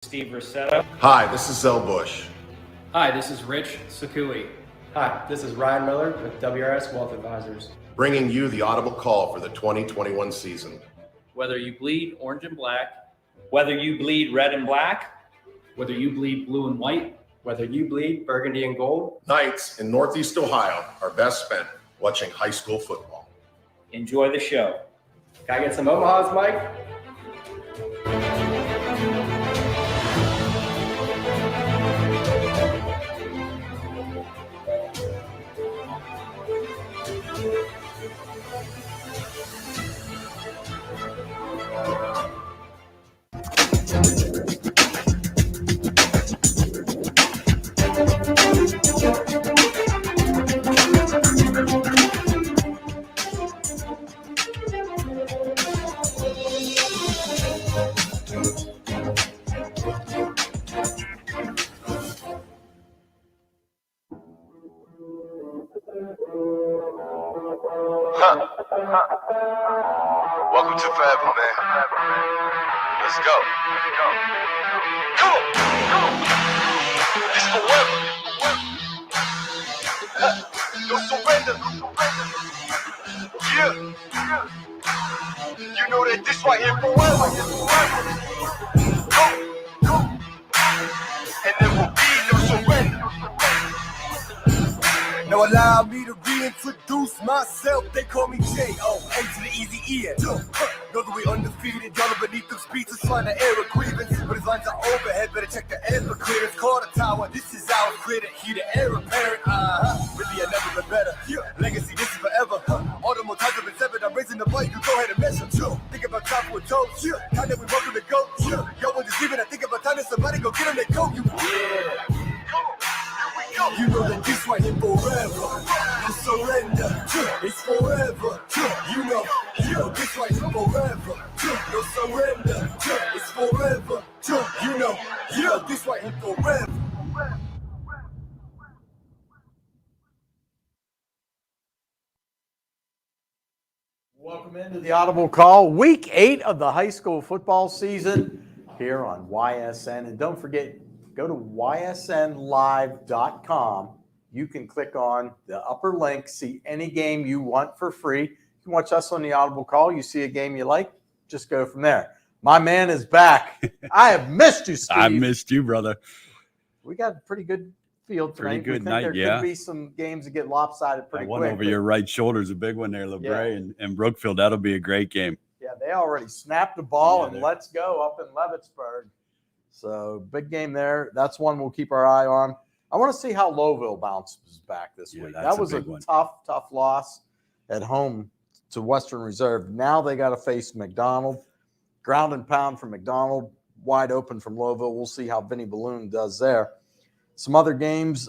Steve Rossetto. Hi, this is Zell Bush. Hi, this is Rich Sakui. Hi, this is Ryan Miller with WRS Wealth Advisors. Bringing you the audible call for the 2021 season. Whether you bleed orange and black, Whether you bleed red and black, whether you bleed blue and white, Whether you bleed burgundy and gold, Nights in Northeast Ohio are best spent watching high school football. enjoy the show. can I get some Omahas, Mike? Welcome to Forever, man. Let's go. Come on. It's forever. No surrender. Yeah. You know that this right here forever. Go. And there will be no surrender. Now allow me to reintroduce myself. They call me J.O. A to the easy E. Know that we undefeated. Y'all are beneath them speeches trying to air a grievance. But his lines are overhead. Better check the air for clearance. Call the tower. This is our critic. Here the air apparent. Really, I never been better. Legacy, this is forever. All the more times have been severed. I'm raising the bar. You go ahead and measure. Think about top with toes. Time that we welcome to go. Y'all want just leaving. I think about time that somebody go get them their coat. You know that this right here forever. No surrender. It's forever. You know this right here forever. No surrender. It's forever. You know this right here forever. Welcome into the Audible Call, Week 8 of the high school football season here on YSN. And don't forget, go to ysnlive.com. You can click on the upper link, see any game you want for free. You can watch us on the Audible Call. You see a game you like, just go from there. My man is back. I have missed you, Steve. I missed you, brother. We got a pretty good field tonight. Pretty good we think night, there yeah. could be some games that get lopsided pretty That one quick. over your right shoulder is a big one there, LeBray and Brookfield. That'll be a great game. Yeah, they already snapped the ball Yeah, and they- let's go up in Leavittsburg. So big game there. That's one we'll keep our eye on. I want to see how Lowville bounces back this week. that's That a was a big one. tough loss at home to Western Reserve. Now they got to face McDonald. Ground and pound from McDonald, wide open from Lowville. We'll see how Vinny Balloon does there. Some other games,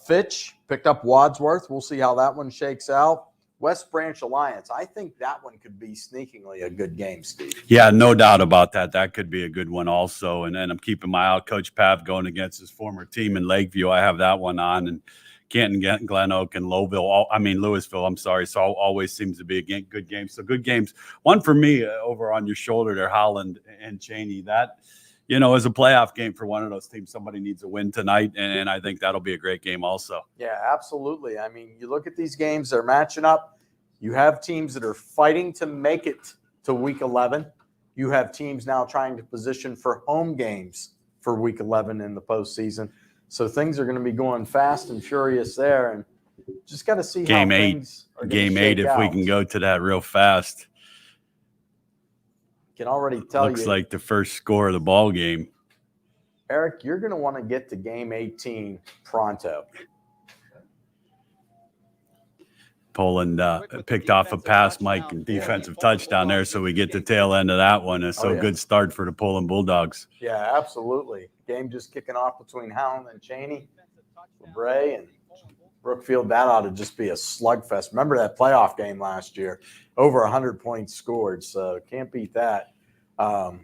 Fitch picked up Wadsworth. We'll see how that one shakes out. West Branch Alliance. I think that one could be sneakingly a good game, Steve. Yeah, no doubt about that. That could be a good one also. And then I'm keeping my eye out. Coach Pav going against his former team in Lakeview. I have that one on. And Canton, Glen Oak, and Louisville, I'm sorry. So always seems to be a good game. So good games. One for me over on your shoulder there, Holland and Cheney. That, is a playoff game for one of those teams. Somebody needs a win tonight, and I think that'll be a great game also. Yeah, absolutely. I mean, you look at these games, they're matching up. You have teams that are fighting to make it to Week 11. You have teams now trying to position for home games for Week 11 in the postseason. So things are going to be going fast and furious there, and just got to see Game how 8, things are Game gonna 8, shake if we out. can go to that real fast. Can already tell Looks you, like the first score of the ball game. Eric, you're going to want to get to Game 18 pronto. Poland picked off a pass, Mike, and defensive touchdown there, so we get the tail end of that one. So yeah. Good start for the Poland Bulldogs. Yeah, absolutely. Game just kicking off between Howland and Cheney, LeBray, and Brookfield. That ought to just be a slugfest. Remember that playoff game last year? Over 100 points scored, so can't beat that. But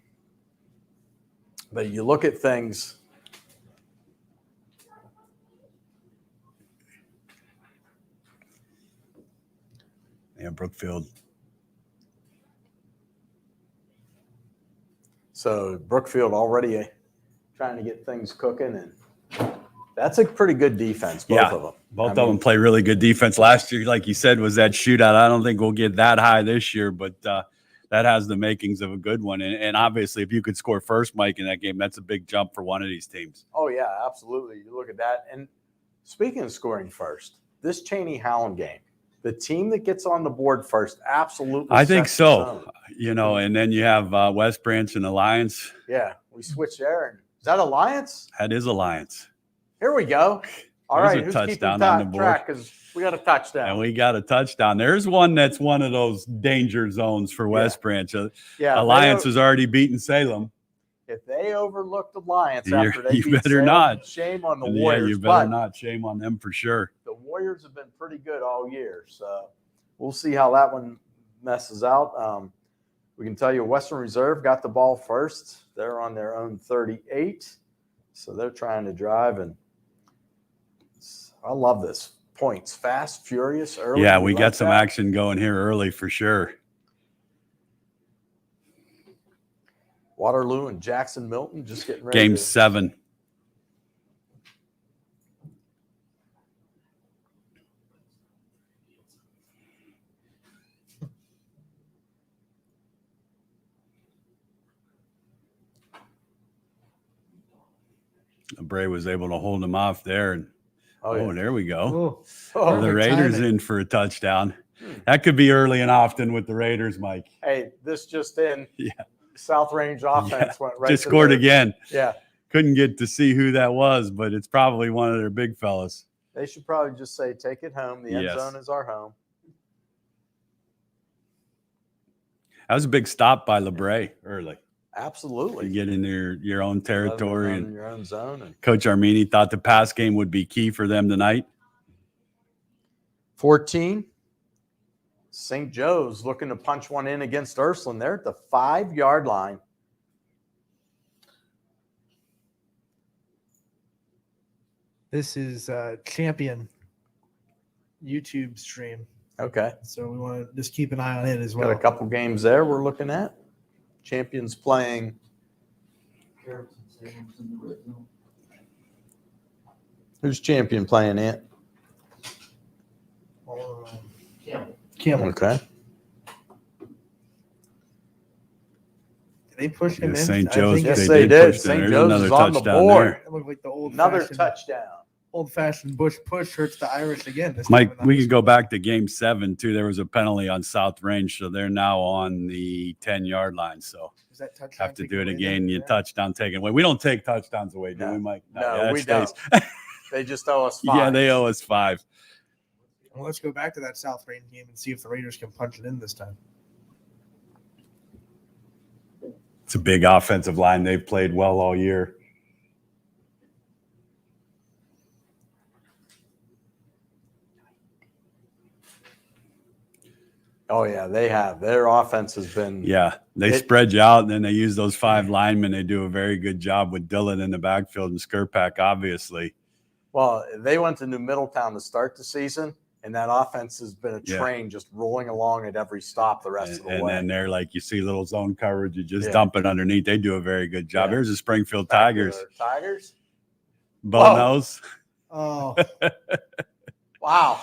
you look at things. Yeah, Brookfield. So Brookfield already trying to get things cooking, and that's a pretty good defense, both of them. Both of them play really good defense. Last year, like you said, was that shootout. I don't think we'll get that high this year, but that has the makings of a good one. And obviously, if you could score first, Mike, in that game, that's a big jump for one of these teams. Oh, yeah, absolutely. You look at that. And speaking of scoring first, this Cheney-Howland game, the team that gets on the board first absolutely I think sets the so. zone. You know, and then you have West Branch and Alliance. Yeah, we switch there. And is that Alliance? That is Alliance. Here we go. All There's right, a who's touchdown keeping on the board. track? Because we got a touchdown. And we got a touchdown. There's one that's one of those danger zones for West Branch. Yeah, Alliance has already beaten Salem. if they overlooked Alliance You're- after they you beat better Salem, not. shame on the Yeah, Warriors. you better but not. Shame on them for sure. the Warriors have been pretty good all year, so we'll see how that one messes out. We can tell you Western Reserve got the ball first. They're on their own 38, so they're trying to drive, and I love this. Points, fast, furious, early. Yeah, we got like some that. action going here early for sure. Waterloo and Jackson Milton just getting ready. Game to, 7. Bray was able to hold him off there. And Oh, there we go. Oh, The the Raiders timing. in for a touchdown. That could be early and often with the Raiders, Mike. Hey, this just in. Yeah. South Range offense went right. Just to scored their- again. Yeah, Couldn't get to see who that was, but it's probably one of their big fellas. they should probably just say, "Take it home. The end Yes. zone is our home." That was a big stop by LeBray early. Absolutely. You get in your own territory. in And your own zone. And Coach Armini thought the pass game would be key for them tonight. 14. St. Joe's looking to punch one in against Ursuline. They're at the 5-yard line. This is Champion YouTube stream, Okay. so we want to just keep an eye on it as Got well. a couple games there we're looking at. Champions playing. Who's Champion playing, Ant? Campbell. Okay. Did they push him in? St. I Joe's, think Yes, it- they did. pushed in. St. There's Joe's another is on the touchdown board. there. It looked like the Another touchdown. old-fashioned Bush push hurts the Irish again. This time Mike, without we the could go score. back to game 7 too. There was a penalty on South Range, so they're now on the 10-yard line. So Is that touchdown have to taken do it away again. then? You Yeah. touchdown taken away. We don't take touchdowns away, do No. we, Mike? No, that we stays. don't. They just owe us 5. Yeah, they owe us 5. Well, let's go back to that South Range game and see if the Raiders can punch it in this time. It's a big offensive line. They've played well all year. Oh, yeah, they have. Their offense has been. Yeah, they spread you out, and then they use those 5 linemen. They do a very good job with Dillon in the backfield and Skirpak, obviously. Well, they went to New Middletown to start the season, and that offense has been a Yeah. train just rolling along at every stop the rest of the And way. then they're like, you see little zone coverage, you just Yeah. dump it underneath. They do a very good job. Yeah. There's the Springfield Tigers. Tigers? Bonos. Oh, Wow.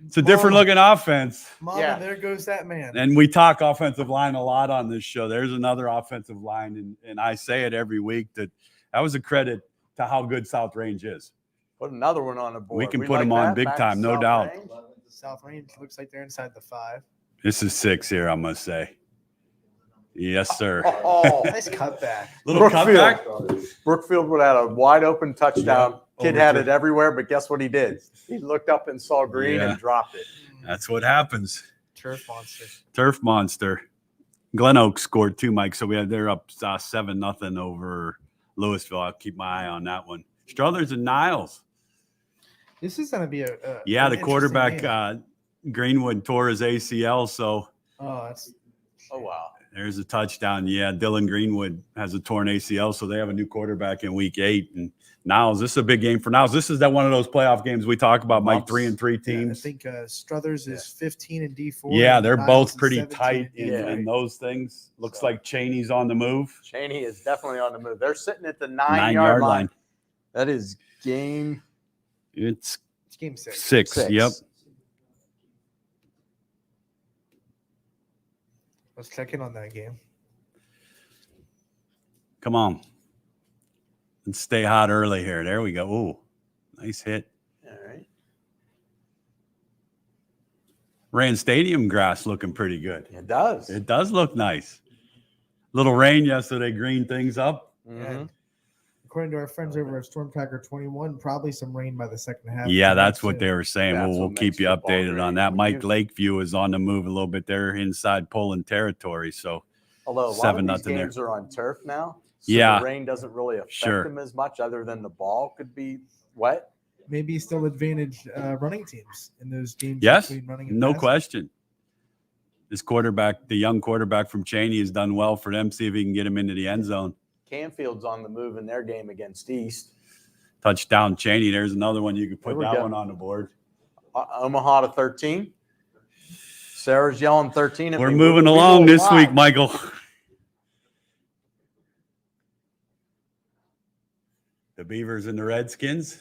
It's a different looking offense. Mama, Yeah. there goes that man. And we talk offensive line a lot on this show. There's another offensive line, and I say it every week that was a credit to how good South Range is. Put another one on the board. We can put like them on that. big Back time, to no South doubt. Range. South Range looks like they're inside the 5. This is 6 here, I must say. Yes, sir. Oh, Nice cutback. Little Brookfield. cutback. Brookfield would have a wide open touchdown. Yeah. Kid had it everywhere, but guess what he did? He looked up and saw green Yeah. and dropped it. That's what happens. Turf monster. Turf monster. Glen Oak scored 2, Mike. So they're up 7-0 over Louisville. I'll keep my eye on that one. Struthers and Niles. This is going to be a Yeah, an the interesting quarterback game. Greenwood tore his ACL, so Oh, that's Oh, wow. There's a touchdown. Yeah, Dylan Greenwood has a torn ACL, so they have a new quarterback in week 8. And Niles, this is a big game for Niles. This is that one of those playoff games we talk about, Mike, 3-3 teams. I think Struthers is 15 and D4. Yeah, and they're Niles both is pretty 17 tight and D3. in those things. Looks like Cheney's on the move. Cheney is definitely on the move. They're sitting at the 9-yard nine-yard line. line. That is game It's game 6. 6. Yep. Let's check in on that game. Come on. And stay hot early here. There we go. Ooh, nice hit. All right. Rand Stadium grass looking pretty good. It does. It does look nice. Little rain yesterday greened things up. And according to our friends over at Storm Tracker 21, probably some rain by the second half. Yeah, that's what they were saying. That's We'll what keep makes you football updated great. on that. When Mike you- Lakeview is on the move a little bit. They're inside Poland territory. So Although a lot 7-0 of these there. games are on turf now, so Yeah. the rain doesn't really affect Sure. them as much, other than the ball could be wet. Maybe still advantage running teams in those games. yes, between running and no passing. question. This quarterback, the young quarterback from Cheney, has done well for them. See if he can get him into the end zone. Canfield's on the move in their game against East. Touchdown, Cheney. There's another one you could put There we that go. one on the board. Omaha to 13. Sarah's yelling 13. We're moving along this week, Michael. The Beavers and the Redskins.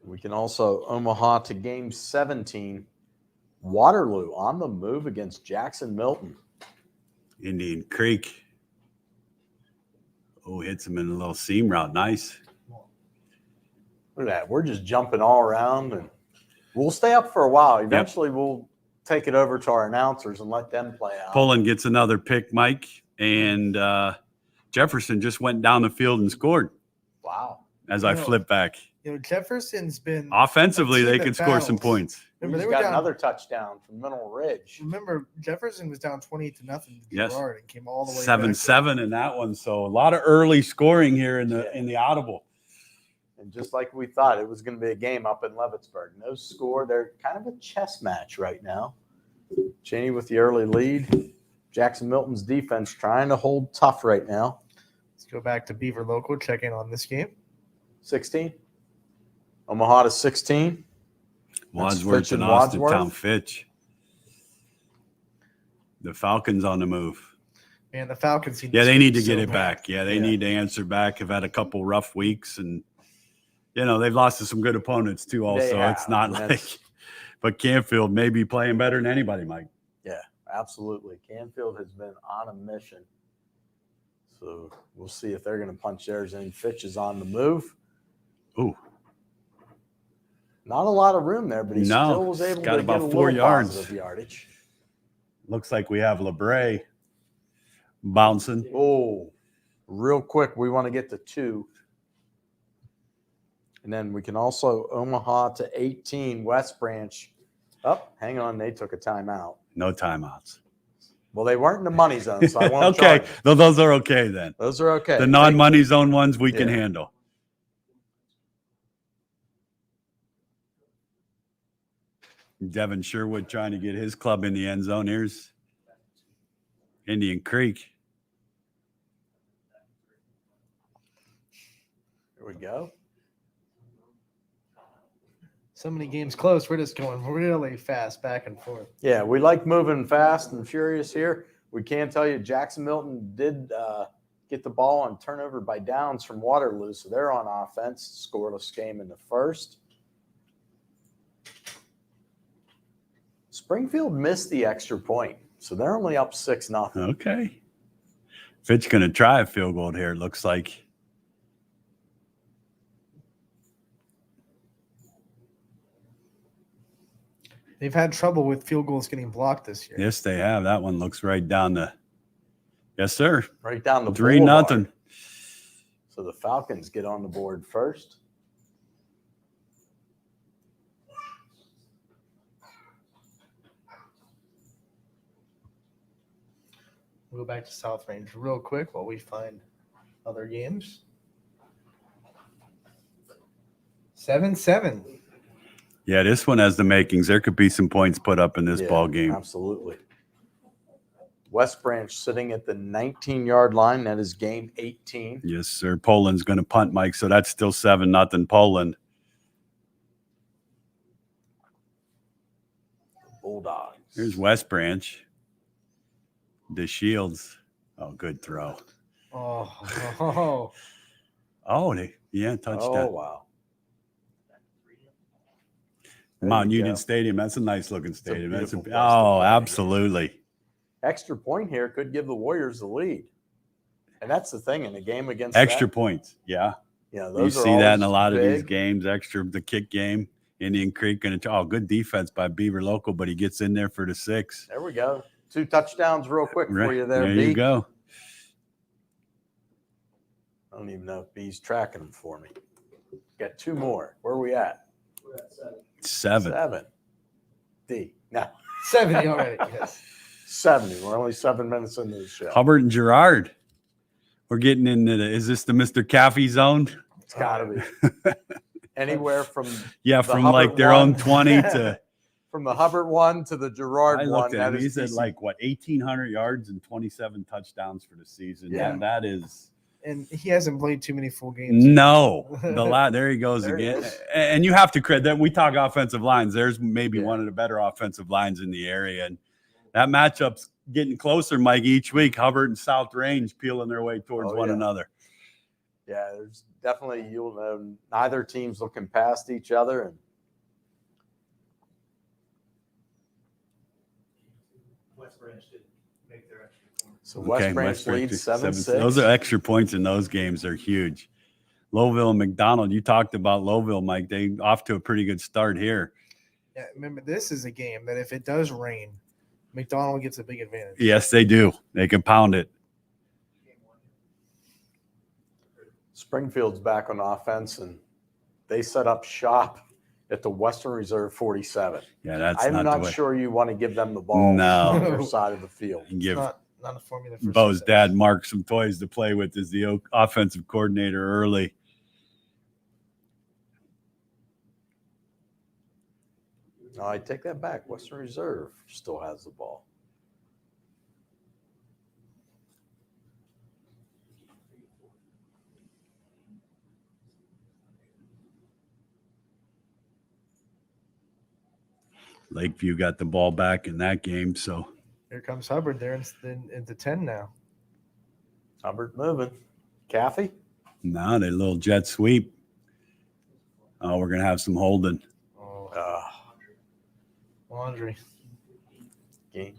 We can also Omaha to game 17. Waterloo on the move against Jackson Milton. Indian Creek. Oh, hits him in a little seam route. Nice. Look at that. We're just jumping all around, and we'll stay up for a while. Eventually, we'll take it over to our announcers and let them play out. Poland gets another pick, Mike. And Jefferson just went down the field and scored Wow. as I flip back. You know, Jefferson's been Offensively, a team they that can score some battles. points. Remember, He's they were got down. another touchdown from Mineral Ridge. Remember, Jefferson was down 28-0 to Yes. Girard and came all the way 7-7 in that one. So a lot of early scoring here in the audible. And just like we thought, it was going to be a game up in Leavittsburg. No score. They're kind of a chess match right now. Cheney with the early lead. Jackson Milton's defense trying to hold tough right now. Let's go back to Beaver Local, check in on this game. 16. Omaha to 16. That's Wadsworth Fitch and and Austin Wadsworth. Town Fitch. The Falcons on the move. Man, the Falcons seem Yeah, they need to so get it bad. back. Yeah, they need to answer back. Have had a couple rough weeks, and they've lost to some good opponents too. Also, They it's have, not and like, that's- but Canfield may be playing better than anybody, Mike. Yeah, absolutely. Canfield has been on a mission. So we'll see if they're going to punch theirs in. Fitch is on the move. Ooh, Not a lot of room there, but he No, still was able got to about get a 4 little yards. positive yardage. looks like we have LeBray bouncing. Oh, real quick, we want to get to 2. And then we can also Omaha to 18, West Branch. Oh, hang on. They took a timeout. No timeouts. Well, they weren't in the money zone, so I won't Okay, charge. those are okay then. Those are okay. The non-money zone ones we can Yeah. handle. Devin Sherwood trying to get his club in the end zone. Here's Indian Creek. Here we go. So many games close. We're just going really fast back and forth. Yeah, we like moving fast and furious here. We can tell you Jackson Milton did get the ball on turnover by downs from Waterloo, so they're on offense. Scoreless game in the first. Springfield missed the extra point, so they're only up 6-0. Okay. Fitch going to try a field goal here, it looks like. They've had trouble with field goals getting blocked this year. Yes, they have. That one looks right down the. Yes, sir. Right down the 3-0. So the Falcons get on the board first. We'll go back to South Range real quick while we find other games. 7-7. Yeah, this one has the makings. There could be some points put up in this ball game. Absolutely. West Branch sitting at the 19-yard line. That is game 18. Yes, sir. Poland's going to punt, Mike. So that's still 7-0 Poland. Bulldogs. Here's West Branch. The Shields. Oh, good throw. Oh. Oh, touchdown. Oh, wow. There Mount you Union go. Stadium. That's a nice looking stadium. beautiful place to play. Absolutely. Extra point here could give the Warriors the lead. And that's the thing in a game against Extra that, points. Yeah. you know, You those are see that in a always lot of these big. games. The kick game, Indian Creek. Good defense by Beaver Local, but he gets in there for the 6. There we go. 2 touchdowns real quick for you there, There B. you go. I don't even know if B's tracking them for me. Got 2 more. Where are we at? 7. 7. D. No, 70 already. Yes. 70. We're only 7 minutes into the show. Hubbard and Gerard. We're getting into is this the Mr. Caffey zone? It's got to be. Anywhere from Yeah, the from Hubbard like their one. own 20 to from the Hubbard one to the Gerard I one. looked at That him. is He's at decent. like 1,800 yards and 27 touchdowns for the season. Yeah. And that is And he hasn't played too many full games. no. There he goes There he again. is. And you have to credit that we talk offensive lines. There's maybe Yeah. one of the better offensive lines in the area. And that matchup's getting closer, Mike, each week. Hubbard and South Range peeling their way towards one yeah. another. Yeah, there's definitely, you'll know, neither team's looking past each other. And so West Branch leads 7-6. Those are extra points in those games. They're huge. Lowville and McDonald, you talked about Lowville, Mike. They off to a pretty good start here. Yeah, remember, this is a game that if it does rain, McDonald gets a big advantage. Yes, they do. They can pound it. Springfield's back on offense, and they set up shop at the Western Reserve 47. Yeah, that's I'm not not the way. sure you want to give them the ball No. on their side of the field. And It's give not a formula for Bo's success. dad, Mark, some toys to play with as the offensive coordinator early. No, I take that back. Western Reserve still has the ball. Lakeview got the ball back in that game, so Here comes Hubbard there into 10 now. Hubbard moving. Caffey? now they little jet sweep. Oh, we're gonna have some holding. Oh, laundry. Game.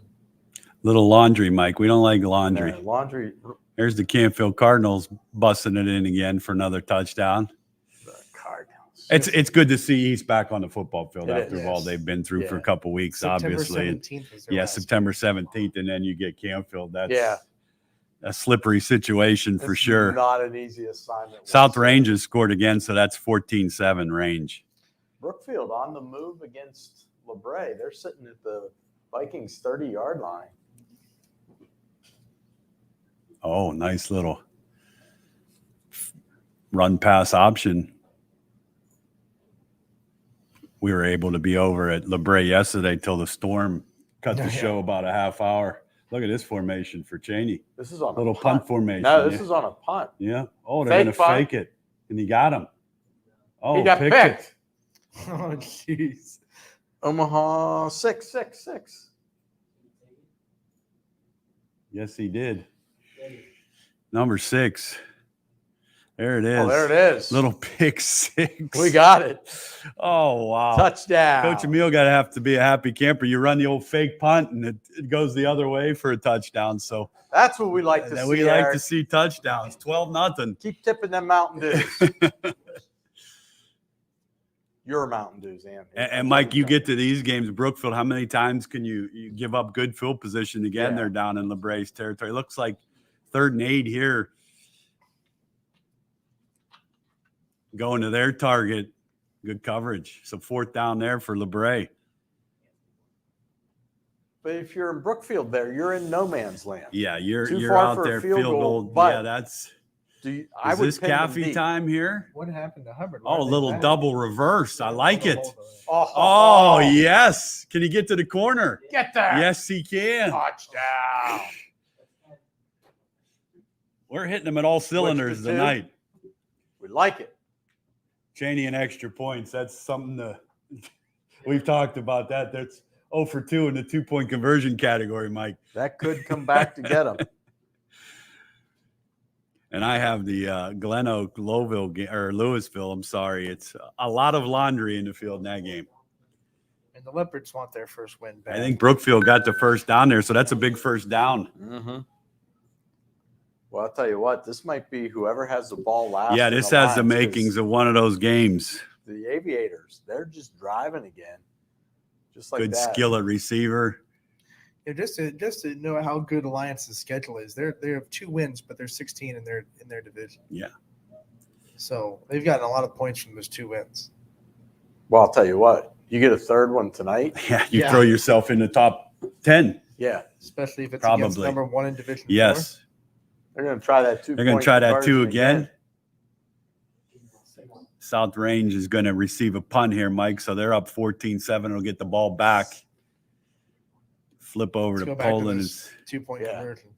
Little laundry, Mike. We don't like laundry. No, laundry. There's the Canfield Cardinals busting it in again for another touchdown. The Cardinals. It's good to see East back on the football field It after is. all they've been through for a Yeah. couple weeks, September obviously. And 17th was their yeah, last September 17th, and then you get Canfield. That's Yeah. a slippery situation for It's sure. Not an easy assignment. South whatsoever. Ranges scored again, so that's 14-7 range. Brookfield on the move against LeBray. They're sitting at the Vikings 30-yard line. Oh, nice little run pass option. We were able to be over at LeBray yesterday till the storm cut the Yeah. show about a half hour. Look at this formation for Cheney. This is on Little a punt formation. No, this yeah. is on a punt. Yeah. Oh, they're going Fake to punt. fake it. And he got him. Oh, He got picked picked. it. Oh, jeez. Omaha 666. Yes, he did. Number 6. There it is. Oh, there it is. Little pick 6. We got it. Oh, wow. Touchdown. Coach Emil got to have to be a happy camper. You run the old fake punt, and it goes the other way for a touchdown. So That's what we like to see. we like Eric. to see touchdowns. 12-0. Keep tipping them Mountain Dews. Your Mountain Dews, Anthony. And Mike, you get to these games, Brookfield. How many times can you give up good field position again? Yeah. They're down in LeBray's territory. It looks like 3rd and 8 here. Going to their target. Good coverage. So 4th down there for LeBray. But if you're in Brookfield there, you're in no man's land. Yeah, you're Too far out for a there, field field goal, goal. but Yeah, that's I Is would this pin them Caffey deep. time here? What happened to Hubbard? Oh, a little double reverse. I like it. Oh, Oh, yes. Can he get to the corner? Get there. Yes, he can. Touchdown. We're hitting him at all cylinders to two. tonight. We like it. Cheney and extra points. That's something we've talked about that. That's 0 for 2 in the 2-point conversion category, Mike. That could come back to get him. And I have the Glen Oak, Louisville. I'm sorry. It's a lot of laundry in the field in that game. And the Leopards want their first win back. I think Brookfield got the first down there, so that's a big first down. Mm-hmm. Well, I'll tell you what, this might be whoever has the ball last. Yeah, this has the Lions, makings of one of those games. The Aviators, they're just driving again. Just like Good that. skill at receiver. Yeah, just to know how good Alliance's schedule is. They have 2 wins, but they're 16 in their division. Yeah. So they've gotten a lot of points from those 2 wins. Well, I'll tell you what, you get a third one tonight. Yeah, you throw yourself in the top 10. Yeah. Especially if it's Probably. against number 1 in Division 4. Yes. They're going to try that 2. They're going to try that 2 again. South Range is going to receive a punt here, Mike. So they're up 14-7. It'll get the ball back. Flip over Let's to go back to Poland. this 2-point Yeah. conversion.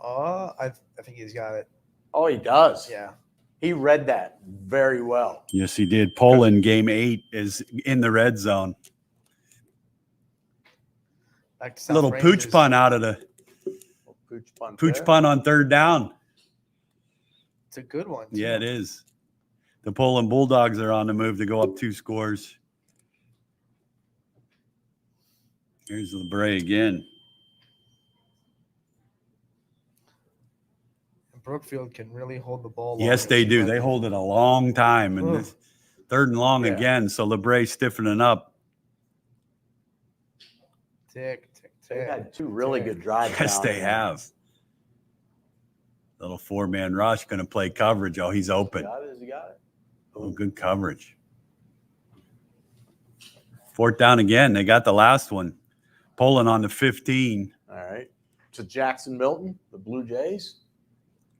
I think he's got it. Oh, he does. Yeah. He read that very well. Yes, he did. Poland game 8 is in the red zone. Back to South Little Rangers. pooch punt out of the pooch punt on 3rd down. It's a good one. too. Yeah, it is. The Poland Bulldogs are on the move to go up 2 scores. Here's LeBray again. And Brookfield can really hold the ball. Yes, long. they do. They hold it a long time. And it's 3rd and long again. So LeBray stiffening up. Tick. They had 2 really good drives. Yes, down they there. have. Little 4-man rush going to play coverage. Oh, he's open. Got it, he got it. Oh, good coverage. 4th down again. They got the last one. Poland on the 15. All right. To Jackson Milton, the Blue Jays.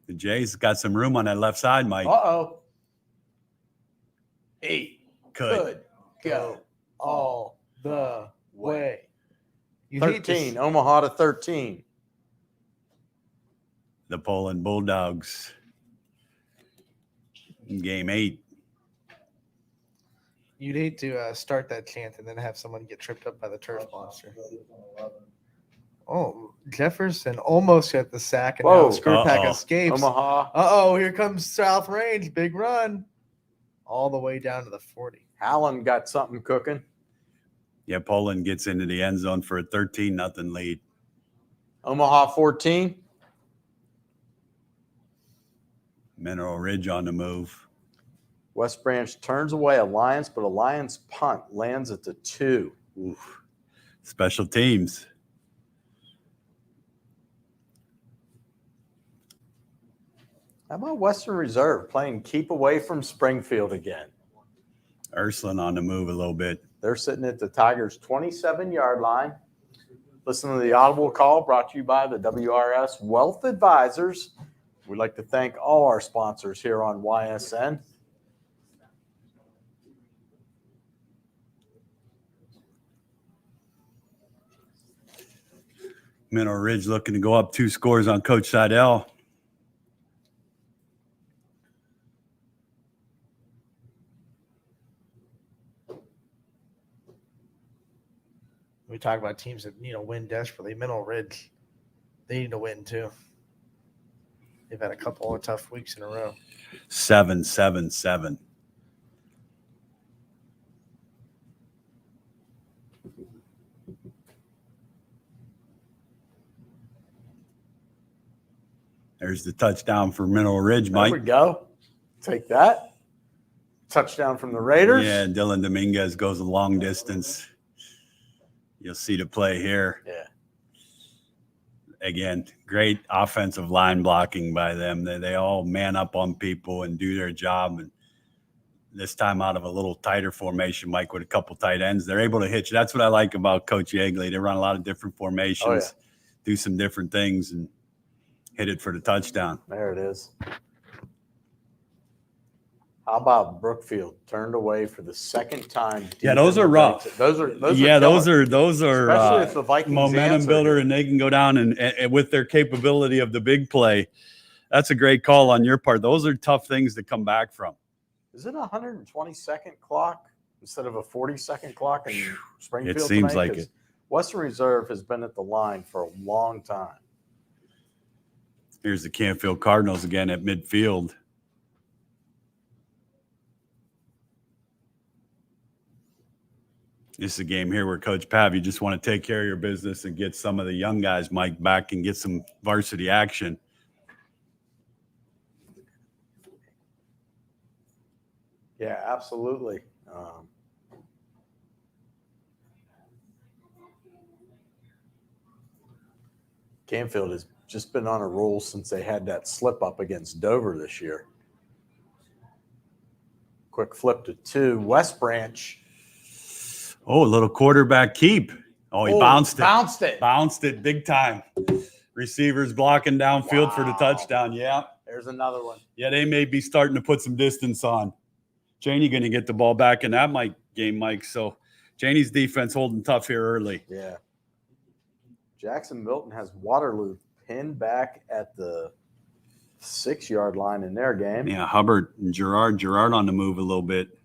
The Jays got some room on that left side, Mike. Uh-oh. 8. Could go all the way. You hate to 13. Omaha to 13. The Poland Bulldogs. In game 8. You'd hate to start that chant and then have someone get tripped up by the turf monster. Oh, Jefferson almost got the sack, and now Whoa. Skurpak escapes. Omaha. Uh-oh, here comes South Range. Big run. All the way down to the 40. Allen got something cooking. Yeah, Poland gets into the end zone for a 13-0 lead. Omaha 14. Mineral Ridge on the move. West Branch turns away Alliance, but Alliance punt lands at the 2. Oof. Special teams. How about Western Reserve playing keep away from Springfield again? Ursuline on the move a little bit. They're sitting at the Tigers' 27-yard line. Listen to the Audible call brought to you by the WRS Wealth Advisors. We'd like to thank all our sponsors here on YSN. Mineral Ridge looking to go up 2 scores on Coach Seidel. We talk about teams that win desperately. Mineral Ridge, they need to win too. They've had a couple of tough weeks in a row. 7-7-7. There's the touchdown for Mineral Ridge, Mike. There we go. Take that. Touchdown from the Raiders. Yeah, Dylan Dominguez goes a long distance. You'll see the play here. Yeah. Again, great offensive line blocking by them. They all man up on people and do their job. And this time out of a little tighter formation, Mike, with a couple tight ends, they're able to hit you. That's what I like about Coach Yeagley. They run a lot of different formations, do some different things. And Hit it for the touchdown. There it is. How about Brookfield turned away for the second time? Yeah, deep those in are the rough. breaks. Those are Those are especially if the Vikings momentum answer builder, here. and they can go down and with their capability of the big play. That's a great call on your part. Those are tough things to come back from. Is it a 120-second clock instead of a 40-second clock in Springfield? It seems tonight? like 'Cause it. Western Reserve has been at the line for a long time. Here's the Canfield Cardinals again at midfield. This is a game here where Coach Pav, you just want to take care of your business and get some of the young guys, Mike, back and get some varsity action. Yeah, absolutely. Canfield has just been on a roll since they had that slip up against Dover this year. Quick flip to 2. West Branch. Oh, a little quarterback keep. Oh, he bounced it. Bounced it. Bounced it big time. Receivers blocking downfield for the touchdown. Yeah. There's another one. Yeah, they may be starting to put some distance on. Janey going to get the ball back in that game, Mike. So Janey's defense holding tough here early. Yeah. Jackson Milton has Waterloo pinned back at the 6-yard line in their game. Yeah, Hubbard and Gerard on the move a little bit.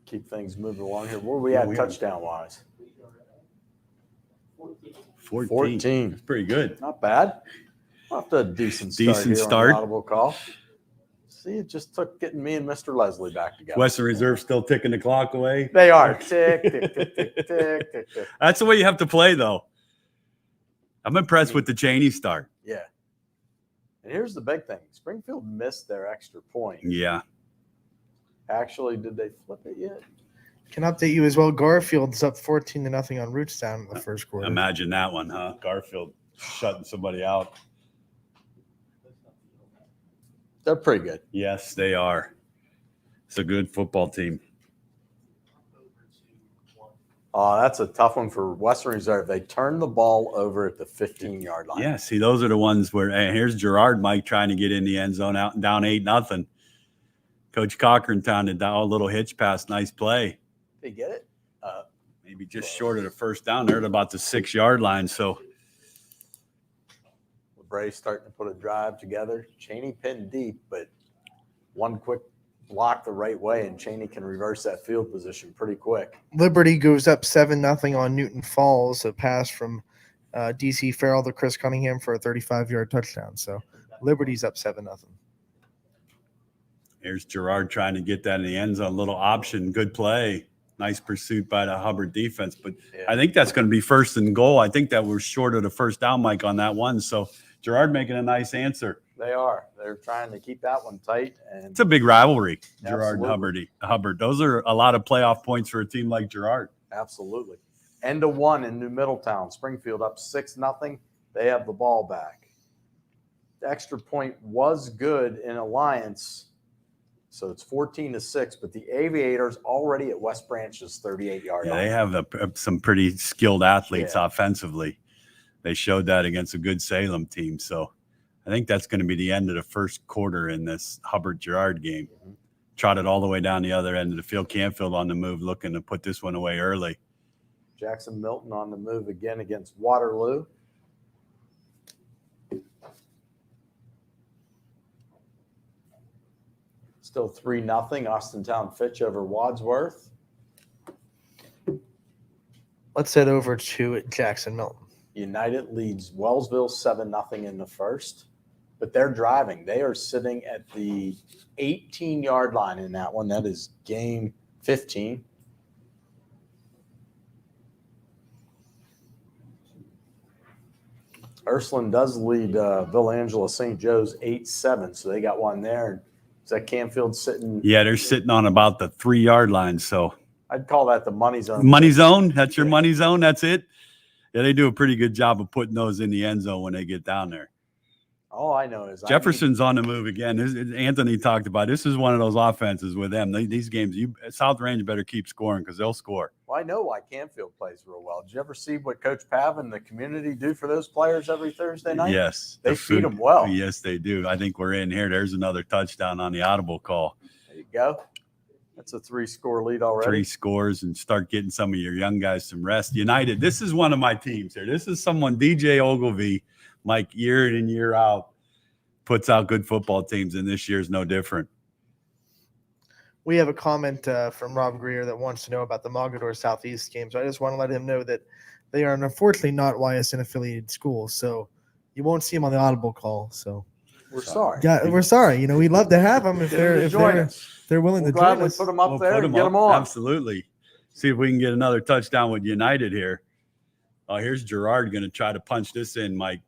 Keep things moving along here. Where are we at touchdown-wise? 14. That's pretty good. Not bad. Off to a decent start. Decent here on start. the audible call. See, it just took getting me and Mr. Leslie back together. Western Reserve still ticking the clock away. They are. Tick, tick, tick, tick, tick, tick, tick. That's the way you have to play, though. I'm impressed with the Janey start. Yeah. And here's the big thing. Springfield missed their extra point. Yeah. Actually, did they flip it yet? Can update you as well. Garfield's up 14-0 on Rootstown in the first quarter. Imagine that one, huh? Garfield shutting somebody out. They're pretty good. Yes, they are. It's a good football team. Oh, that's a tough one for Western Reserve. They turned the ball over at the 15-yard line. Yeah, see, those are the ones where here's Gerard, Mike, trying to get in the end zone out and down 8-0. Coach Cochran pounded down a little hitch pass. Nice play. They get it? Maybe just short of the first down. They're at about the 6-yard line. So LeBray starting to put a drive together. Cheney pinned deep, but one quick block the right way, and Cheney can reverse that field position pretty quick. Liberty goes up 7-0 on Newton Falls. A pass from DC Farrell to Chris Cunningham for a 35-yard touchdown. So Liberty's up 7-0. here's Gerard trying to get that in the end zone. Little option. Good play. Nice pursuit by the Hubbard defense. But I think that's going to be first and goal. I think that we're short of the first down, Mike, on that one. So Gerard making a nice answer. They are. They're trying to keep that one tight. And it's a big rivalry, Gerard Absolutely. and Hubbard. Those are a lot of playoff points for a team like Gerard. Absolutely. End of 1 in New Middletown. Springfield up 6-0. They have the ball back. The extra point was good in Alliance. So it's 14-6, but the Aviators already at West Branch's 38-yard Yeah, line. they have some pretty skilled athletes offensively. They showed that against a good Salem team. So I think that's going to be the end of the first quarter in this Hubbard-Gerard game. Trotted all the way down the other end of the field. Canfield on the move, looking to put this one away early. Jackson Milton on the move again against Waterloo. Still 3-0. Austintown Fitch over Wadsworth. Let's head over to Jackson Milton. United leads Wellsville 7-0 in the first, but they're driving. They are sitting at the 18-yard line in that one. That is game 15. Ursuline does lead Villangela St. Joe's 8-7, so they got one there. Is that Canfield sitting? Yeah, they're sitting on about the 3-yard line. So I'd call that the money zone. money zone. That's your money zone. That's it. Yeah, they do a pretty good job of putting those in the end zone when they get down there. All I know is Jefferson's on the move again. Anthony talked about this is one of those offenses with them. These games, South Range better keep scoring because they'll score. Well, I know why Canfield plays real well. Did you ever see what Coach Pav and the community do for those players every Thursday night? Yes. They feed them well. Yes, they do. I think we're in here. There's another touchdown on the audible call. There you go. That's a 3-score lead already. 3 scores and start getting some of your young guys some rest. United, this is one of my teams here. This is someone, DJ Ogilvy, Mike, year in and year out, puts out good football teams, and this year's no different. We have a comment from Rob Greer that wants to know about the Mogador Southeast game. So I just want to let him know that they are unfortunately not YSN affiliated schools. So you won't see them on the audible call. So we're sorry. Yeah, we're sorry. You know, we'd love to have them if they're willing to join us. Put them up there put and get them on. Absolutely. See if we can get another touchdown with United here. Oh, here's Gerard going to try to punch this in, Mike.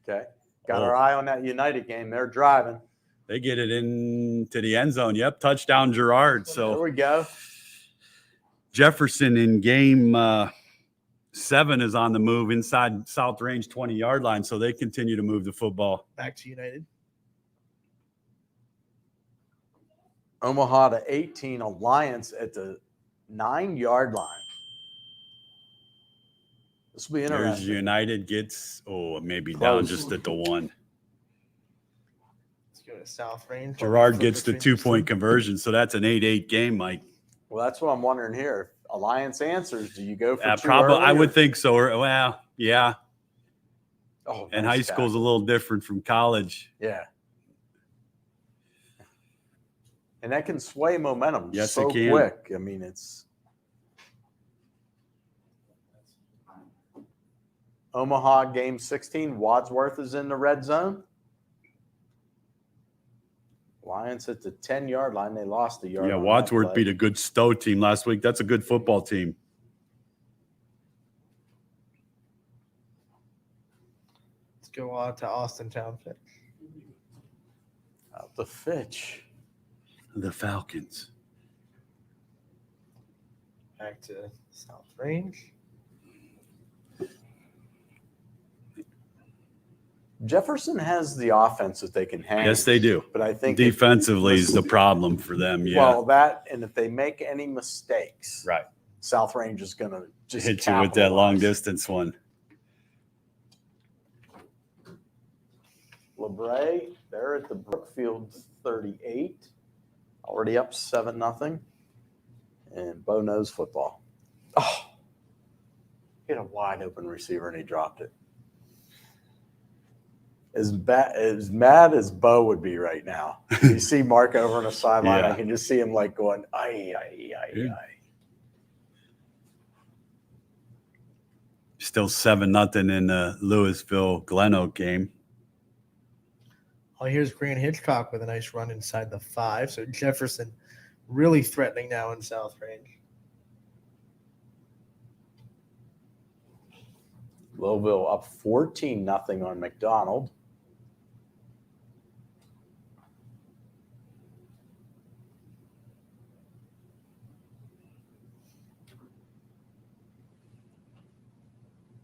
Okay. Got our eye on that United game. They're driving. They get it into the end zone. Yep, touchdown Gerard. So there we go. Jefferson in game 7 is on the move inside South Range 20-yard line, so they continue to move the football. Back to United. Omaha to 18, Alliance at the 9-yard line. This will be interesting. There's United gets, maybe Close. down just at the 1. Let's go to South Range. Gerard gets the 2-point conversion, so that's an 8-8 game, Mike. Well, that's what I'm wondering here. If Alliance answers, do you go for 2 probably? early I or- would think so. Well, yeah. Oh, And nice high school's a tackle. little different from college. Yeah. And that can sway momentum Yes, so it can. quick. I mean, it's Omaha game 16. Wadsworth is in the red zone. Lions at the 10-yard line. They lost a yard. Yeah, on that Wadsworth play. beat a good Stowe team last week. That's a good football team. Let's go on to Austin Township. Out the Fitch. The Falcons. Back to South Range. Jefferson has the offense that they can hang. Yes, they do. But I think Defensively is the problem for them. Yeah. Well, that and if they make any mistakes, right. South Range is going to just Hit you with that long capitalize. distance one. LeBray, they're at the Brookfield 38. Already up 7-0. And Bo knows football. Oh, he had a wide open receiver and he dropped it. As mad as Bo would be right now. You see Mark over on the sideline. Yeah. I can just see him like going, ay. Still 7-0 in the Louisville Glen Oak game. Oh, here's Grant Hitchcock with a nice run inside the 5. So Jefferson really threatening now in South Range. Louisville up 14-0 on McDonald.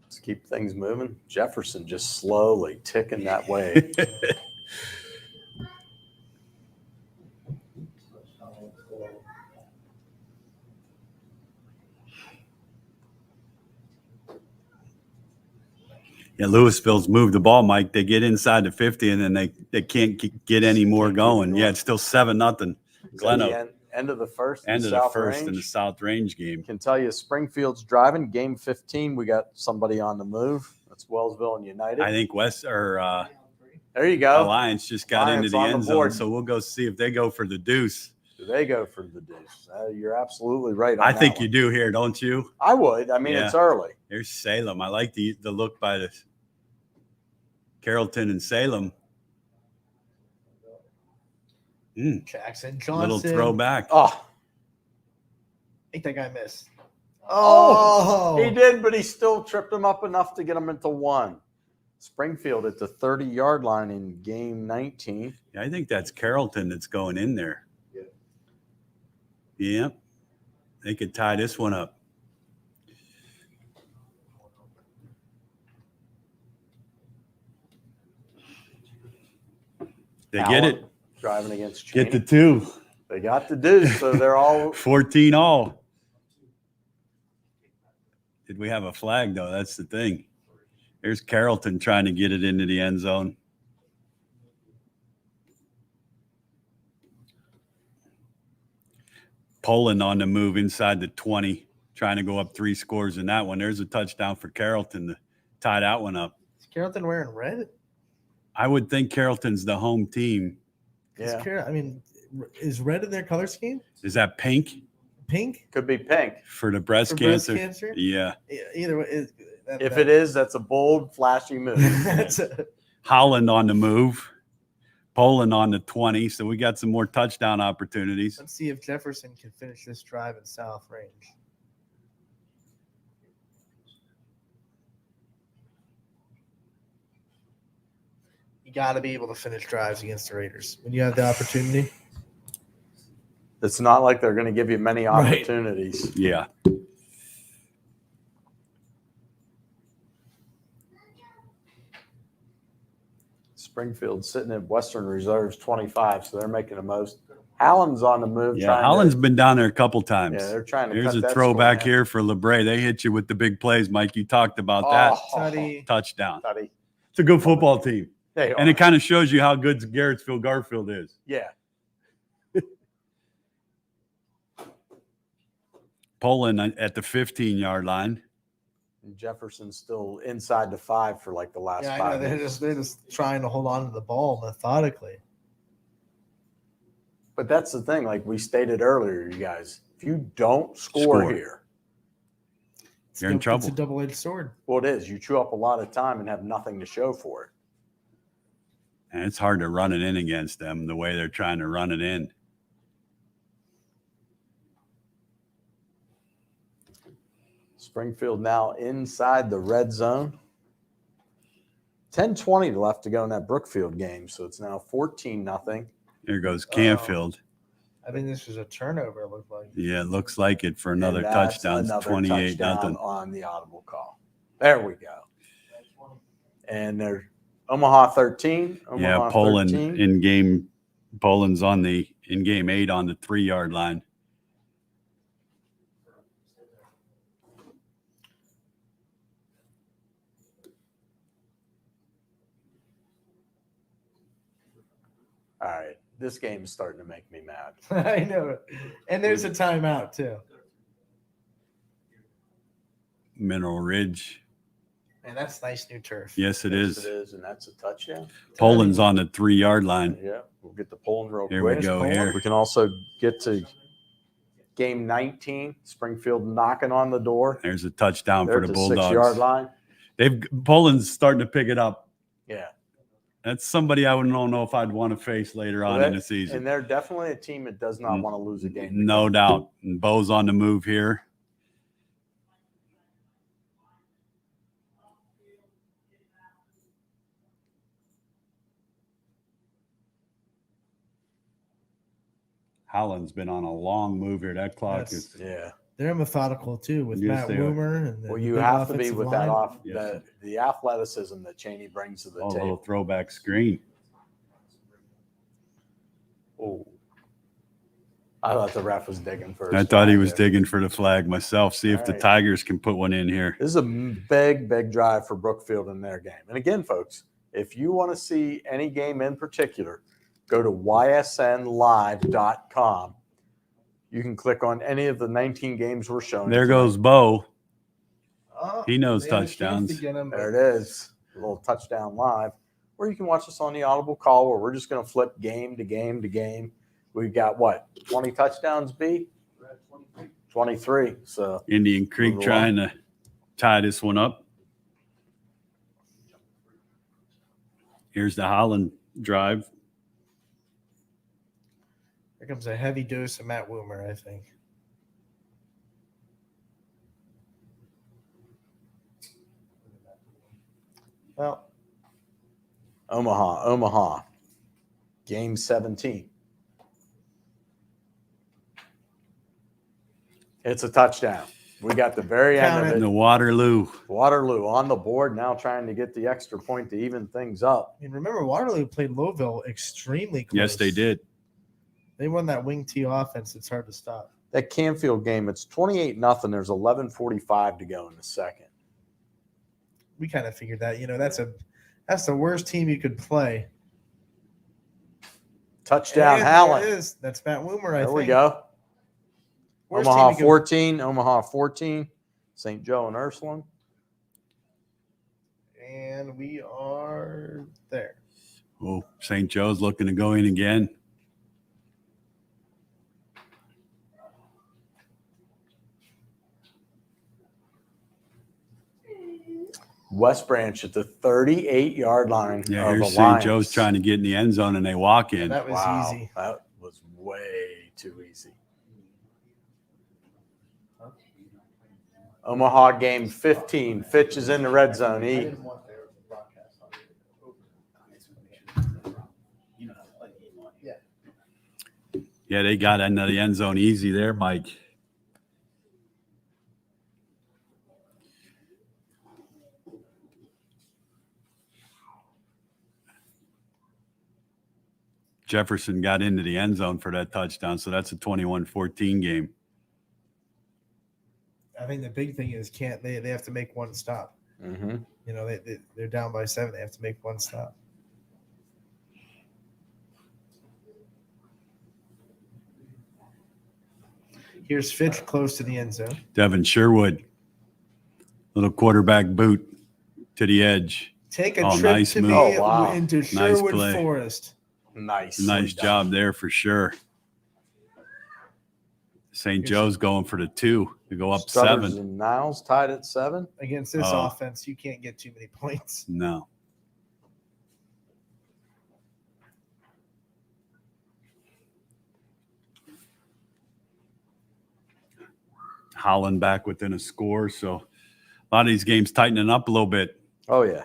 Let's keep things moving. Jefferson just slowly ticking that way. Yeah, Louisville's moved the ball, Mike. They get inside the 50, and then they can't get any more going. Yeah, it's still 7-0. Glen Oak. End of the first. End of the first in the South Range game. Can tell you Springfield's driving. Game 15, we got somebody on the move. That's Wellsville and United. I think there you go. Alliance just got Alliance into the on the end zone, board. so we'll go see if they go for the deuce. Do they go for the deuce? You're absolutely right. On I that think one. you do here, don't you? I would. I mean, Yeah. it's early. There's Salem. I like the look by the Carrollton and Salem. Jackson Johnson. Little throwback. Oh, I think that guy missed. he did, but he still tripped him up enough to get him into 1. Springfield at the 30-yard line in game 19. Yeah, I think that's Carrollton that's going in there. Yeah. They could tie this one up. They get it. Driving against Cheney. Get the 2. They got the deuce, so they're all 14 all. Did we have a flag, though? That's the thing. Here's Carrollton trying to get it into the end zone. Poland on the move inside the 20, trying to go up 3 scores in that one. There's a touchdown for Carrollton to tie that one up. Is Carrollton wearing red? I would think Carrollton's the home team. yeah. I mean, is red in their color scheme? Is that pink Pink? Could be pink. for the breast For cancer? breast cancer? Yeah. Either way. If it is, that's a bold, flashy move. That's Holland on the move. Poland on the 20. So we got some more touchdown opportunities. let's see if Jefferson can finish this drive in South Range. You got to be able to finish drives against the Raiders when you have the opportunity. It's not like they're going to give you many Right. opportunities. Yeah. Springfield sitting at Western Reserves 25, so they're making the most. Hallam's on the move. Yeah. trying Holland's to, been down there a couple times. yeah, they're trying to Here's cut a that throwback score here for LeBray. They hit you with the big plays, Mike. You talked about that. Tutty. Touchdown. Tutty. It's a good football team. They are. And it kind of shows you how good Garrettsville Garfield is. yeah. Poland at the 15-yard line. And Jefferson's still inside the 5 for like the last Yeah, I 5 know. minutes. They're just trying to hold on to the ball methodically. But that's the thing, like we stated earlier, you guys, if you don't score here, You're in trouble. It's a double-edged sword. well, it is. You chew up a lot of time and have nothing to show for it. And it's hard to run it in against them the way they're trying to run it in. Springfield now inside the red zone. 10:20 left to go in that Brookfield game, so it's now 14-0. Here goes Canfield. I think this was a turnover, it looked like. Yeah, it looks like it for another And that's touchdown. It's another 28 touchdown nothing. on the audible call. There we go. And they're Omaha 13. Yeah, Omaha Poland 13. in game. Poland's on the in game 8 on the 3-yard line. All right, this game is starting to make me mad. I know. And there's a timeout, too. Mineral Ridge. Man, that's nice new turf. Yes, it Yes, is. it is, and that's a touchdown. Poland's on the 3-yard line. Yeah, we'll get the Poland real Here quick. we go. Poland. Here. We can also get to game 19. Springfield knocking on the door. There's a touchdown They're for at the the 6-yard Bulldogs. line. Poland's starting to pick it up. Yeah. That's somebody I wouldn't know if I'd want to face later on in the season. And they're definitely a team that does not want to lose a game. No doubt. And Bo's on the move here. Holland's been on a long move here. That clock That's- is Yeah. They're methodical, too, with Yes, Matt they are. Woomer. And Well, you big have to be offensive with line. that Yes. the athleticism that Cheney brings to the a little table. throwback screen. Oh. I thought the ref was digging first. I thought he was digging for the flag myself. See if All the right. Tigers can put one in here. This is a big, big drive for Brookfield in their game. And again, folks, if you want to see any game in particular, go to ysnlive.com. You can click on any of the 19 games we're showing. There you goes tonight. Bo. Oh, He knows they had a chance to touchdowns. get him, but There it is. A little touchdown live. Or you can watch us on the Audible call where we're just going to flip game to game to game. We've got what? 20 touchdowns, B? 23. So Indian Creek Move trying to tie this one up. Here's the Holland drive. Here comes a heavy dose of Matt Woomer, I think. Well, Omaha. Game 17. It's a touchdown. We got the very end Count of it. it. The Waterloo. Waterloo on the board now, trying to get the extra point to even things up. And remember, Waterloo played Louisville extremely close. Yes, they did. They won that wing T offense. It's hard to stop. That Canfield game, it's 28-0. There's 11:45 to go in the second. We kind of figured that. That's the worst team you could play. Touchdown, And Howland. there it is. That's Matt Woomer, I There think. we go. Worst Omaha team you could- 14, Omaha 14, St. Joe and Ursuline. And we are there. Oh, St. Joe's looking to go in again. West Branch at the 38-yard line. Yeah, of here's the St. Lions. Joe's trying to get in the end zone, and they walk in. That was Wow, easy. that was way too easy. Omaha game 15. Fitch is in the red zone. Yeah, they got into the end zone easy there, Mike. Jefferson got into the end zone for that touchdown, so that's a 21-14 game. I think the big thing is they have to make one stop. Mm-hmm. They're down by 7. They have to make one stop. Here's Fitch close to the end zone. Devin Sherwood, little quarterback boot to the edge. Take a Oh, trip nice to move. me Oh, wow. into Nice Sherwood play. Forest. Nice. Nice job there for sure. St. Joe's going for the 2 to go up Stutters 7. and Niles tied at 7. Against this Oh. offense, you can't get too many points. No. Holland back within a score, so a lot of these games tightening up a little bit. Oh, yeah.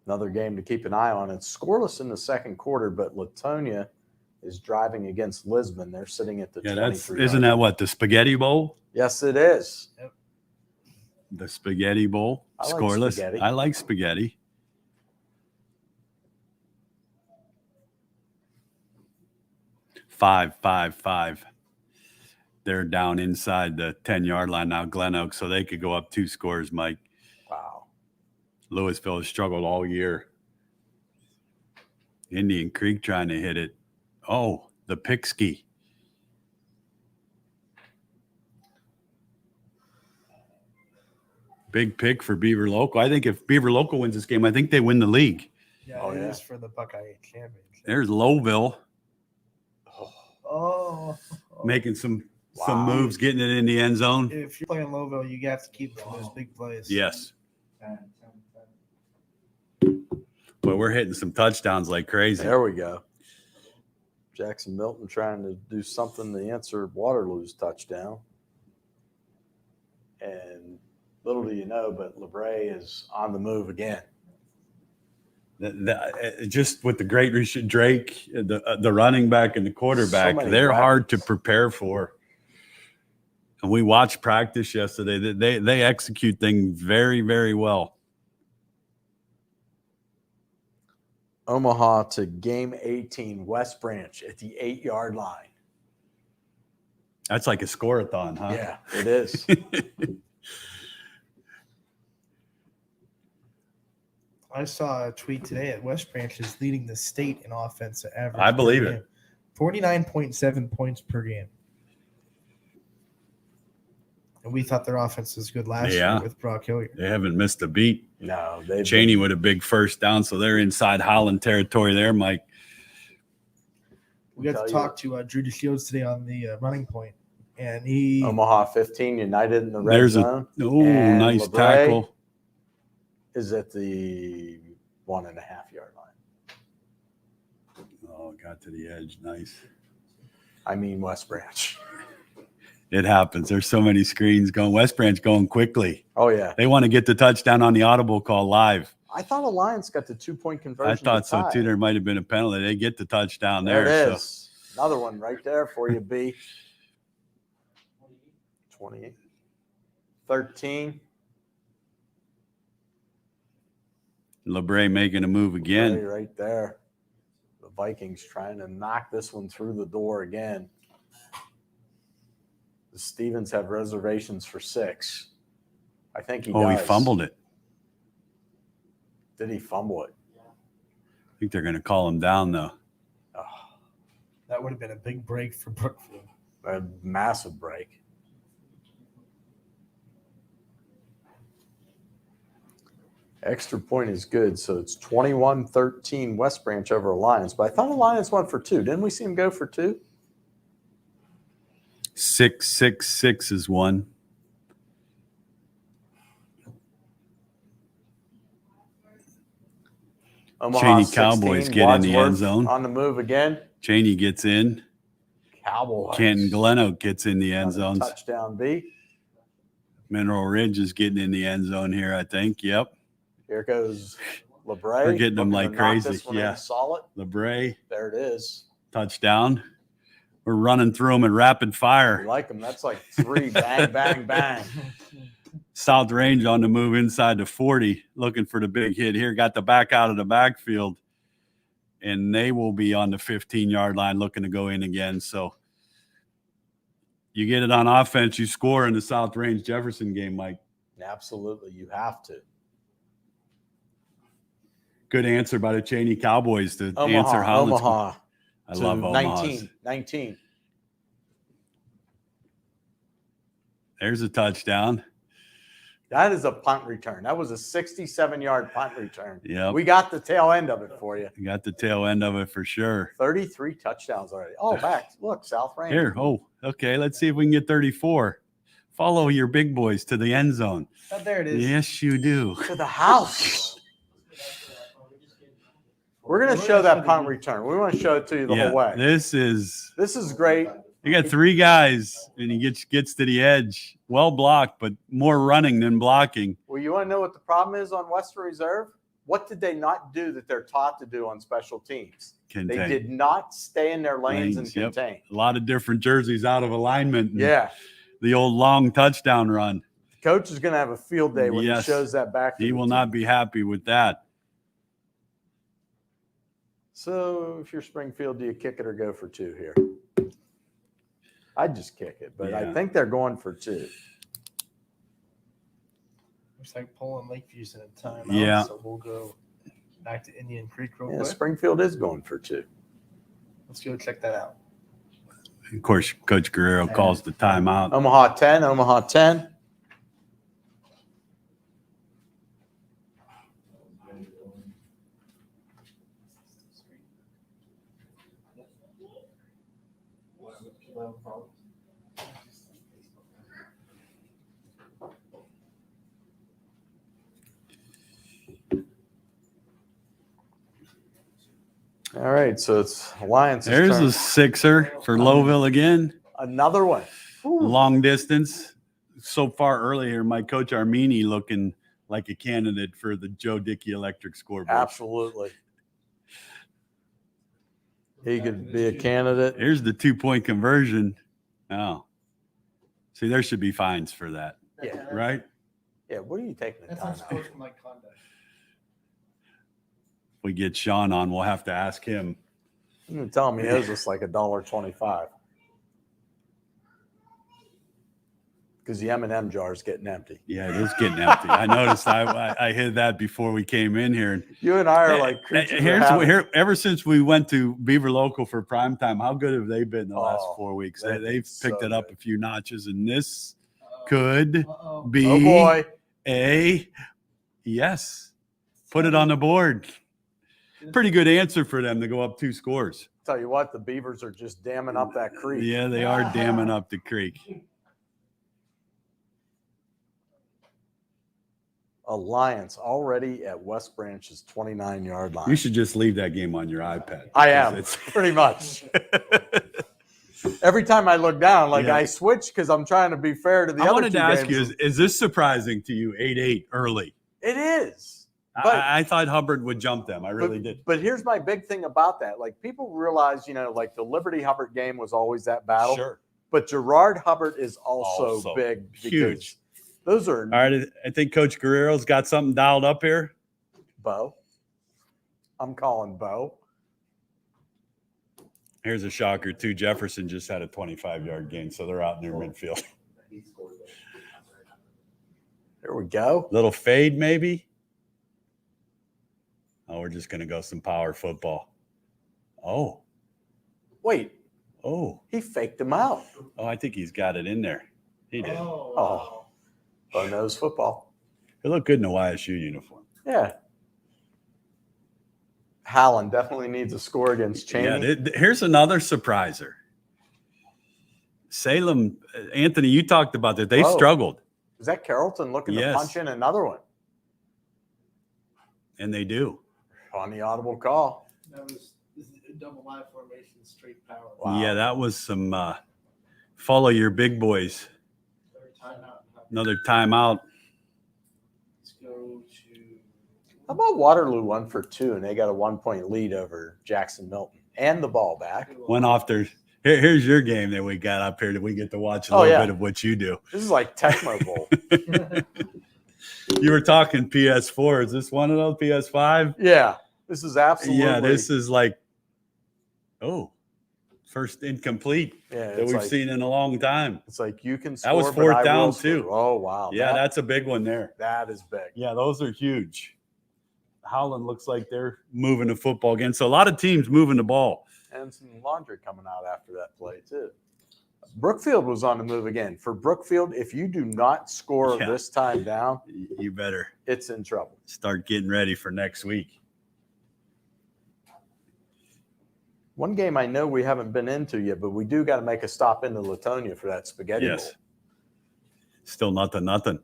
Another game to keep an eye on. It's scoreless in the second quarter, but Latonia is driving against Lisbon. They're sitting at the Yeah, 23. isn't that what, the Spaghetti Bowl? Yes, it is. The Spaghetti Bowl, I like scoreless. spaghetti. I like spaghetti. Five. They're down inside the 10-yard line now, Glen Oak, so they could go up 2 scores, Mike. Wow. Louisville has struggled all year. Indian Creek trying to hit it. Oh, the Pigsky. Big pick for Beaver Local. I think if Beaver Local wins this game, I think they win the league. Yeah, Oh, it yeah. is for the Buckeye Championship. There's Lowville Oh. making some Wow. moves, getting it in the end zone. If you're playing Lowville, you have to keep those big plays. Yes. But we're hitting some touchdowns like crazy. There we go. Jackson Milton trying to do something to answer Waterloo's touchdown. And little do you know, but LeBray is on the move again. Just with the great Richard Drake, the running back and the quarterback, many they're weapons. hard to prepare for. And we watched practice yesterday. They execute things very, very well. Omaha to game 18, West Branch at the 8-yard line. That's like a score-a-thon, huh? Yeah, it is. I saw a tweet today that West Branch is leading the state in offensive average. I believe per it. game. 49.7 points per game. And we thought their offense was good last Yeah. year with Brock Hilliard. They haven't missed a beat. No, they Cheney with a big first down, so they're inside Holland territory there, Mike. We got Tell to you talk to Drew DeShields today on the running point, and he Omaha 15, United in the red There's a zone. oh, nice LeBray tackle. is at the 1.5-yard line. Oh, got to the edge. Nice. I mean West Branch. It happens. There's so many screens going. West Branch going quickly. Oh, yeah. They want to get the touchdown on the audible call live. I thought Alliance got the 2-point conversion. I thought so tie. too. There might have been a penalty. They get the touchdown There there. it is. Another one right there for you, B. 28. 13. LeBray making a move again. Right there. The Vikings trying to knock this one through the door again. The Stevens have reservations for 6. I think he does. He fumbled it. Did he fumble it? I think they're going to call him down, though. Oh, That would have been a big break for Brookfield. a massive break. Extra point is good, so it's 21-13 West Branch over Alliance. But I thought Alliance went for 2. Didn't we see him go for 2? 6-6-6 is one. Omaha Cheney 16, Cowboys get in the end Wadsworth zone. on the move again. Cheney gets in. Cowboys. Canton Glen Oak gets in the end Another zones. Touchdown B. Mineral Ridge is getting in the end zone here, I think. Yep. Here goes LeBray. We're getting them looking like to knock crazy. this one in Yeah. solid. LeBray, There it is. touchdown. We're running through them in rapid You fire. like them. That's like 3. Bang, bang, bang. South Range on the move inside the 40, looking for the big hit here. Got the back out of the backfield, and they will be on the 15-yard line looking to go in again. So you get it on offense, you score in the South Range Jefferson game, Mike. Absolutely. You have to. Good answer by the Cheney Cowboys to Omaha, answer Holland's. Omaha. I to love Omaha. 19. There's a touchdown. That is a punt return. That was a 67-yard punt return. Yep. We got the tail end of it for you. You got the tail end of it for sure. 33 touchdowns already. Oh, back. Look, South Range. Here. Oh, okay. Let's see if we can get 34. Follow your big boys to the end zone. Oh, there it is. Yes, you do. To the house. We're going to show that punt return. We want to show it to you the whole way. This is great. you got 3 guys and he gets to the edge. Well blocked, but more running than blocking. Well, you want to know what the problem is on Western Reserve? What did they not do that they're taught to do on special teams? Contain. They did not stay in their lanes and Yep. contain. A lot of different jerseys out of alignment. and Yeah. The old long touchdown run. Coach is going to have a field day when he Yes. shows that back. to He the will team. not be happy with that. So if you're Springfield, do you kick it or go for 2 here? I'd just kick it, but I Yeah. think they're going for 2. Looks like Poland Lakeview's in a timeout. Yeah. So we'll go back to Indian Creek real Yeah, quick. Springfield is going for 2. Let's go check that out. Of course, Coach Guerrero calls the timeout. Omaha 10, Omaha 10. All right, so it's Alliance. There's a 6er for Lowville again. Another one. Long distance. So far early here, my coach Armini looking like a candidate for the Joe Dickey Electric scoreboard. Absolutely. He could be a candidate. Here's the 2-point conversion. Oh. See, there should be fines for that, Yeah. right? Yeah, what are you taking the That's time not out? sportsmanlike conduct. If we get Sean on, we'll have to ask him. I'm gonna tell him he owes us like $1.25. Because the M&M jar is getting empty. Yeah, it is getting empty. I noticed. I hit that before we came in here. You and I are like creatures of habit. Here. Ever since we went to Beaver Local for primetime, how good have they been the last Oh, 4 weeks? they've They've been picked so it up good. a few notches, and this could Uh-oh. be Oh boy. a yes. Put it on the board. Pretty good answer for them to go up 2 scores. Tell you what, the Beavers are just damming up that creek. Yeah, they are damming up the creek. Alliance already at West Branch's 29-yard line. You should just leave that game on your iPad. I am, It's pretty much. Every time I look down, like Yeah. I switch because I'm trying to be fair to the I other wanted two to ask games. you, is this surprising to you, 8-8 early? It is. But- I thought Hubbard would jump them. I really did. But here's my big thing about that. Like, people realize, like the Liberty Hubbard game was always that battle. Sure. But Gerard Hubbard is also big. Because huge. Those are All right. I think Coach Guerrero's got something dialed up here. Bo. I'm calling Bo. Here's a shocker, too. Jefferson just had a 25-yard gain, so they're out in their midfield. There we go. Little fade, maybe. Oh, we're just going to go some power football. Oh. Wait, Oh. he faked him out. Oh, I think he's got it in there. He did. Oh, Bo knows football. He looked good in a YSU uniform. Yeah. Howland definitely needs a score against Cheney. Yeah, here's another surpriser. Salem, Anthony, you talked about that. They Whoa. struggled. Is that Carrollton looking Yes. to punch in another one And they do. on the audible call? That was a double line formation, straight power. Wow. Yeah, that was some follow your big boys. Timeout. Another timeout. Let's go to. How about Waterloo 1 for 2, and they got a 1-point lead over Jackson Milton and the ball back. Went off their here's your game that we got up here that we get to watch a Oh, little yeah. bit of what you do. This is like Tecmo Bowl. You were talking PS4. Is this one of those PS5? Yeah, this is absolutely. Yeah, this is like first incomplete yeah, that it's we've like, seen in a long time. It's like you can score. That was but fourth I will down, score. too. Oh wow. Yeah, that's a big one there. that is big. Yeah, those are huge. Howland looks like they're moving the football again. So a lot of teams moving the ball. And some laundry coming out after that play too. Brookfield was on the move again. For Brookfield, if you do not score Yeah. this time down, You better it's in trouble. start getting ready for next week. One game I know we haven't been into yet, but we do got to make a stop into Latonia for that spaghetti Yes. bowl. Still nothing. Poland.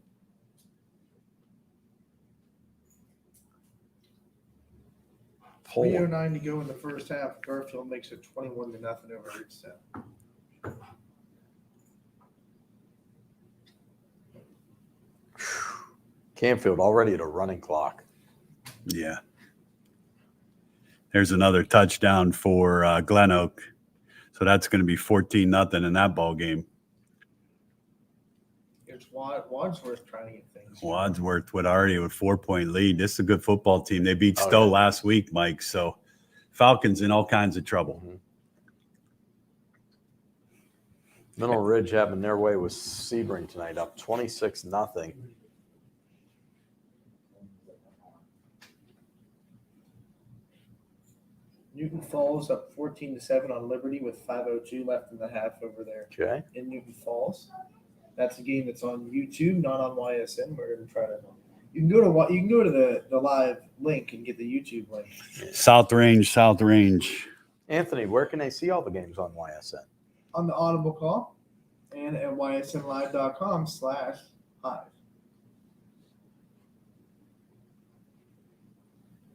3:09 to go in the first half. Garfield makes it 21-0 over Ridgetown. Canfield already at a running clock. Yeah. There's another touchdown for Glen Oak. So that's going to be 14-0 in that ball game. It's Wadsworth trying to get things. Wadsworth with already a 4-point lead. This is a good football team. They beat Oh, Stowe yeah. last week, Mike. So Falcons in all kinds of trouble. Mineral Ridge having their way with Sebring tonight, up 26-0. Newton Falls up 14-7 on Liberty with 5:02 left in the half over there Okay. in Newton Falls. That's a game that's on YouTube, not on YSN. We're gonna try to. You can go to the live link and get the YouTube link. South Range. Anthony, where can they see all the games on YSN? On the Audible call and at ysnlive.com/hive.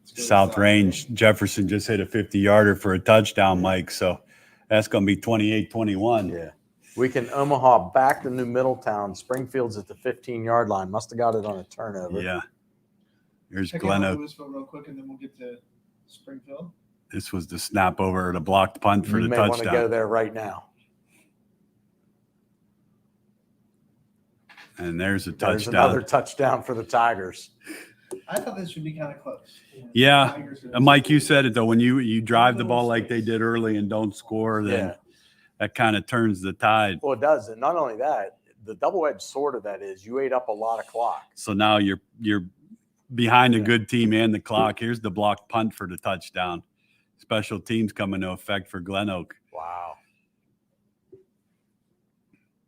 South Range. Jefferson just hit a 50-yarder for a touchdown, Mike. So that's going to be 28-21. Yeah. We can Omaha back to New Middletown. Springfield's at the 15-yard line. Must have got it on a turnover. Yeah. Here's Check Glen out Oak. Louisville real quick, and then we'll get to Springfield. This was the snap over the blocked punt for You the may want to go touchdown. there right now. And there's a There's touchdown. another touchdown for the Tigers. I thought this would be kind of close. Yeah. Tigers are- Mike, you said it, though. When you drive the ball like they did early and don't score, then Yeah. that kind of turns the tide. Well, it does. And not only that, the double-edged sword of that is you ate up a lot of clock. So now you're behind a good team and the clock. Here's the blocked punt for the touchdown. Special teams come into effect for Glen Oak. Wow.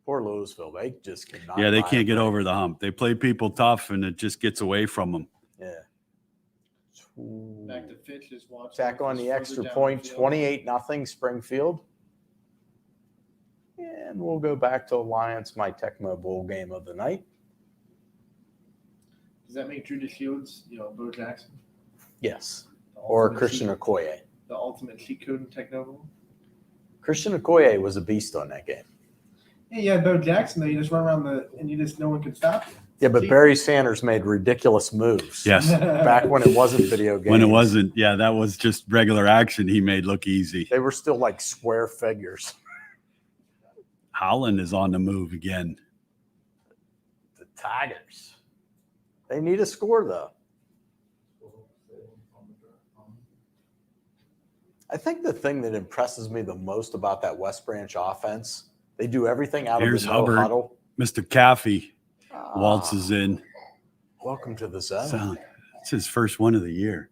Poor Louisville. They just cannot. Yeah, they buy can't it. get over the hump. They play people tough, and it just gets away from them. Yeah. Back to Fitch is watching. Tack on the extra point, 28-0 Springfield. And we'll go back to Alliance, my Tecmo Bowl game of the night. Does that make Drew DeShields, Bo Jackson? Yes. The Or ultimate Christian cheat- Okoye. The ultimate cheat code in Technoble? Christian Okoye was a beast on that game. Yeah, Bo Jackson, though, you just run around and no one can stop you. Yeah, but Barry Sanders made ridiculous moves. Yes. Back when it wasn't video games. When it wasn't, yeah, that was just regular action he made look easy. They were still like square figures. Howland is on the move again. The Tigers. They need a score, though. I think the thing that impresses me the most about that West Branch offense, they do everything out Here's of the no Hubbard. huddle. Mr. Caffey waltzes in. Welcome to the zone. So, it's his first one of the year.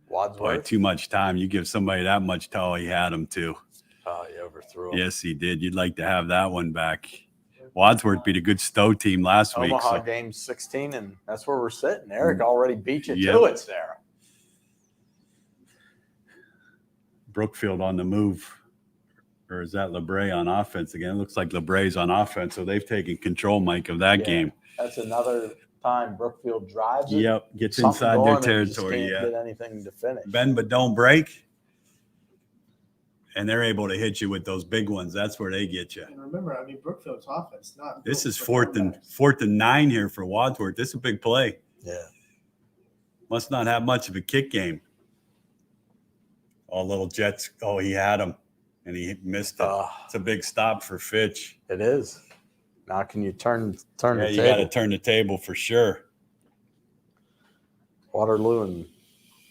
Boy, Wadsworth. too much time. You give somebody that much tall, he had him too. Oh, he overthrew him. Yes, he did. You'd like to have that one back. Wadsworth beat a good Stowe team last week. Omaha So. game 16, and that's where we're sitting. Eric already beat you Yep. to it, Sarah. Brookfield on the move. Or is that LeBray on offense again? It looks like LeBray's on offense, so they've taken control, Mike, of that Yeah. game. That's another time Brookfield drives it. Yep, gets Something inside going their and just territory. can't Yeah, get anything to finish. bend but don't break, and they're able to hit you with those big ones. That's where they get you. And remember, I mean, Brookfield's offense not. This built is for fourth and 9 here for Wadsworth. This is a big play. Yeah. Must not have much of a kick game. Oh, little Jets. Oh, he had him, and he missed it. It's a big stop for Fitch. It is. Now can you turn Yeah, the you got to table? turn the table for sure. Waterloo and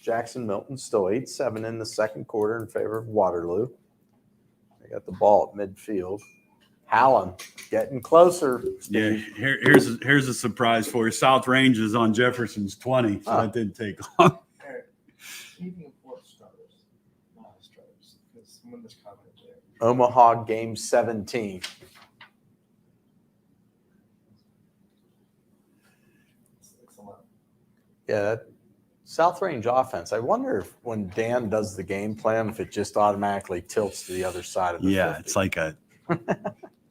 Jackson Milton still 8-7 in the second quarter in favor of Waterloo. They got the ball at midfield. Hallam getting closer. Yeah, Steve. here's a surprise for you. South Range is on Jefferson's 20, so that didn't take long. Omaha game 17. Yeah, that South Range offense. I wonder if when Dan does the game plan, if it just automatically tilts to the other side of the Yeah, 50. it's like a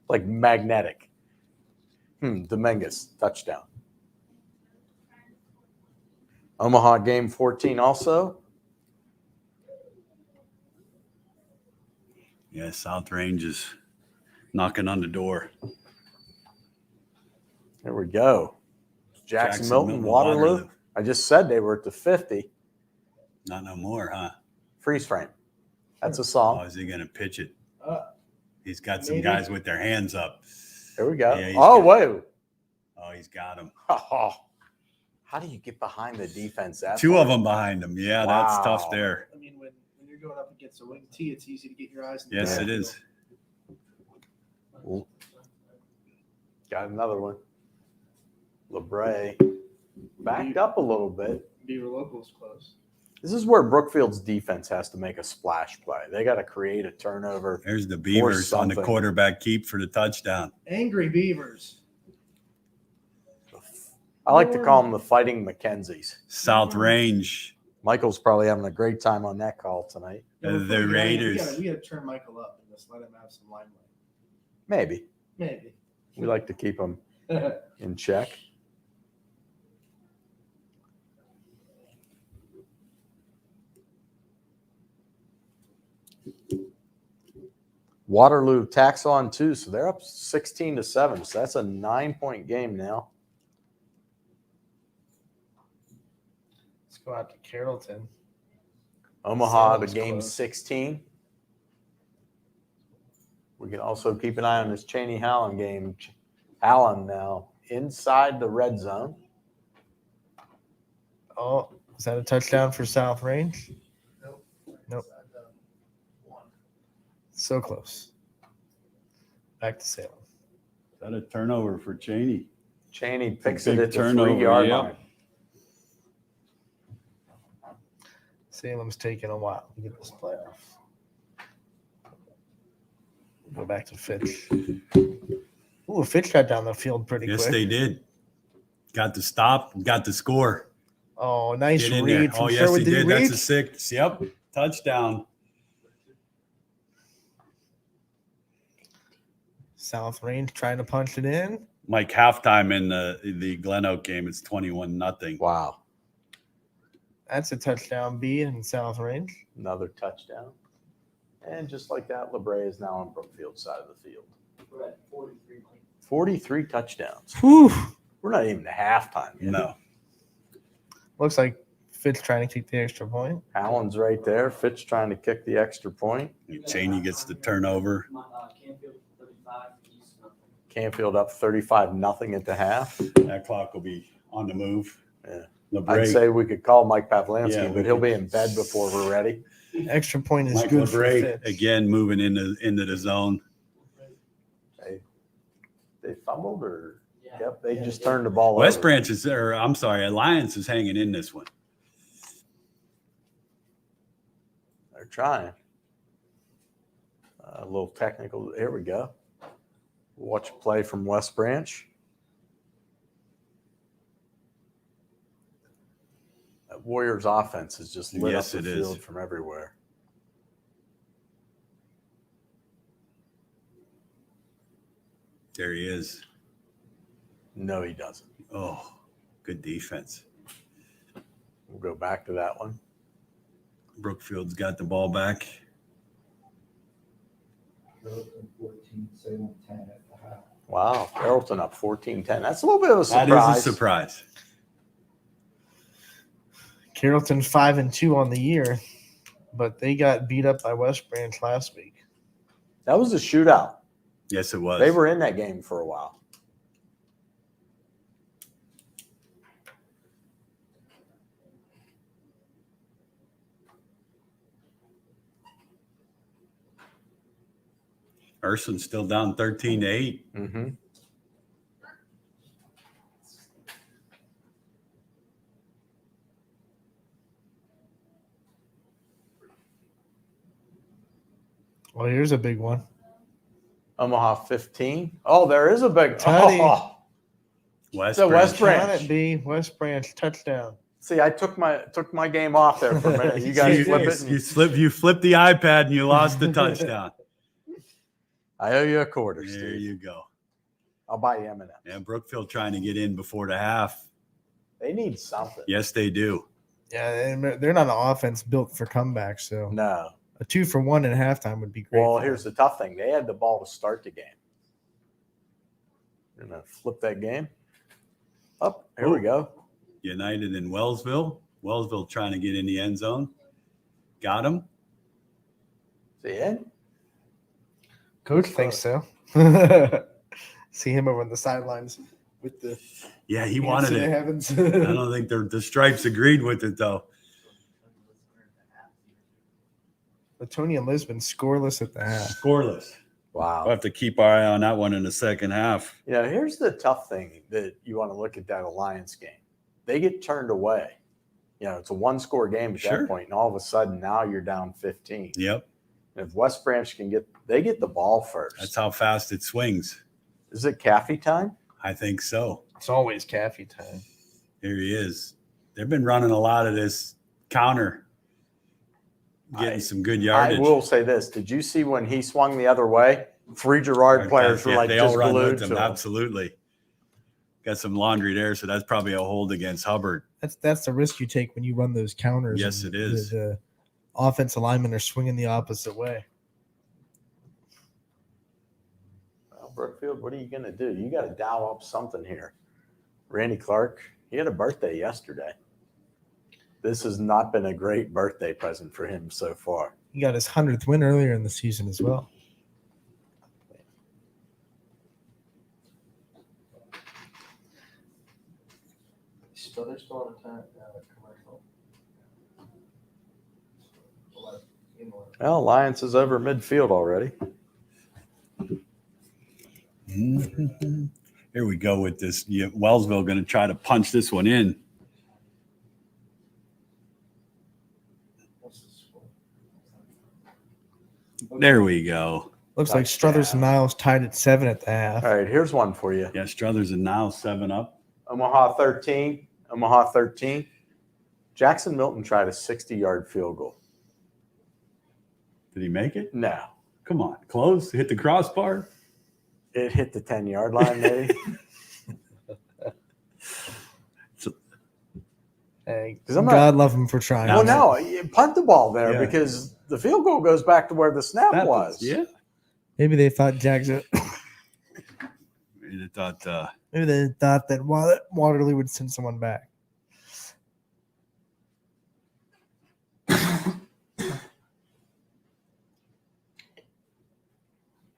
like magnetic. Dominguez, touchdown. Omaha game 14 also. yeah. South Range is knocking on the door. There we go. Jackson Milton, Waterloo. I just said they were at the 50. Not no more, huh? Freeze frame. That's a Oh, song. is he gonna pitch it? He's got some maybe. guys with their hands up. There we go. Yeah, he's Oh, got- wait. Oh, he's got him. Oh, how do you get behind the defense? That Two far? of them behind him. Yeah, that's Wow. tough there. I mean, when you're going up against a wing T, it's easy to get your eyes. In Yes, the it is. Got another one. LeBray backed up a little bit. Beaver Locals close. This is where Brookfield's defense has to make a splash play. They got to create a turnover. There's the Beavers on the something. quarterback keep for the touchdown. Angry Beavers. I like to call them the Fighting Mackenzies. South Range, Michael's probably having a great time on that call tonight. the Raiders. We got to turn Michael up and just let him have some limelight. Maybe. Maybe. We like to keep him in check. Waterloo tacks on too, so they're up 16-7. So that's a 9-point game now. Let's go out to Carrollton. Omaha to Salem's game close. 16. We can also keep an eye on this Cheney Hallam game. Hallam now inside the red zone. Oh, is that a touchdown for South Range? Nope. So close. Back to Salem. Is that a turnover for Cheney? Cheney picks Big it at the turnover, 3-yard yeah. line. Salem's taking a while to get this playoff. Go back to Fitch. Ooh, Fitch got down the field pretty Yes, quick. they did. Got the stop, got the score. Oh, nice Get in there. read Oh, from yes, Sherwood. he Did did. he That's a reach? 6. Yep. Touchdown. South Range trying to punch it in. Mike, halftime in the Glen Oak game, it's 21-0. Wow. That's a touchdown B in South Range. Another touchdown. And just like that, LeBray is now on Brookfield's side of the field. 43 touchdowns. Whew. We're not even to halftime yet. No. Looks like Fitz trying to kick the extra point. Allen's right there. Fitz trying to kick the extra point. Cheney gets the turnover. Canfield up 35-0 at the half. That clock will be on the move. Yeah. The I'd break. say we could call Mike Pavlansky, Yeah, we but he'll could. be in bed before we're ready. Extra point is Mike good for LeBray Fitz. again moving into the zone. They fumbled or yep, they just turned the ball West over. Branch is there. I'm sorry, Alliance is hanging in this one. They're trying. A little technical. Here we go. Watch a play from West Branch. That Warriors offense is just lit Yes, up the it is. field from everywhere. There he is. No, he doesn't. Oh, good defense. We'll go back to that one. Brookfield's got the ball back. Wow, Carrollton up 14-10. That's a little bit of a surprise. That is a surprise. Carrollton 5-2 on the year, but they got beat up by West Branch last week. That was a shootout. Yes, it was. They were in that game for a while. Urson's still down 13-8. Mm-hmm. Well, here's a big one. Omaha 15. Oh, there is a big Tutty. oh. West So Branch. West Branch. Can it be West Branch touchdown? See, I took my game off there for a minute. You guys flip it. You flipped the iPad and you lost the touchdown. I owe you a quarter, There Steve. you go. I'll buy you M&M's. And Brookfield trying to get in before the half. They need something. Yes, they do. Yeah, and they're not an offense built for comebacks, so No. a 2-for-1 at halftime would be great. Well, for here's them. the tough thing. They had the ball to start the game. You're going to flip that game. Up. Here we go. United in Wellsville. Wellsville trying to get in the end zone. Got him. See it? Coach thinks so. See him over on the sidelines with the Yeah, he hands wanted to the it. heavens. I don't think the Stripes agreed with it, though. Latonia Lisbon scoreless at the half. Scoreless. Wow. We'll have to keep our eye on that one in the second half. You know, here's the tough thing that you want to look at that Alliance game. They get turned away. You know, it's a one-score game at Sure. that point, and all of a sudden now you're down 15. Yep. And if West Branch they get the ball first. That's how fast it swings. Is it Caffey time? I think so. It's always Caffey time. Here he is. They've been running a lot of this counter, getting some good yardage. I will say this. Did you see when he swung the other way? 3 Girard players were Yeah, like they all just run glued with to them. him. Absolutely. Got some laundry there, so that's probably a hold against Hubbard. That's the risk you take when you run those counters. Yes, and it is. The offensive linemen are swinging the opposite way. Well, Brookfield, what are you going to do? You got to dial up something here. Randy Clark, he had a birthday yesterday. This has not been a great birthday present for him so far. He got his 100th win earlier in the season as well. They're still on time commercial. Well, Alliance is over midfield already. Mm-hmm. Here we go with this. Yeah, Wellsville going to try to punch this one in. There we go. Looks like Struthers and Niles tied at 7 at the half. All right, here's one for you. Yeah, Struthers and now 7 up. Omaha 13. Omaha 13. Jackson Milton tried a 60-yard field goal. Did he make it? No. Come on. Close. Hit the crossbar. It hit the 10-yard line, maybe. Hey, 'Cause I'm not- God love him for trying. Well, no, you punt the ball there Yeah. because the field goal goes back to where the snap was. Yeah. Maybe they thought Jackson Maybe they thought that Waterloo would send someone back.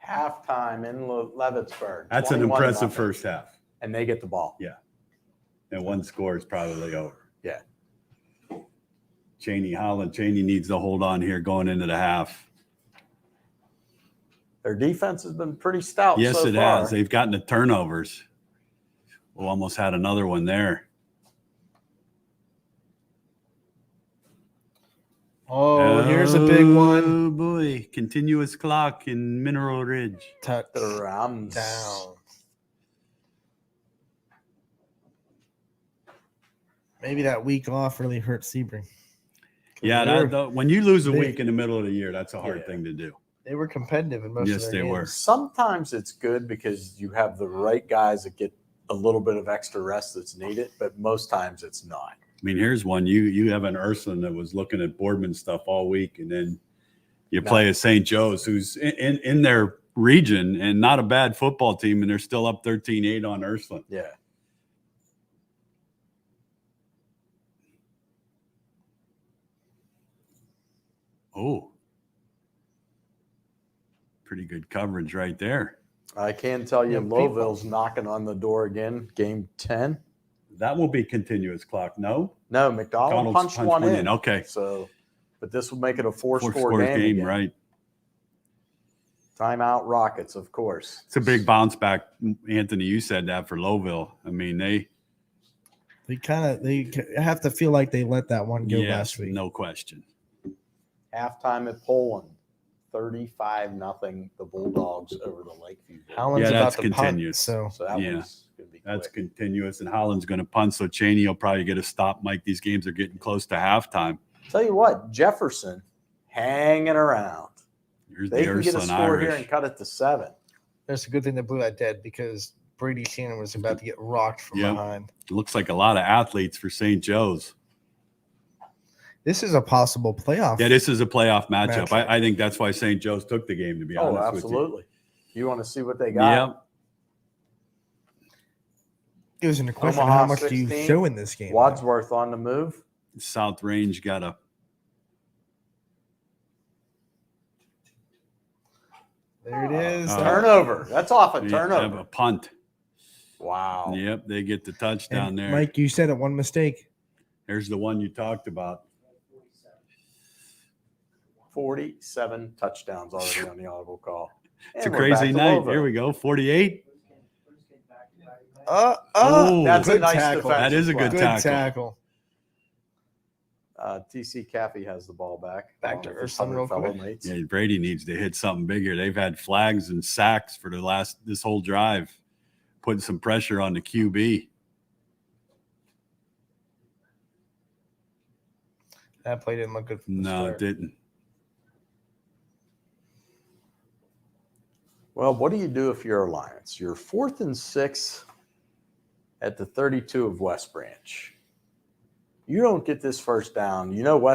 Halftime in Leavittsburg. that's an 21-0. impressive first half. And they get the ball. Yeah. And one score is probably over. Yeah. Cheney needs to hold on here going into the half. Their defense has been pretty stout. Yes, so it far. has. They've gotten the turnovers. We almost had another one there. Oh, here's a big one. Oh, boy. Continuous clock in Mineral Ridge. Touch The Rams. down. Maybe that week off really hurt Sebring. Yeah, when you lose a big. week in the middle of the year, that's a hard Yeah. thing to do. They were competitive in most Yes, of their they were. games. Sometimes it's good because you have the right guys that get a little bit of extra rest that's needed, but most times it's not. I mean, here's one. You have an Ursuline that was looking at Boardman stuff all week, and then you play a St. Joe's who's in their region and not a bad football team, and they're still up 13-8 on Ursuline. Yeah. Oh, pretty good coverage right there. I can tell you Yeah, Lowville's knocking on the door again. Game 10. That will be continuous clock. No, No, McDonald McDonald's punched one in. Okay, So, but this will make it a four four-score scores game, game, again. right? Timeout Rockets, of course. It's a big bounce back, Anthony. You said that for Lowville. I mean, they have to feel like they let that one go yes, last week. no question. Halftime at Poland, 35-0. The Bulldogs over the Lakeview. Holland's Yeah, about that's to punt, continuous. so So that Yeah. one's going to be That's quick. continuous, and Holland's going to punt, so Cheney will probably get a stop. Mike, these games are getting close to halftime. Tell you what, Jefferson hanging around. Here's They the can get a Ursuline score here Irish. and cut it to 7. it's a good thing they blew that dead because Brady Shannon was about to get rocked from Yep. behind. It looks like a lot of athletes for St. Joe's. This is a possible playoff. Yeah, this is a playoff matchup. Matchup. I think that's why St. Joe's took the game, to be Oh, honest with you. absolutely. You want to see what they got? Yep. It was in the question Omaha how much do you 16, show in this game? Wadsworth on the move. South Range got a There it is. Turnover. That's off a a turnover. punt. Wow. Yep, they get the touchdown And there. Mike, you said it, one mistake. There's the one you talked about. 47 touchdowns already on the audible call. It's And a we're back crazy to night. Louisville. Here we go. 48. Oh, That's a good nice tackle. defensive That is a play. good Good tackle. tackle. TC Caffey has the ball back. Back along to with his Ursuline real fellow quick. mates. Yeah, Brady needs to hit something bigger. They've had flags and sacks for this whole drive, putting some pressure on the QB. That play didn't look good from the No, it start. didn't. Well, what do you do if you're Alliance? You're 4th and 6 at the 32 of West Branch. You don't get this first down. You know,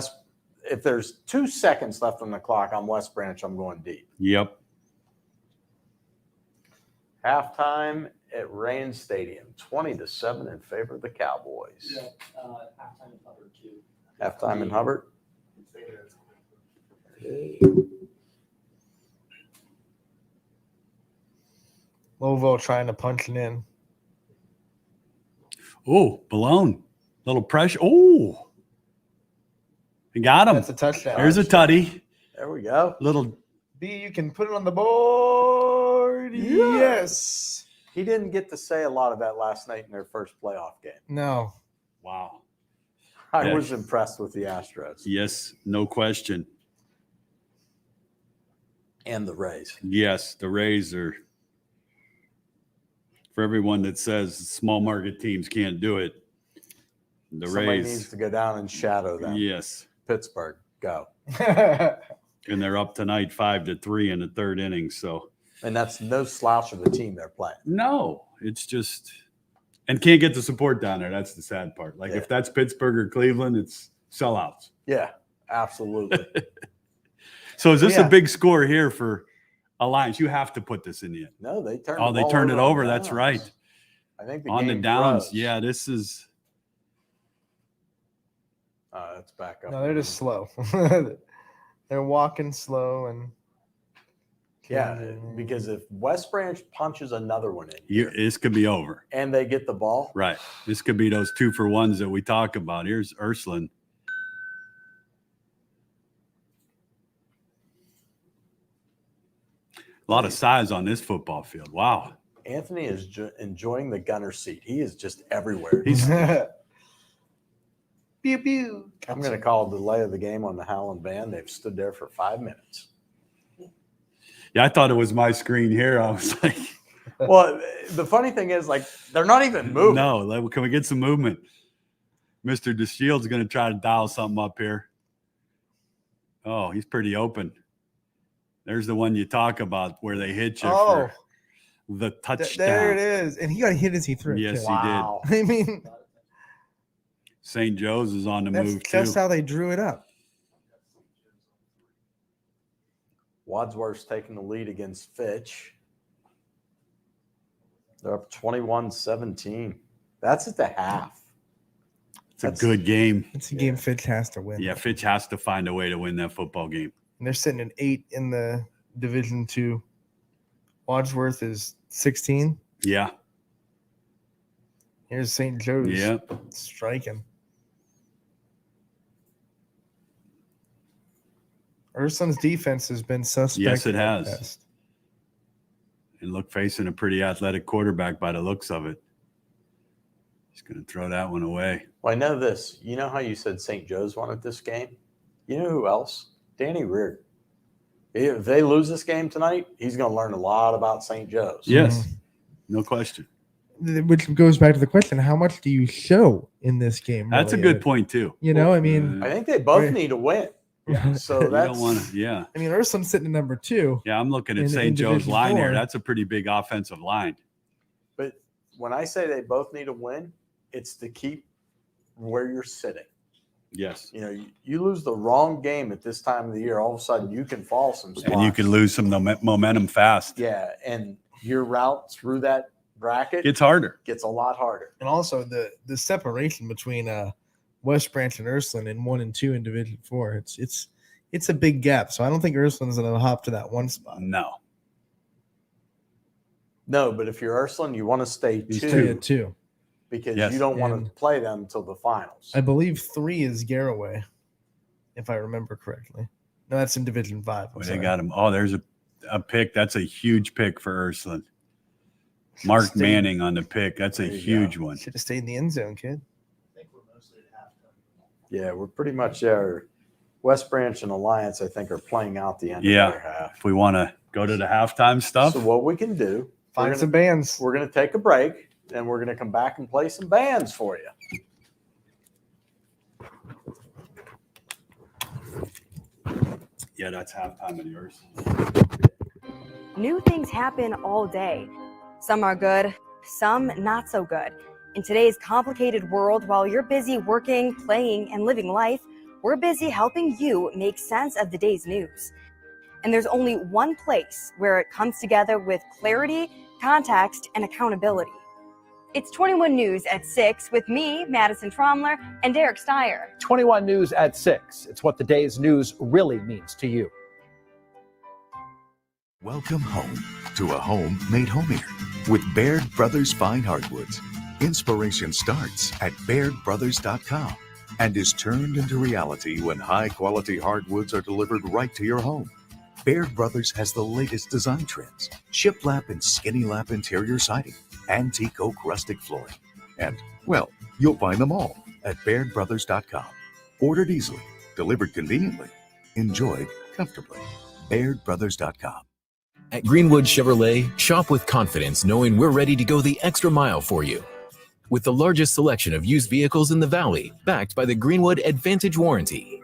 if there's 2 seconds left on the clock on West Branch, I'm going deep. Yep. Halftime at Rain Stadium, 20-7 in favor of the Cowboys. Halftime in Hubbard, too. Halftime in Hubbard. Louisville trying to punch it in. Oh, Balone. Little pressure. Oh, he got him. That's a touchdown. There's a tutty. There we go. Little. B, you can put it on the board. Yes. He didn't get to say a lot of that last night in their first playoff game. No. Wow. I Yeah. was impressed with the Astros Yes, no question. and the Rays. Yes, the Rays are. For everyone that says small market teams can't do it, the Somebody Rays. needs to go down and shadow them. Yes, Pittsburgh, go. and they're up tonight 5-3 in the third inning. So And that's no slouch of a team they're playing. no, it's just and can't get the support down there. That's the sad part. Like Yeah. if that's Pittsburgh or Cleveland, it's sellouts. Yeah, absolutely. So is this Yeah. a big score here for Alliance, you have to put this in the end. No, they turned. Oh, the they ball turned it on over. the That's downs. right. I think the On the game downs. froze. Yeah, this is. That's back up. No, they're just slow. They're walking slow and. Yeah, because if West Branch punches another one in, This could be over. and they get the ball, Right. This could be those 2-for-1s that we talk about. Here's Ursuline. A lot of size on this football field. Wow. Anthony is enjoying the gunner seat. He is just everywhere. Pew pew. I'm going to call a delay of the game on the Howland Band. They've stood there for 5 minutes. Yeah, I thought it was my screen here. I was like, Well, the funny thing is, like, they're not even moving. no, can we get some movement? Mr. DeShield's going to try to dial something up here. Oh, he's pretty open. There's the one you talk about where they hit you for the touchdown. There it is. And he got hit as he threw it. Yes, too. Wow. I mean, St. Joe's is on the that's move, just too. how they drew it up. Wadsworth's taking the lead against Fitch. They're up 21-17. That's at the half. It's a good game. It's a game Fitch has to win. Yeah, Fitch has to find a way to win that football game. And they're sitting at 8 in the Division II. Wadsworth is 16. Yeah. Here's St. Joe's Yeah. striking. Ursuline's defense has been suspect. Yes, it at has. best. And look, facing a pretty athletic quarterback by the looks of it. He's going to throw that one away. Well, I know this. You know how you said St. Joe's wanted this game? You know who else? Danny Reardon. If they lose this game tonight, he's going to learn a lot about St. Joe's. Yes, no question. Which goes back to the question: how much do you show in this game? That's a really? good point, too. You know, I mean, I think they both Right. need to win. So You that's don't want to, yeah. I mean, Ursuline's sitting at number 2. Yeah, I'm looking at In St. Joe's Division line here. IV. That's a pretty big offensive line. But when I say they both need to win, it's to keep where you're sitting. Yes. You know, you lose the wrong game at this time of the year, all of a sudden you can fall some spots. And you can lose some momentum fast. Yeah, and your route through that bracket It's harder. gets a lot harder. And also the separation between West Branch and Ursuline in 1 and 2 in Division 4. It's a big gap. So I don't think Ursuline's going to hop to that one spot. No. No, but if you're Ursuline, you want to stay He's two, Stay at 2. because Yes. you don't want to And- play them until the finals. I believe 3 is Garraway, if I remember correctly. No, that's in Division 5. I'm Boy, they sorry. got him. Oh, there's a pick. That's a huge pick for Ursuline. Mark Stayed- Manning on the pick. That's a There you huge one. Should have stayed in the end zone, kid. Yeah, we're pretty much there. West Branch and Alliance, I think, are playing out the end Yeah. of their half. If we want to go to the halftime stuff, So what we can do, Find we're some gonna, bands. we're going to take a break, and we're going to come back and play some bands for you. yeah, that's halftime of the Ursuline. New things happen all day. Some are good, some not so good. In today's complicated world, while you're busy working, playing, and living life, we're busy helping you make sense of the day's news. And there's only one place where it comes together with clarity, context, and accountability. It's 21 News at 6 with me, Madison Tromler, and Derek Steyer. 21 News at 6. It's what the day's news really means to you. Welcome home to a home made homier with Baird Brothers Fine Hardwoods. Inspiration starts at BairdBrothers.com and is turned into reality when high-quality hardwoods are delivered right to your home. Baird Brothers has the latest design trends, shiplap and skinny lap interior siding, antique oak rustic flooring, and, well, you'll find them all at BairdBrothers.com. Ordered easily, delivered conveniently, enjoyed comfortably. BairdBrothers.com. At Greenwood Chevrolet, shop with confidence knowing we're ready to go the extra mile for you. With the largest selection of used vehicles in the Valley, backed by the Greenwood Advantage Warranty.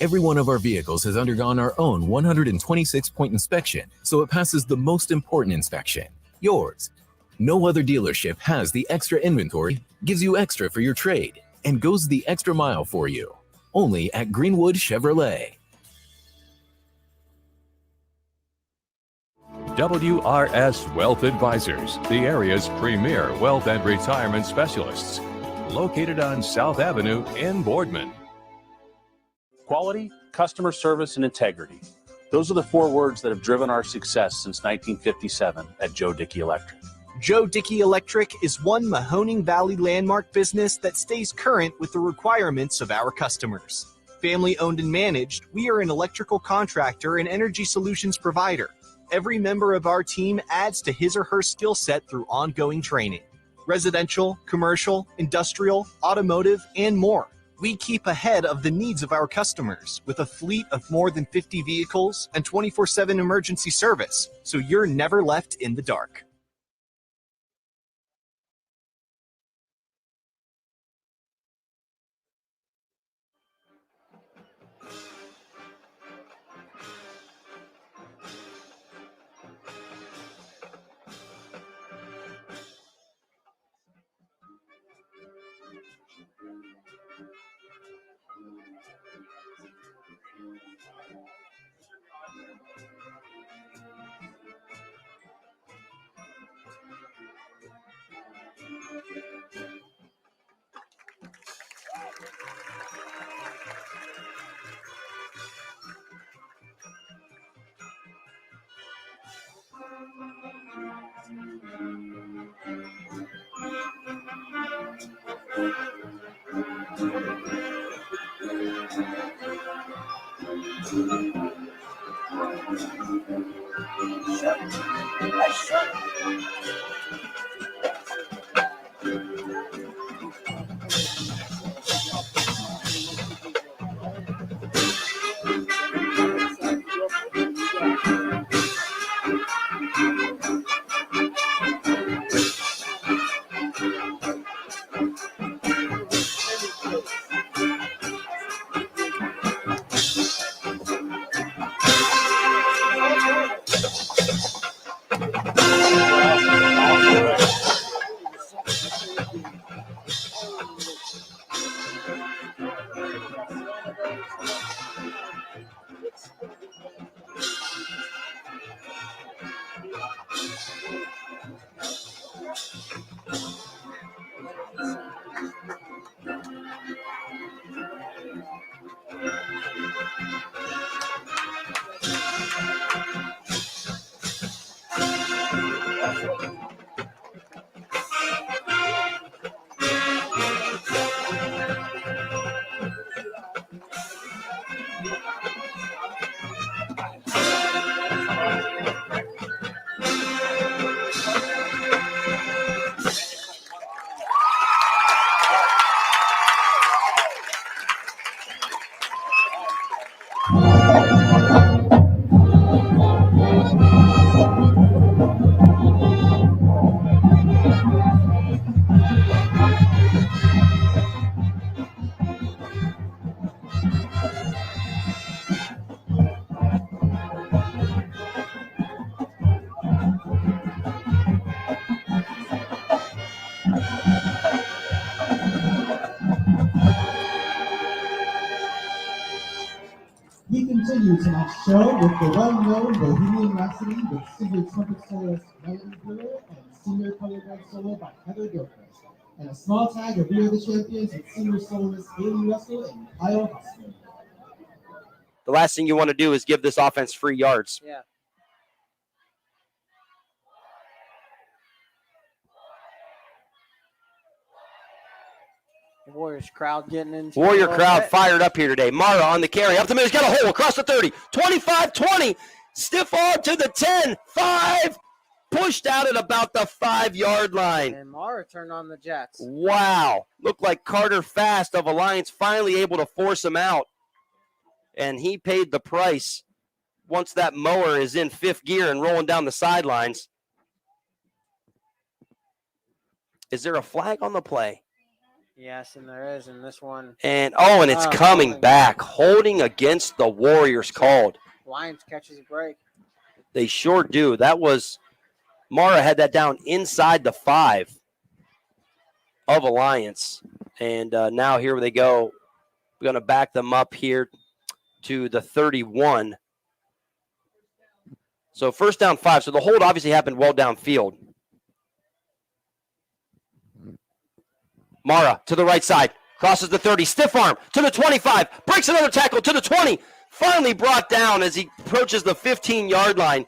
Every one of our vehicles has undergone our own 126-point inspection, so it passes the most important inspection, yours. No other dealership has the extra inventory, gives you extra for your trade, and goes the extra mile for you. Only at Greenwood Chevrolet. WRS Wealth Advisors, the area's premier wealth and retirement specialists. Located on South Avenue in Boardman. Quality, customer service, and integrity. Those are the 4 words that have driven our success since 1957 at Joe Dickey Electric. Joe Dickey Electric is one Mahoning Valley landmark business that stays current with the requirements of our customers. Family owned and managed, we are an electrical contractor and energy solutions provider. Every member of our team adds to his or her skill set through ongoing training. Residential, commercial, industrial, automotive, and more. We keep ahead of the needs of our customers with a fleet of more than 50 vehicles and 24/7 emergency service, so you're never left in the dark. We continue tonight's show with the well-known Bohemian Rhapsody with senior trumpet soloist Melanie Brewer and senior color guard solo by Heather Gilchrist, and a small tag of We Are the Champions with senior soloist Haley Russell and Kyle Hosmer. The last thing you want to do is give this offense free yards. Yeah. Warriors crowd getting into Warrior crowd fired up here today. Mara on the carry. Up the middle. He's got a hole across the 30. 25-20. Stiff arm to the 10. 5. Pushed out at about the 5-yard line. And Mara turned on the Jets. Wow. Looked like Carter Fast of Alliance finally able to force him out. And he paid the price once that mower is in 5th gear and rolling down the sidelines. Is there a flag on the play? Yes, and there is in this one. And it's coming back. Holding against the Warriors called. Lions catches a break. They sure do. That was Mara had that down inside the 5 of Alliance. And now here they go. We're going to back them up here to the 31. So first down 5. So the hold obviously happened well downfield. Mara to the right side. Crosses the 30. Stiff arm to the 25. Breaks another tackle to the 20. Finally brought down as he approaches the 15-yard line.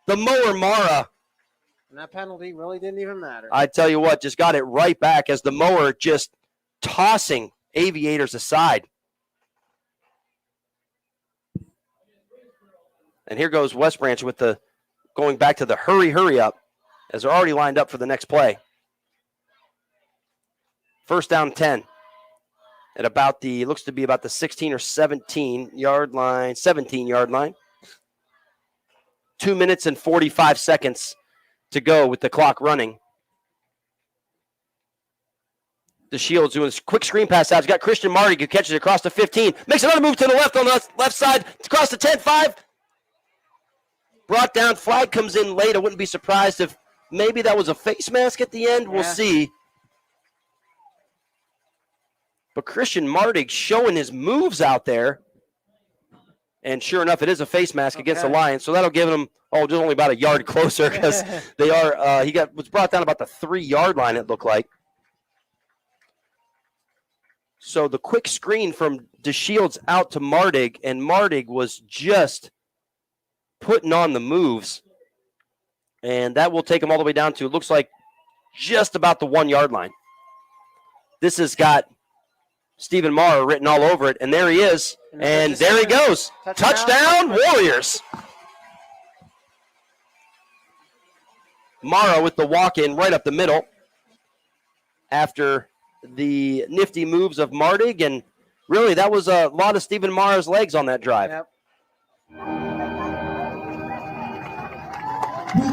The mower Mara, And that penalty really didn't even matter. I tell you what, just got it right back as the mower just tossing Aviators aside. And here goes West Branch with the going back to the hurry up as they're already lined up for the next play. First down 10 at about the, looks to be about the 16 or 17-yard line, 17-yard line. 2 minutes and 45 seconds to go with the clock running. The Shields doing a quick screen pass out. He's got Christian Marty who catches it across the 15. Makes another move to the left on the left side. Across the 10-5. Brought down. Flag comes in late. I wouldn't be surprised if maybe that was a face mask at the end. We'll see. But Christian Martig showing his moves out there. And sure enough, it is a face mask against the Lions. So that'll give him, just only about a yard closer because they are, was brought down about the 3-yard line, it looked like. So the quick screen from DeShields out to Mardig, and Mardig was just putting on the moves. And that will take him all the way down to, it looks like, just about the 1-yard line. This has got Stephen Mara written all over it, and there he is. And there he goes. Touchdown Warriors. Mara with the walk-in right up the middle after the nifty moves of Martig, and really that was a lot of Stephen Mara's legs on that drive. We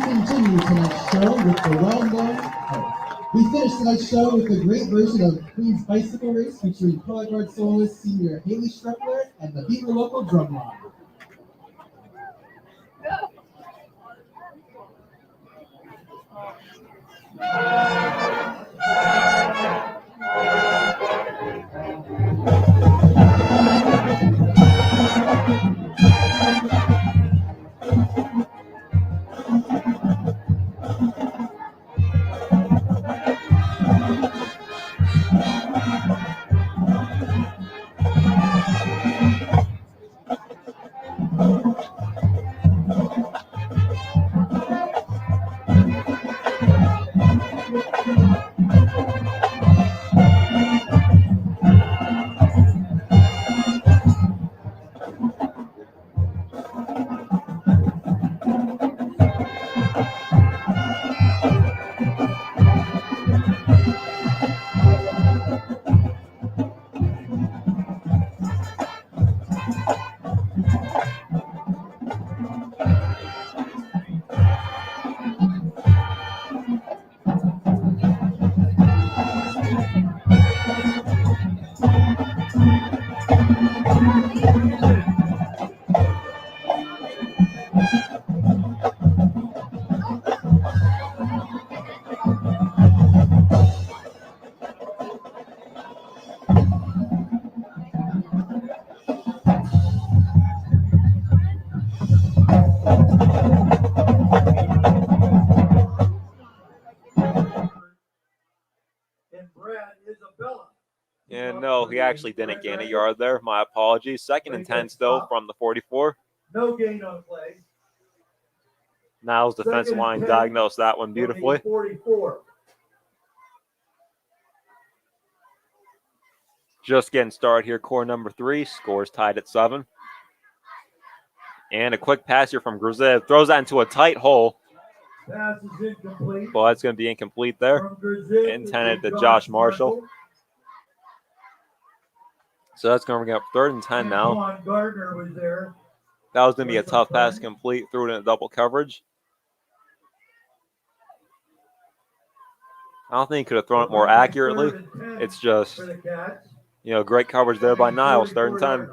continue tonight's show with the well-known. We finished tonight's show with a great version of Queen's Bicycle Race featuring color guard soloist senior Haley Streckler and the Beaver Local Drumline. And no, he actually didn't gain a yard there. My apologies. 2nd and 10 still from the 44. No gain on play. Niles' defensive line diagnosed that one beautifully. 44. Just getting started here. Core number 3. Scores tied at 7. And a quick pass here from Grzev. Throws that into a tight hole. Pass is incomplete. Well, that's going to be incomplete there. Intended to Josh Marshall. So that's going to bring up 3rd and 10 now. Gardner was there. That was going to be a tough pass complete. Threw it in a double coverage. I don't think he could have thrown it more accurately. It's just, great coverage there by Niles. 3rd and 10.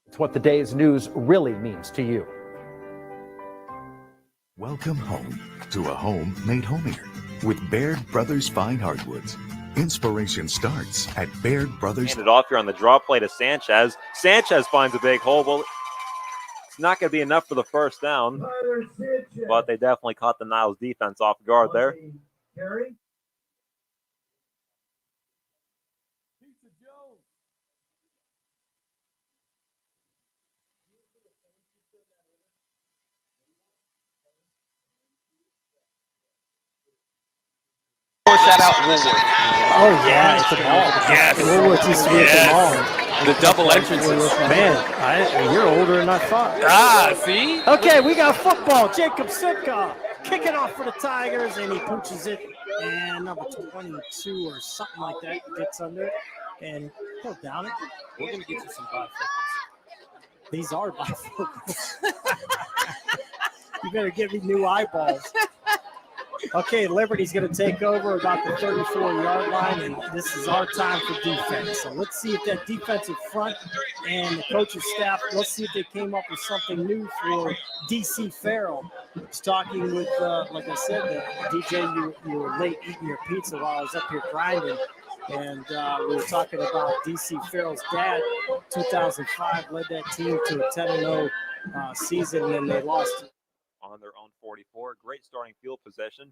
It's what the day's news really means to you. Welcome home to a home made homier with Baird Brothers Fine Hardwoods. Inspiration starts at Baird Brothers. Hand it off here on the draw play to Sanchez. Sanchez finds a big hole. Well, it's not going to be enough for the first down, but they definitely caught the Niles defense off guard there. Carry. Force that out Woolworth. Oh yeah, it's a ball. Yes. Woolworth used to be at the mall. The double entrances. Man, you're older than I thought. Ah, see? Okay, we got football. Jacob Sitka kicking off for the Tigers, and he punches it, and number 22 or something like that gets under it, and he'll down it. We're going to get you some bifocals. These are bifocals. You better give me new eyeballs. Okay, Liberty's going to take over about the 34-yard line, and this is our time for defense. So let's see if that defensive front and the coaching staff, let's see if they came up with something new for DC Farrell. I was talking with, like I said, DJ, you were late eating your pizza while I was up here grinding, and we were talking about DC Farrell's dad, 2005, led that team to a 10-0 season, and then they lost on their own 44. Great starting field possession.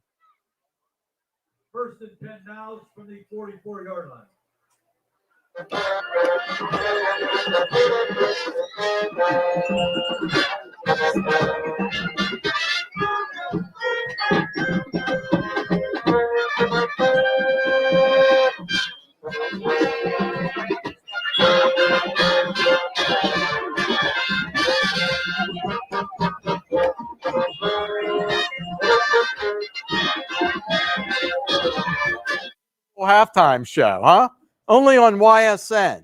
First and 10 now from the 44-yard line. Halftime show, huh? Only on YSN.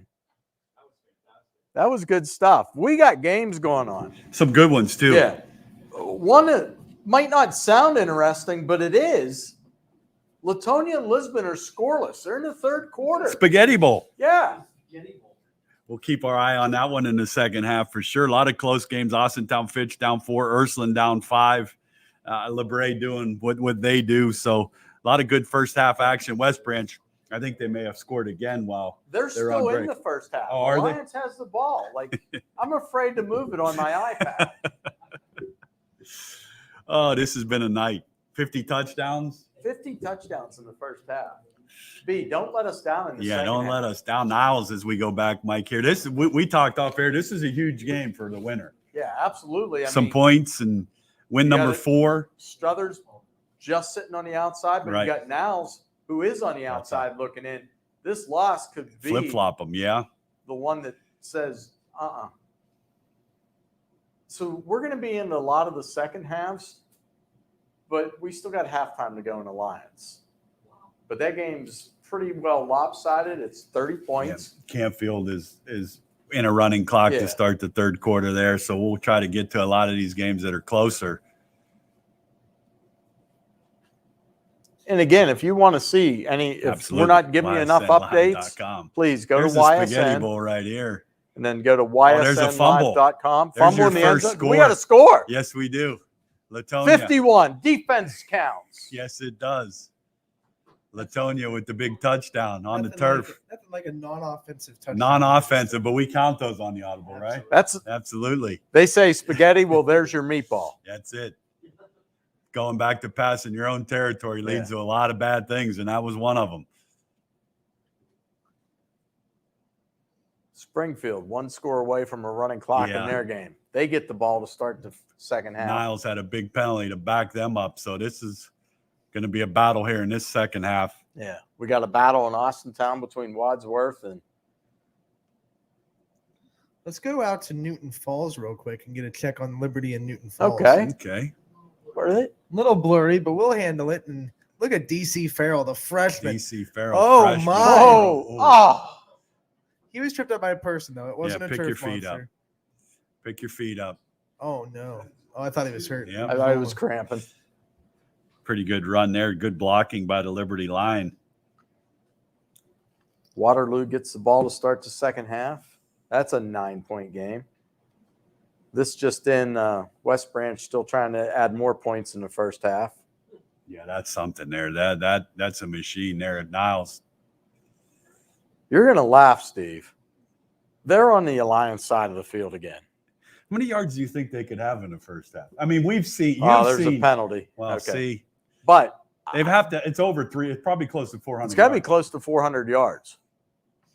That was good stuff. We got games going on. Some good ones too. Yeah. One that might not sound interesting, but it is. Latonia and Lisbon are scoreless. They're in the third quarter. Spaghetti Bowl. Yeah. We'll keep our eye on that one in the second half for sure. A lot of close games. Austintown Fitch down 4, Ursuline down 5. LeBray doing what they do. So a lot of good first half action. West Branch, I think they may have scored again while They're still in the first half. Oh, are they? Lions has the ball. Like, I'm afraid to move it on my iPad. Oh, this has been a night. 50 touchdowns. 50 touchdowns in the first half. B, don't let us down in the second Don't half. let us down. Niles, as we go back, Mike, here. We talked off air. This is a huge game for the winner. Yeah, absolutely. I Some mean, points and win you number got it. 4. Struthers just sitting on the outside, but Right. you got Niles, who is on the outside looking in. This loss could be Flip-flop them, yeah. the one that says, So we're going to be in a lot of the second halves, but we still got halftime to go in Alliance. But that game's pretty well lopsided. It's 30 points. Campfield is in a running clock Yeah. to start the third quarter there, so we'll try to get to a lot of these games that are closer. And again, if you want to see if Absolutely. we're not giving you enough updates, YSNlive.com. please go There's to a spaghetti YSN bowl right here. and then go to there's a fumble. ysnlive.com. There's Fumble your in the end first zone. score. We got a score. Yes, we do. Latonia. 51. Defense counts. Yes, it does. Latonia with the big touchdown on the turf. That's like a non-offensive touchdown. Non-offensive, but we count those on the Audible, right? That's Absolutely. They say spaghetti. Well, there's your meatball. That's it. Going back to passing your own territory leads to a lot of bad things, and that was one of them. Springfield, one score away from a running clock Yeah. in their game. They get the ball to start the second half. Niles had a big penalty to back them up, so this is going to be a battle here in this second half. Yeah, we got a battle in Austintown between Wadsworth and. Let's go out to Newton Falls real quick and get a check on Liberty and Newton Falls. Okay. Where are they? Little blurry, but we'll handle it. And look at DC Farrell, the freshman. DC Farrell. Oh freshman. my! Oh, he was tripped up by a person though. It wasn't a pick turf your feet monster. up. Pick your feet up. Oh no! Oh, I thought he was hurt. Yeah. I thought he was cramping. Pretty good run there. Good blocking by the Liberty line. Waterloo gets the ball to start the second half. That's a 9-point game. This just in, West Branch still trying to add more points in the first half. Yeah, that's something there. That's a machine there at Niles. You're going to laugh, Steve. They're on the Alliance side of the field again. How many yards do you think they could have in the first half? I mean, we've seen. There's a penalty. Well, Okay. see, but they've have to. It's over 3. It's probably close to 400. It's got to be close to 400 yards.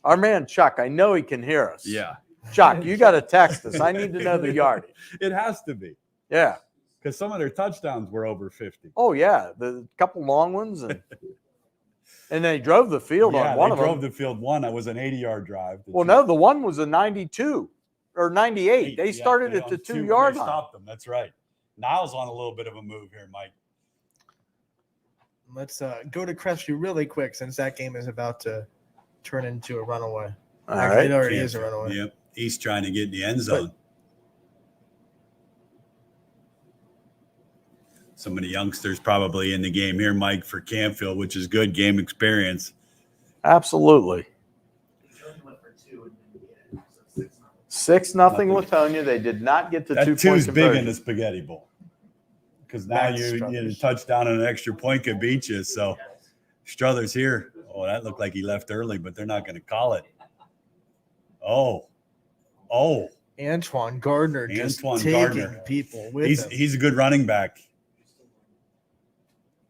Our man Chuck, I know he can hear us. Yeah, Chuck, you got to text us. I need to know the yardage. It has to be. Yeah, because some of their touchdowns were over 50. Oh yeah, the couple long ones, and they drove the field on one of them. They drove the field one. That was an 80-yard drive. Well, no, the one was a 92 or 98. They started at the 2-yard line. Stopped them. That's right. Niles on a little bit of a move here, Mike. Let's go to Crestview really quick since that game is about to turn into a runaway. All right. It already is a runaway. Yep. He's trying to get in the end zone. Some of the youngsters probably in the game here, Mike, for Campfield, which is good game experience. Absolutely. 6-0 Latonia. They did not get the 2-point two's conversion. big in the Spaghetti Bowl because now you a touchdown and an extra point could beat you. So Struthers here. Oh, that looked like he left early, but they're not going to call it. Oh. Antoine Gardner just taking people with him. He's a good running back.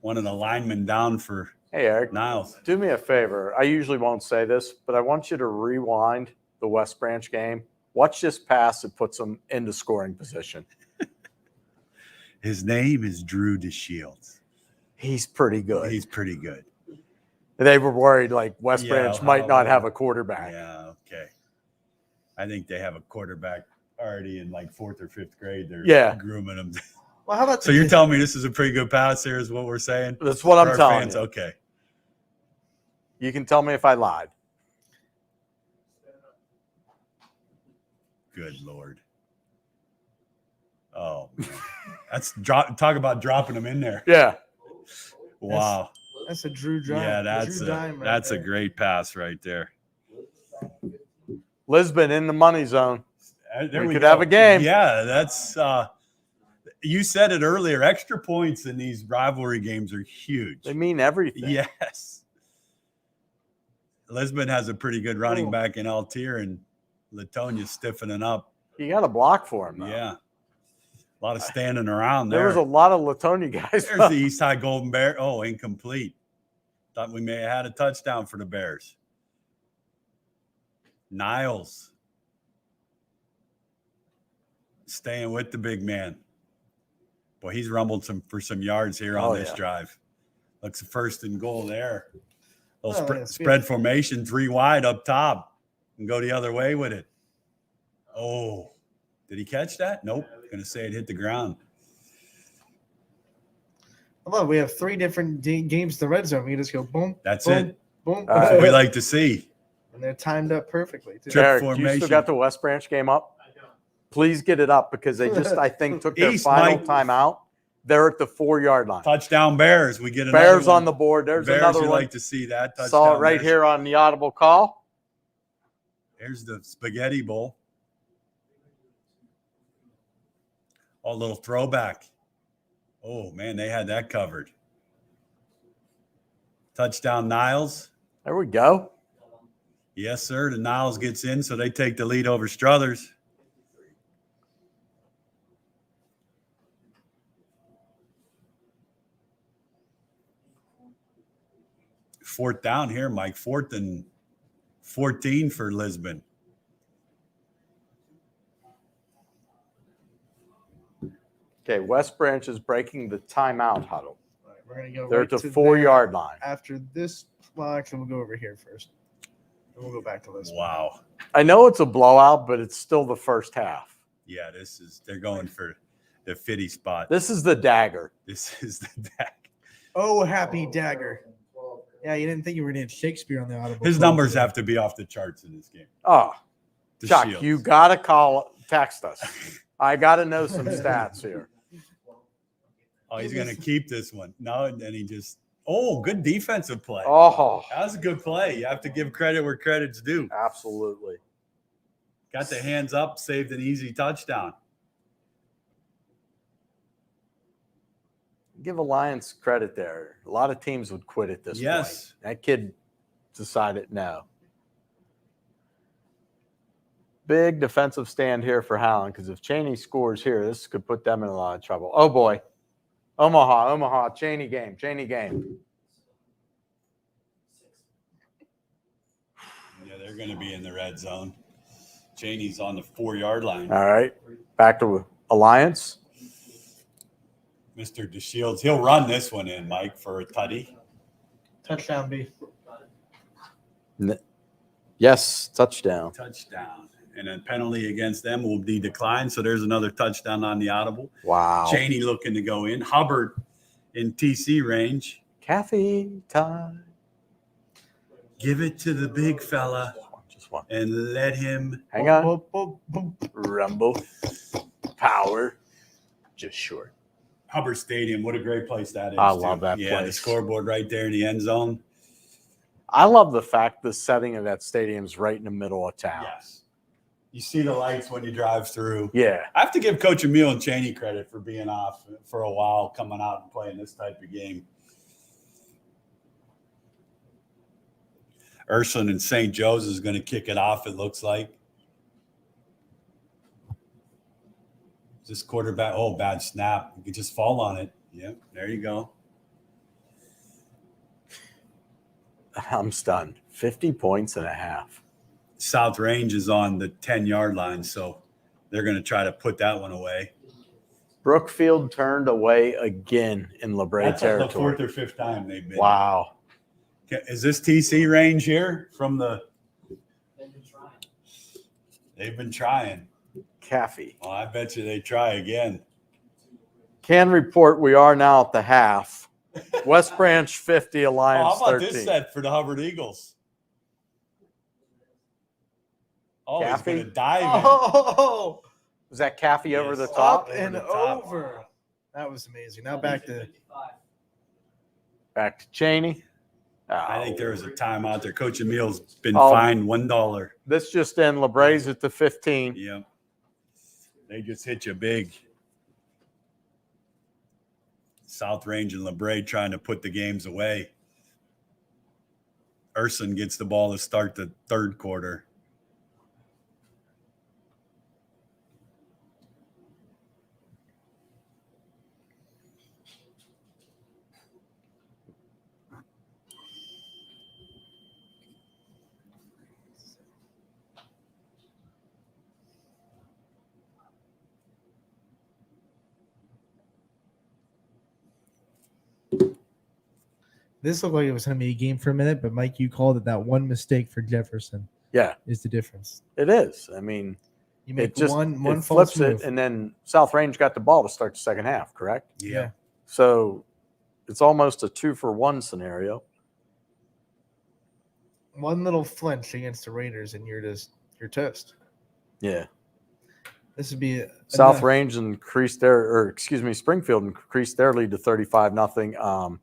One of the linemen down for Eric, Niles. Do me a favor. I usually won't say this, but I want you to rewind the West Branch game. Watch this pass that puts them into scoring position. His name is Drew DeShields. He's pretty good. He's pretty good. They were worried like West Branch might not have a quarterback. Yeah, okay. I think they have a quarterback already in like 4th or 5th grade. They're grooming them. Well, how about so you're telling me this is a pretty good pass here is what we're saying? That's what I'm telling fans? you. Okay. You can tell me if I lied. Good Lord. Oh, man. Talk about dropping them in there. Yeah. Wow. That's a Drew Dime. Yeah, that's a a great pass right there. Lisbon in the money zone. There we could have a game. Yeah, that's you said it earlier. Extra points in these rivalry games are huge. They mean everything. Yes. Lisbon has a pretty good running back in Altier, and Latonia's stiffening up. You got to block for him, though. Yeah. A lot of standing around there. There was a lot of Latonia guys. There's the East High Golden Bear. Oh, incomplete. Thought we may have had a touchdown for the Bears. Niles staying with the big man. Boy, he's rumbled for some yards here on this drive. Looks a 1st and goal there. Spread formation, 3 wide up top, and go the other way with it. Oh, did he catch that? Nope. Going to say it hit the ground. Hello, we have 3 different games to the red zone. We just go boom. That's boom, it. Boom. That's what we like to see. And they're timed up perfectly. Too. Eric, you still got the West Branch game up? Please get it up because they just, I think, took their final timeout. They're at the 4-yard line. Touchdown Bears. We get another Bears one. on the board. There's Bears, another you one. like to see that. Touchdown Saw it right Bears. here on the Audible call. There's the Spaghetti Bowl. Oh, a little throwback. Oh, man, they had that covered. Touchdown Niles. There we go. Yes, sir. The Niles gets in, so they take the lead over Struthers. Fourth down here, Mike. 4th and 14 for Lisbon. Okay, West Branch is breaking the timeout huddle. Right, we're gonna go. They're right at the to 4-yard line. After this, well, actually, we'll go over here first. And we'll go back to Lisbon. Wow. I know it's a blowout, but it's still the first half. Yeah, they're going for the 50 spot. This is the dagger. This is the dagger. Oh, happy dagger. Yeah, you didn't think you were going to hit Shakespeare on the Audible. His numbers have to be off the charts in this game. Oh, The Chuck, Shields. you got to text us. I got to know some stats here. Oh, he's going to keep this one. No, and then he just Oh, good defensive play. Oh, That was a good play. You have to give credit where credit's due. absolutely. Got the hands up, saved an easy touchdown. Give Alliance credit there. A lot of teams would quit at this Yes. point. That kid decided no. Big defensive stand here for Howland, because if Cheney scores here, this could put them in a lot of trouble. Oh, boy. Omaha, Cheney game. Yeah, they're going to be in the red zone. Cheney's on the 4-yard line. All right. Back to Alliance. Mr. DeShields, he'll run this one in, Mike, for a tutty. Touchdown, B. Yes, touchdown. Touchdown. And then penalty against them will be declined. So there's another touchdown on the audible. Wow. Cheney looking to go in. Hubbard in TC range. Cafe time. Give it to the big fella. Just one. And let him. Hang on. Rumble. Power. Just short. Hubbard Stadium. What a great place that is. I love that Yeah, place. the scoreboard right there in the end zone. I love the fact the setting of that stadium's right in the middle of town. Yes. You see the lights when you drive through. Yeah. I have to give Coach Emile and Cheney credit for being off for a while, coming out and playing this type of game. Ursuline and St. Joe's is going to kick it off, it looks like. This quarterback, oh, bad snap. You could just fall on it. Yep, there you go. I'm stunned. 50 points and a half. South Range is on the 10-yard line, so they're going to try to put that one away. Brookfield turned away again in LeBray That's like the territory. 4th or 5th time they've been. Wow. Is this TC range here from the? They've been trying. Caffey. Well, I bet you they try again. Can report we are now at the half. West Branch 50, Alliance How about 13. this set for the Hubbard Eagles? Oh, he's Caffey? going to dive in. Oh, Was that Caffey over the up top? and over. That was amazing. Now back to Cheney. I think there was a timeout there. Coach Emile's been Oh. fined $1. This just in. LeBray's at the 15. Yep. They just hit you big. South Range and LeBray trying to put the games away. Urson gets the ball to start the third quarter. this looked like it was going to be a game for a minute, but Mike, you called it that one mistake for Jefferson. Yeah. Is the difference. It is. I mean, You make it just one it false flips it, move. and then South Range got the ball to start the second half, correct? Yeah. So it's almost a 2-for-1 scenario. One little flinch against the Raiders, and you're toast. Yeah. This would be South enough. Range increased Springfield increased their lead to 35-0.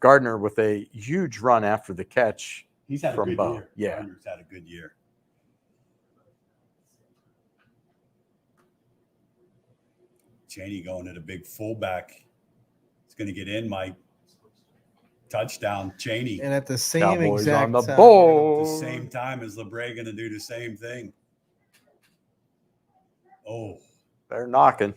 Gardner with a huge run after the catch. He's had a from good Bo. year. Yeah. Gardner's had a good year. Cheney going to the big fullback. He's going to get in, Mike. Touchdown, Cheney. And at the same Cowboys exact on the time, board. At the same time as LeBray going to do the same thing. Oh, They're knocking.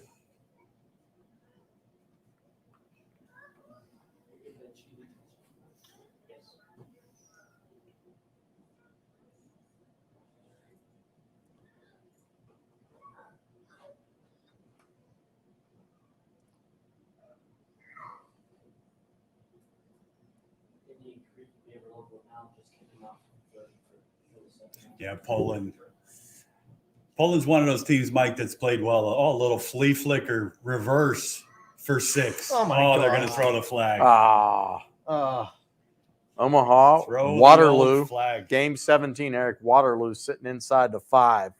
yeah, Poland. Poland's one of those teams, Mike, that's played well. Oh, a little flea flicker reverse for 6. Oh, my they're God. going to throw the flag. Omaha, Throw the old Waterloo, flag. game 17, Eric Waterloo sitting inside the 5.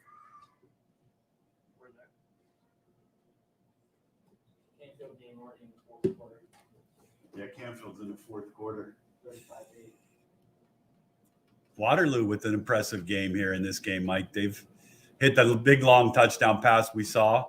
Yeah, Canfield's in the fourth quarter. Waterloo with an impressive game here in this game, Mike. They've hit the big long touchdown pass we saw.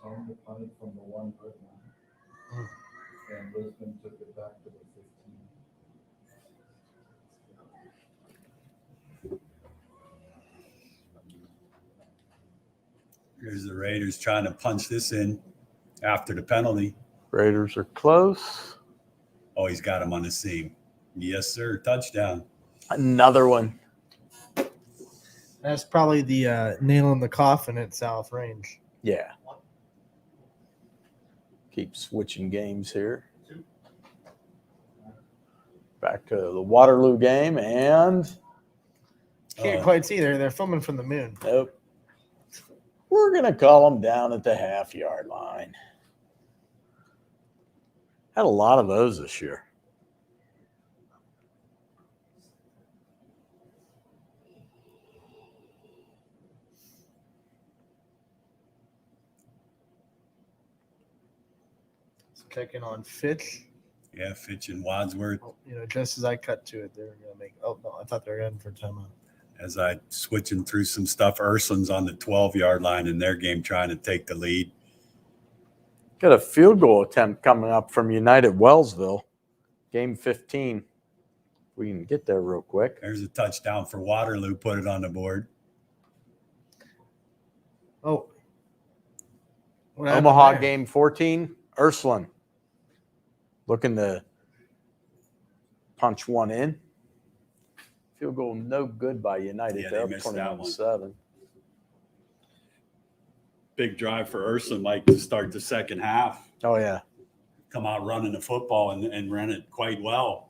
Tom punted from the 1 foot line. And Lisbon took it back to the 15. Here's the Raiders trying to punch this in after the penalty. Raiders are close. Oh, he's got him on the seam. Yes, sir. Touchdown. Another one. That's probably the nail in the coffin at South Range. Yeah. Keep switching games here. Back to the Waterloo game, and Can't quite see. They're filming from the moon. nope. We're going to call them down at the half-yard line. Had a lot of those this year. Checking on Fitch. Yeah, Fitch and Wadsworth. Just as I cut to it, they're going to make. Oh no, I thought they were going for timeout. As I switching through some stuff, Ursuline's on the 12-yard line in their game trying to take the lead. Got a field goal attempt coming up from United Wellsville. Game 15. We can get there real quick. There's a touchdown for Waterloo. Put it on the board. Oh. What happened Omaha there? game 14. Ursuline looking to punch one in. Field goal no good by United. Yeah, They're they up missed that one. 21-7. Big drive for Ursuline, Mike, to start the second half. Oh, yeah. Come out running the football and run it quite well.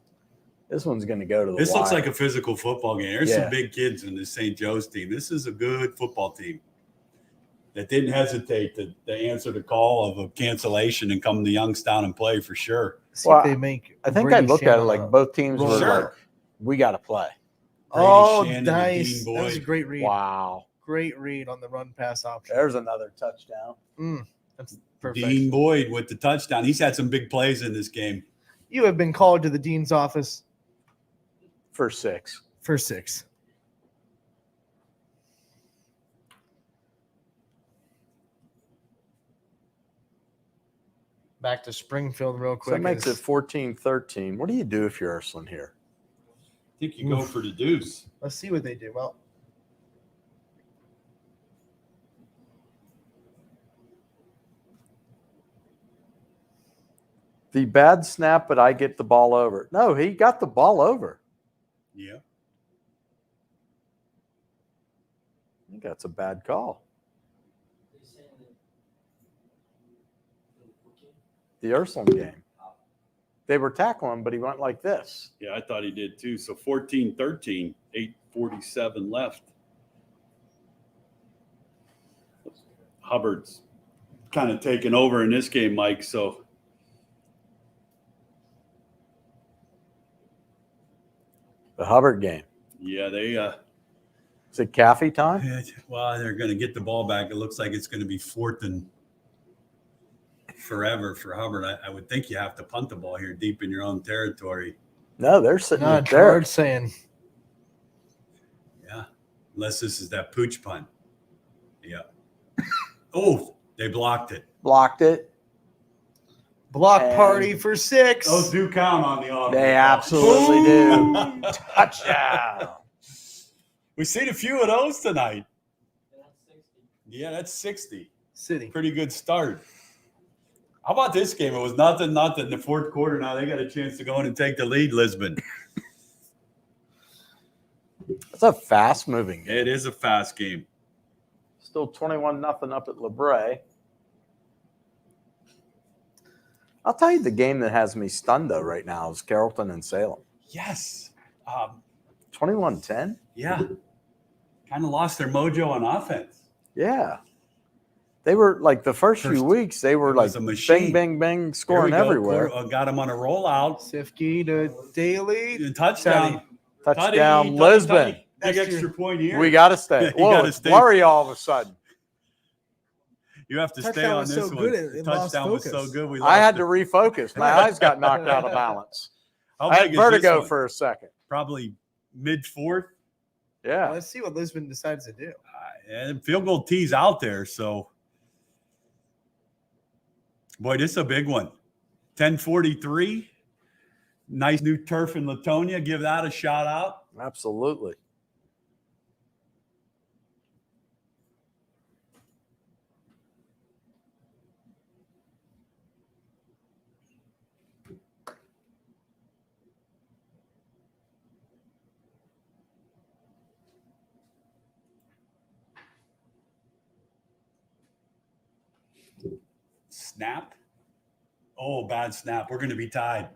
This one's going to go to the This looks wire. like a physical football game. There's Yeah. some big kids in the St. Joe's team. This is a good football team that didn't hesitate to answer the call of a cancellation and come to Youngstown and play for sure. See if they make. I think Brady I look at it Shannon like both teams were Sure. like, we got to play. Oh, Shannon and nice. Dean That was a Boyd. great read. Wow. Great read on the run pass option. There's another touchdown. That's perfect. Dean Boyd with the touchdown. He's had some big plays in this game. You have been called to the dean's office For 6. for 6. Back to Springfield real So quick. that makes as- it 14-13. What do you do if you're Ursuline here? I think you go for the deuce. Let's see what they do. Well, The bad snap, but I get the ball over. No, he got the ball over. Yeah. I think that's a bad call. The Ursuline game. They were tackling, but he went like this. Yeah, I thought he did too. So 14-13, 8:47 left. Hubbard's kind of taken over in this game, Mike. So The Hubbard game. yeah, they Is it Caffey time? well, they're going to get the ball back. It looks like it's going to be 4th and forever for Hubbard. I would think you have to punt the ball here deep in your own territory. No, they're sitting no, right there. George saying Yeah, unless this is that pooch punt. Yeah. Oh, they blocked it. Blocked it. block And- party for 6. Those do count on the audible. They absolutely do. Touchdown. We've seen a few of those tonight. Yeah, that's 60. City. Pretty good start. How about this game? It was nothing. In the fourth quarter. Now they got a chance to go in and take the lead, Lisbon. It's a fast-moving game. It is a fast game. Still 21-0 up at LeBray. I'll tell you the game that has me stunned, though, right now is Carrollton and Salem. Yes. 21-10? Yeah. Kind of lost their mojo on offense. Yeah. They were like the first few weeks, they were like a machine. bang, bang, bang, Here we scoring go. everywhere. Got him on a rollout. Sifke to Daly. Touchdown. Touchdown, Tutty, Lisbon. Tutty. Big extra point here. We got to stay. You Whoa, gotta it's stay. blurry all of a sudden. You have to stay Touchdown on was this so one. good, it The lost touchdown was so focus. good. We I had lost to it. refocus. My eyes got knocked out of balance. How I had big is this vertigo one? for a second. Probably mid-fourth. Yeah. Let's see what Lisbon decides to do. And field goal tee's out there. So, boy, this is a big one. 10:43. Nice new turf in Latonia. Give that a shout out. Absolutely. Snap. Oh, bad snap. We're going to be tied.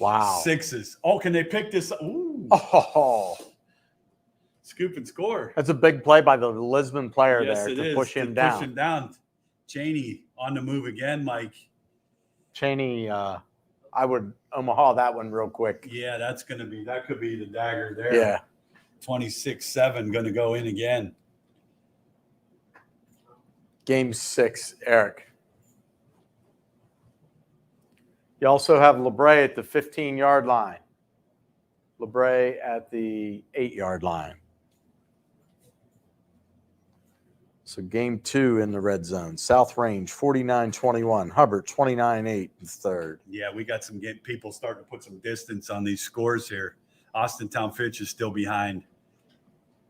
Wow. Sixes. Oh, can they pick this up? Ooh. Oh, Scoop and score. that's a big play by the Lisbon player Yes, there it to is. push him To down. Push him down. Cheney on the move again, Mike. Cheney, I would Omaha that one real quick. Yeah, that could be the dagger there. Yeah. 26-7 going to go in again. Game 6, Eric. You also have LeBray at the 15-yard line. LeBray at the 8-yard line. So game 2 in the red zone. South Range 49-21. Hubbard 29-8 in third. Yeah, we got some people starting to put some distance on these scores here. Austintown Fitch is still behind.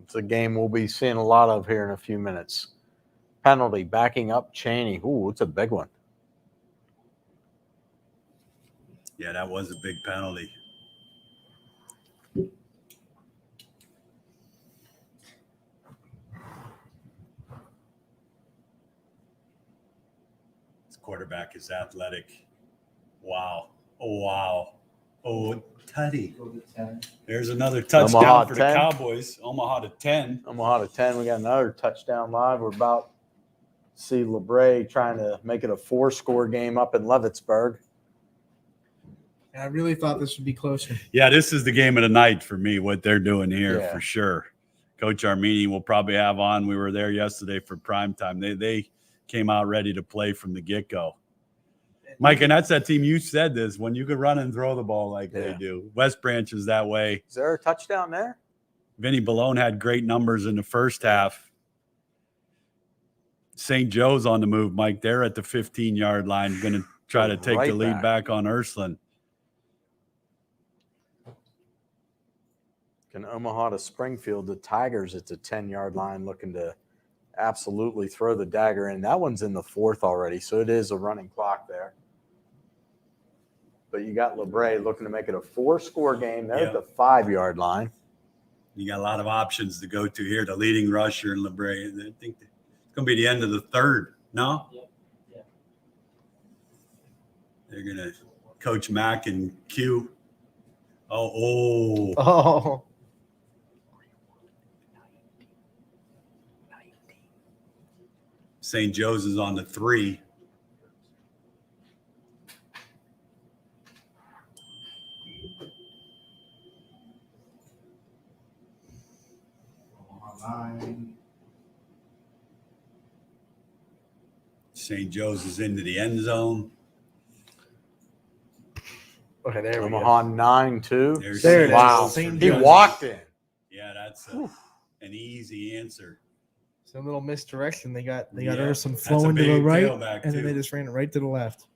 It's a game we'll be seeing a lot of here in a few minutes. Penalty, backing up Cheney. Ooh, it's a big one. Yeah, that was a big penalty. This quarterback is athletic. Wow. Oh, wow. Oh, Tutty. There's another touchdown Omaha for 10. the Cowboys. Omaha to 10. Omaha to 10. We got another touchdown live. We're about to see LeBray trying to make it a 4-score game up in Leavittsburg. I really thought this would be closer. Yeah, this is the game of the night for me, what they're doing here Yeah. for sure. Coach Armini will probably have on. We were there yesterday for prime time. They came out ready to play from the get-go. Mike, and that's that team you said this, when you could run and throw the ball like they do. West Branch is that way. Is there a touchdown there? Vinny Balone had great numbers in the first half. St. Joe's on the move, Mike. They're at the 15-yard line, going to try to take Right the lead back on Ursuline. Can Omaha to Springfield, the Tigers at the 10-yard line looking to absolutely throw the dagger in. That one's in the 4th already, so it is a running clock there. But you got LeBray looking to make it a 4-score game. They're at the 5-yard line. You got a lot of options to go to here. The leading rusher in LeBray. I think it's going to be the end of the 3rd. No? Yeah. They're going to Coach Mack and Q. Oh. Oh. St. Joe's is on the 3. St. Joe's is into the end zone. Okay, there we go. Omaha 9-2. There's There it is. Wow. St. He Joe's. walked in. Yeah, that's an easy answer. It's a little misdirection. They got Yeah, Ursuline that's a flowing to the big right, tailback, and then too. they just ran it right to the left.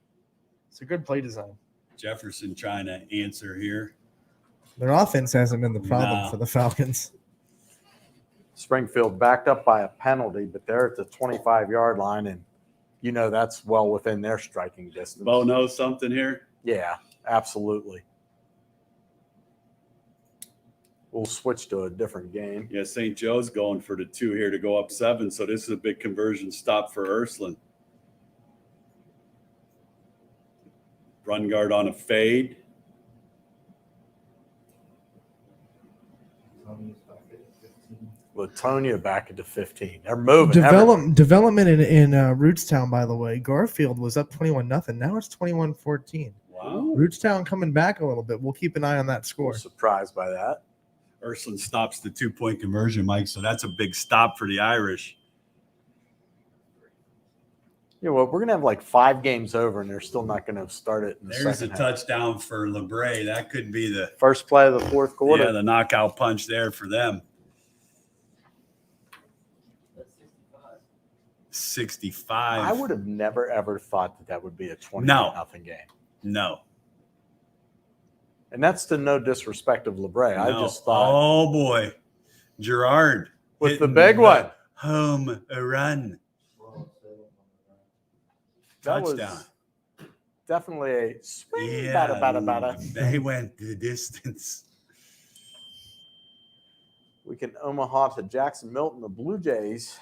It's a good play design. Jefferson trying to answer here. Their offense hasn't been the problem No. for the Falcons. Springfield backed up by a penalty, but they're at the 25-yard line, and you know that's well within their striking distance. Bo knows something here. Yeah, absolutely. We'll switch to a different game. Yeah, St. Joe's going for the 2 here to go up 7. So this is a big conversion stop for Ursuline. Run guard on a fade. Latonia back into 15. They're moving. everywhere. Development in Rootstown, by the way. Garfield was up 21-0. Now it's 21-14. Wow. Rootstown coming back a little bit. We'll keep an eye on that score. Surprised by that. Ursuline stops the 2-point conversion, Mike. So that's a big stop for the Irish. Yeah, well, we're going to have like 5 games over, and they're still not going to have started in the There's a second half. touchdown for LeBray. That could be the First play of the fourth quarter. Yeah, the knockout punch there for them. 65. I would have never, ever thought that would be a 20-0 game. No. And that's to no disrespect of LeBray. No. I just thought. Oh, boy. Gerard. With the big one. Home run. That Touchdown. was definitely a swing. Yeah, Bada. they went the distance. We can Omaha to Jackson Milton, the Blue Jays.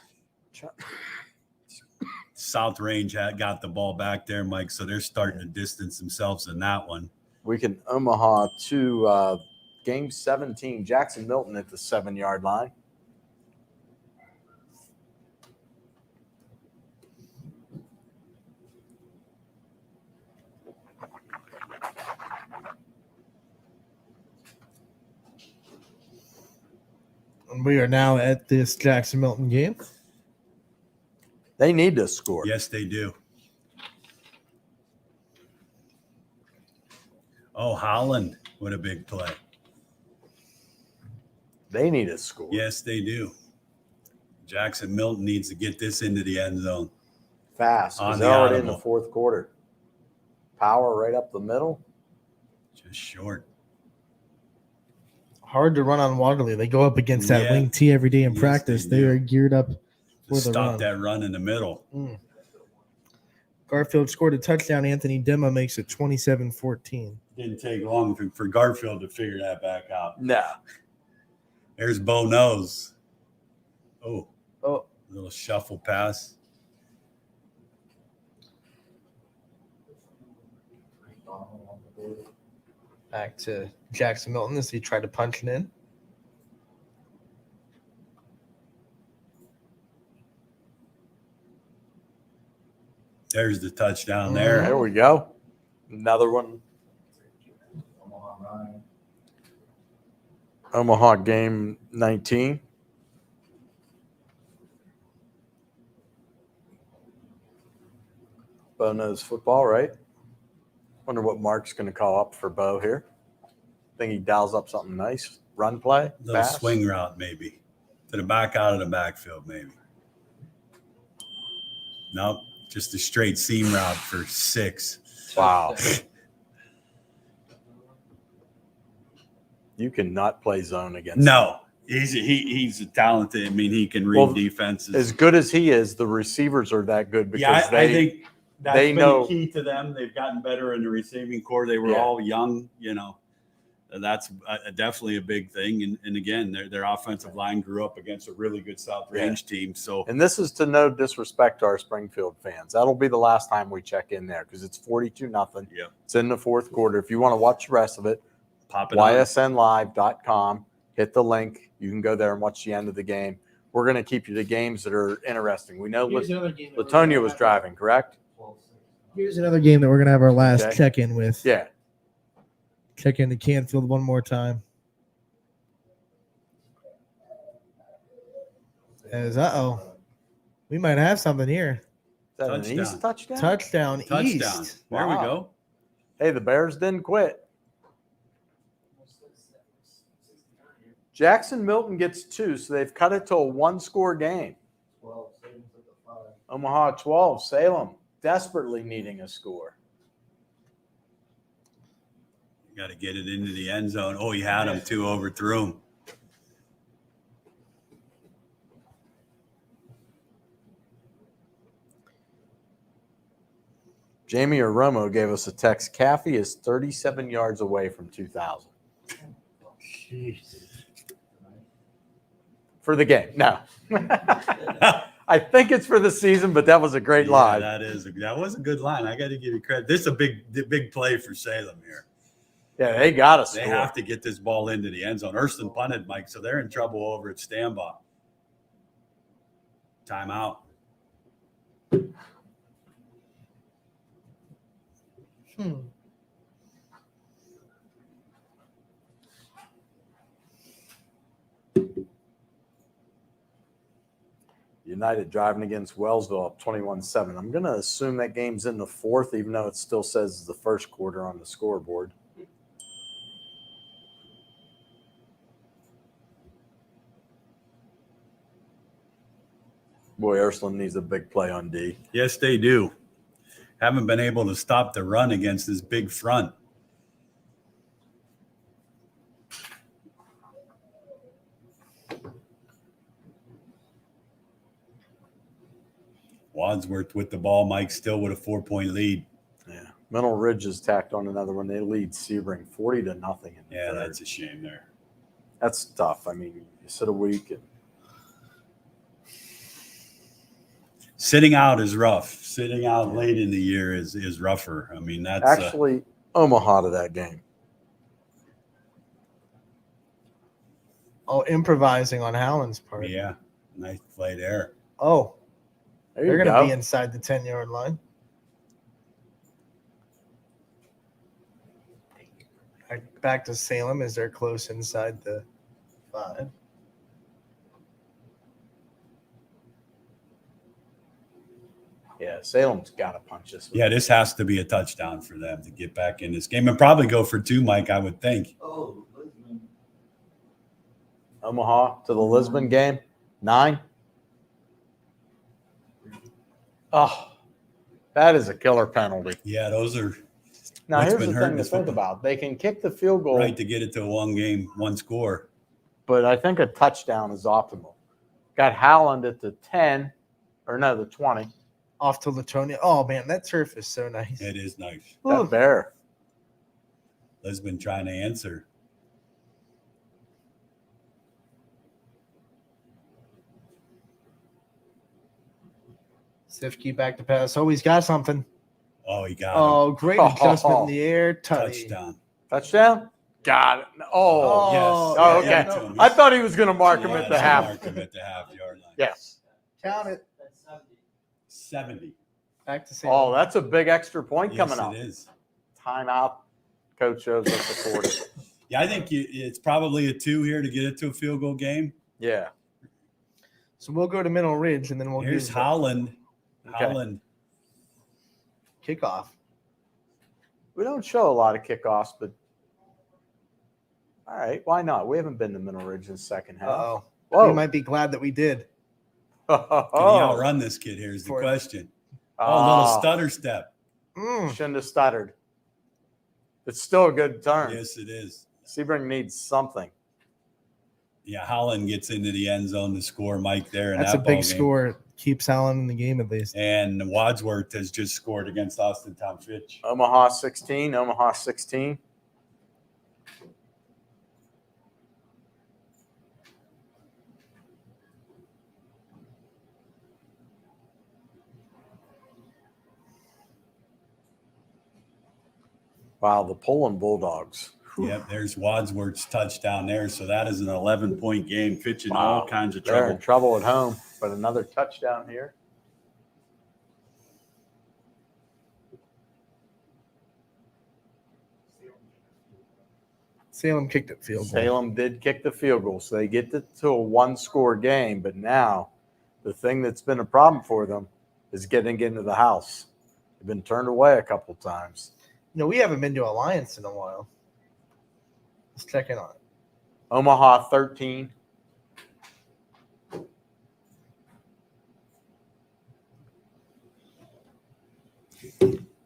South Range got the ball back there, Mike, so they're starting to distance themselves in that one. We can Omaha to game 17, Jackson Milton at the 7-yard line. And we are now at this Jackson Milton game. They need to score. Yes, they do. Oh, Holland. What a big play. They need to score. Yes, they do. Jackson Milton needs to get this into the end zone. Fast. On They're the already in the audible. fourth quarter. Power right up the middle. Just short. Hard to run on Waterloo. They go up against that Yeah. wing T every day in Yes, practice. they They do. are geared up for the Stop run. that run in the middle. Garfield scored a touchdown. Anthony Demma makes it 27-14. Didn't take long for Garfield to figure that back out. No. There's Bo Nose. Oh, Oh, little shuffle pass. back to Jackson Milton as he tried to punch it in. There's the touchdown there. There we go. Another one. Omaha game 19. Bo knows football, right? Wonder what Mark's going to call up for Bo here. Think he dials up something nice. Run play? Little Pass? swing route, maybe. To the back out of the backfield, maybe. Nope. Just a straight seam route for 6. Wow. You cannot play zone against him. No. He's a talented. I mean, he can read defenses. As good as he is, the receivers are that good because Yeah, I think that's they been know the key to them. They've gotten better in the receiving core. They were Yeah. all young, That's definitely a big thing. And again, their offensive line grew up against a really good South Range team. So And this is to no disrespect to our Springfield fans. That'll be the last time we check in there because it's 42-0. Yeah. It's in the fourth quarter. If you want to watch the rest of it, pop it on. ysnlive.com. Hit the link. You can go there and watch the end of the game. We're going to keep you the games that are interesting. We know Here's another game that we're Latonia gonna was have. driving, correct? Here's another game that we're going to have our last Okay. check-in with. Yeah. Check into Canfield one more time. As we might have something here. Is that an East touchdown? Touchdown East. There we Wow. go. Hey, the Bears didn't quit. Jackson Milton gets 2, so they've cut it to a 1-score game. Omaha 12, Salem desperately needing a score. Got to get it into the end zone. Oh, he had him too, overthrew him. Jamie Oromo gave us a text. Caffey is 37 yards away from 2,000. For the game. No. I think it's for the season, but that was a great line. That was a good line. I got to give you credit. This is a big play for Salem here. Yeah, they got to score. They have to get this ball into the end zone. Erston punted, Mike, so they're in trouble over at Stambaugh. Timeout. United driving against Wellsville up 21-7. I'm going to assume that game's in the fourth, even though it still says the first quarter on the scoreboard. Boy, Ursuline needs a big play on D. Yes, they do. Haven't been able to stop the run against this big front. Wadsworth with the ball. Mike still with a 4-point lead. Yeah. Middle Ridge has tacked on another one. They lead Sebring 40-0 in the Yeah, third. that's a shame there. That's tough. I mean, you sit a week and Sitting out is rough. Sitting out late in the year is rougher. I mean, that's actually Omaha to that game. Oh, improvising on Howland's part. Yeah, nice play there. Oh, There they're you going to go. be inside the 10-yard line. Back to Salem as they're close inside the 5. Yeah, Salem's got to punch this one. Yeah, this has to be a touchdown for them to get back in this game and probably go for 2, Mike, I would think. Omaha to the Lisbon game, 9. Oh, that is a killer penalty. Yeah, those are Now, what's here's been the hurting thing to this think football. about. They can kick the field goal, Right, to get it to a 1 game, 1 score. but I think a touchdown is optimal. Got Howland at the 10, or no, the 20. Off to Latonia. Oh, man, that turf is so nice. It is nice. That bear. Lisbon trying to answer. Sifke back to pass. Oh, he's got something. Oh, he got Oh, great adjustment in the air. him. Tutty. Touchdown. Touchdown? Got it. Oh, Yes. Oh, Yeah, okay. yeah, I thought he was going to mark him Yeah, at the so half. mark him at the half-yard line. Yes. Count it. 70. Back to Salem. Oh, that's a big extra point Yes, coming up. it is. Timeout. Coach shows us the quarter. Yeah, I think it's probably a 2 here to get it to a field goal game. Yeah. So we'll go to Middle Ridge, and then we'll Here's use Howland. Okay. Howland. kickoff. We don't show a lot of kickoffs, but all right, why not? We haven't been to Middle Ridge in the second half. Uh-oh. Whoa. We might be glad that we did. Can he outrun this kid? Here's the question. Oh, a little stutter step. Shouldn't have stuttered. It's still a good turn. Yes, it is. Sebring needs something. Yeah, Howland gets into the end zone to score, Mike, there. In That's that a big ball game. score. Keeps Allen in the game at least. And Wadsworth has just scored against Austin Town Fitch. Omaha 16, Omaha 16. Wow, the Poland Bulldogs. Yep, there's Wadsworth's touchdown there. So that is an 11-point game. Fitch in Wow. all kinds of They're trouble. in trouble at home, but another touchdown here. Salem kicked it field goal. Salem did kick the field goal, so they get to a one-score game. But now, the thing that's been a problem for them is getting into the house. They've been turned away a couple times. You know, we haven't been to Alliance in a while. Let's check in on it. Omaha 13.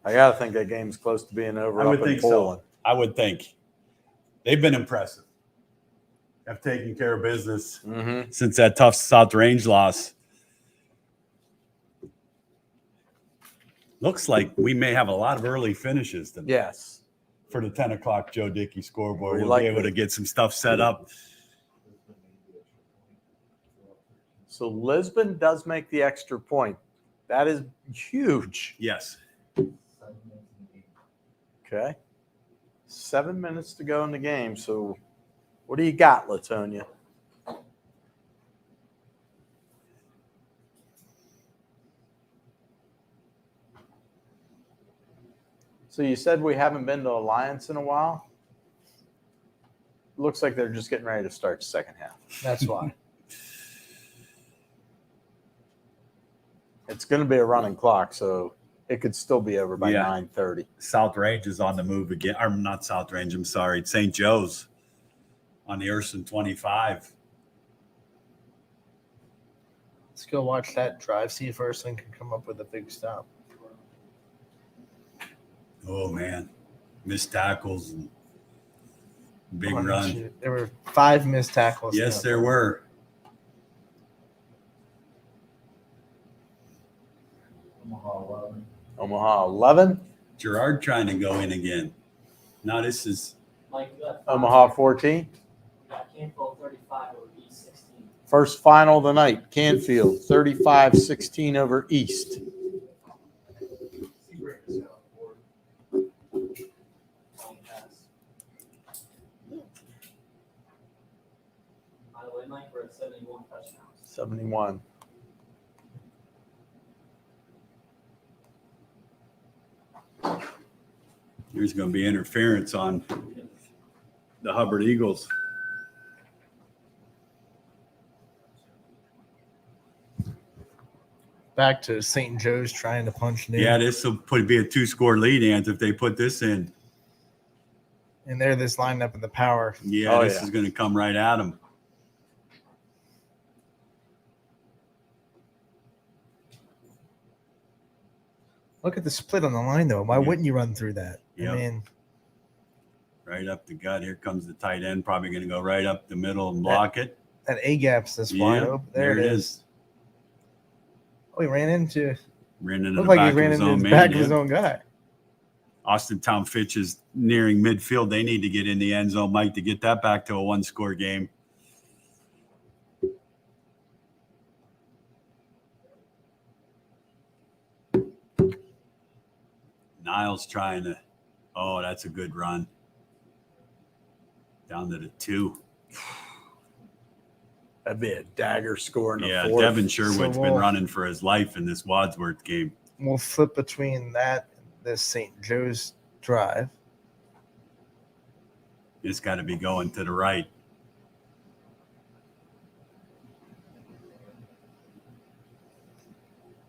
I gotta think that game's close to being over. I would up in think Poland. so. I would think. They've been impressive. Have taken care of business since that tough South Range loss. Looks like we may have a lot of early finishes tonight. Yes. For the 10 o'clock Joe Dickey scoreboard. We We'll like be able it. to get some stuff set up. So Lisbon does make the extra point. That is huge. Yes. Okay. 7 minutes to go in the game. So what do you got, Latonia? So you said we haven't been to Alliance in a while? Looks like they're just getting ready to start the second half. That's why. It's going to be a running clock, so it could still be over by Yeah. 9:30. South Range is on the move again. Or not South Range, I'm sorry. St. Joe's on the Ysn 25. Let's go watch that drive. See if Ursuline can come up with a big stop. Oh, man. Missed tackles and big Oh, run. shoot. There were 5 missed tackles. Yes, there were. Omaha 11. Gerard trying to go in again. Now this is Omaha 14. Canfield 35 over East 16. First final of the night. Canfield 35-16 over East. For a 71 touchdowns. 71. there's going to be interference on the Hubbard Eagles. Back to St. Joe's trying to punch in. Yeah, this will be a 2-score lead, Ant, if they put this in. And they're this lined up in the power. Yeah, this is going to come right at them. Look at the split on the line, though. Why wouldn't you run through that? Yep. I mean, right up the gut. Here comes the tight end. Probably going to go right up the middle and block it. that A gap's this wide open. There it is. Oh, he ran into. Ran into Looked the like back he ran of his into own the man. back of yeah. his own guy. Austin Town Fitch is nearing midfield. They need to get in the end zone, Mike, to get that back to a 1-score game. Niles trying to. Oh, that's a good run. Down to the 2. That'd be a dagger score in the Yeah, fourth. Devin Sherwood's So been we'll- running for his life in this Wadsworth game. We'll flip between that and this St. Joe's drive. It's got to be going to the right.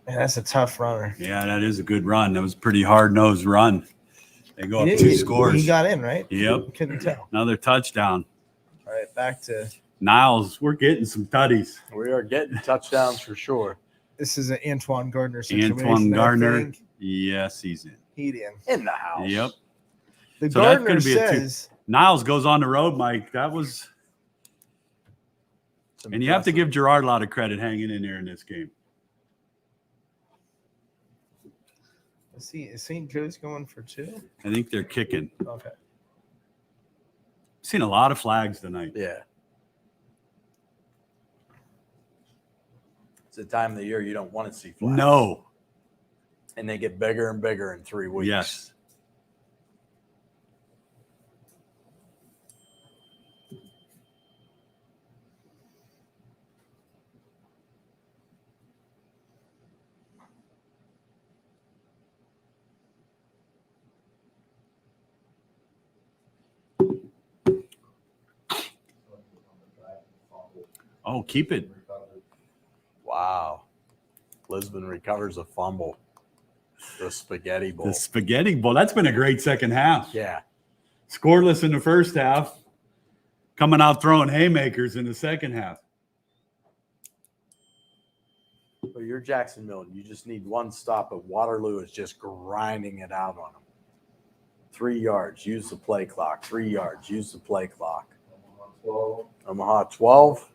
Man, that's a tough runner. Yeah, that is a good run. That was a pretty hard-nosed run. They go He up did- 2 scores. He got in, right? Yep. Couldn't tell. Another touchdown. All right, back to. Niles, we're getting some tutties. We are getting touchdowns for sure. This is an Antoine Gardner situation. Antoine I Gardner. think. Yes, he's in. He's in. In the house. Yep. The So that's Gardner going to be says. Niles goes on the road, Mike. That was. And you have to give Gerard a lot of credit hanging in there in this game. Let's see. Is St. Joe's going for 2? I think they're kicking. Okay. Seen a lot of flags tonight. Yeah. It's a time of the year you don't want to see flags. No. And they get bigger and bigger in 3 weeks. Yes. Oh, keep it. Wow. Lisbon recovers a fumble. The Spaghetti Bowl. The Spaghetti Bowl. That's been a great second half. Yeah. Scoreless in the first half. Coming out throwing haymakers in the second half. Well, you're Jacksonville. You just need one stop, but Waterloo is just grinding it out on them. 3 yards. Use the play clock. 3 yards. Use the play clock. Omaha 12.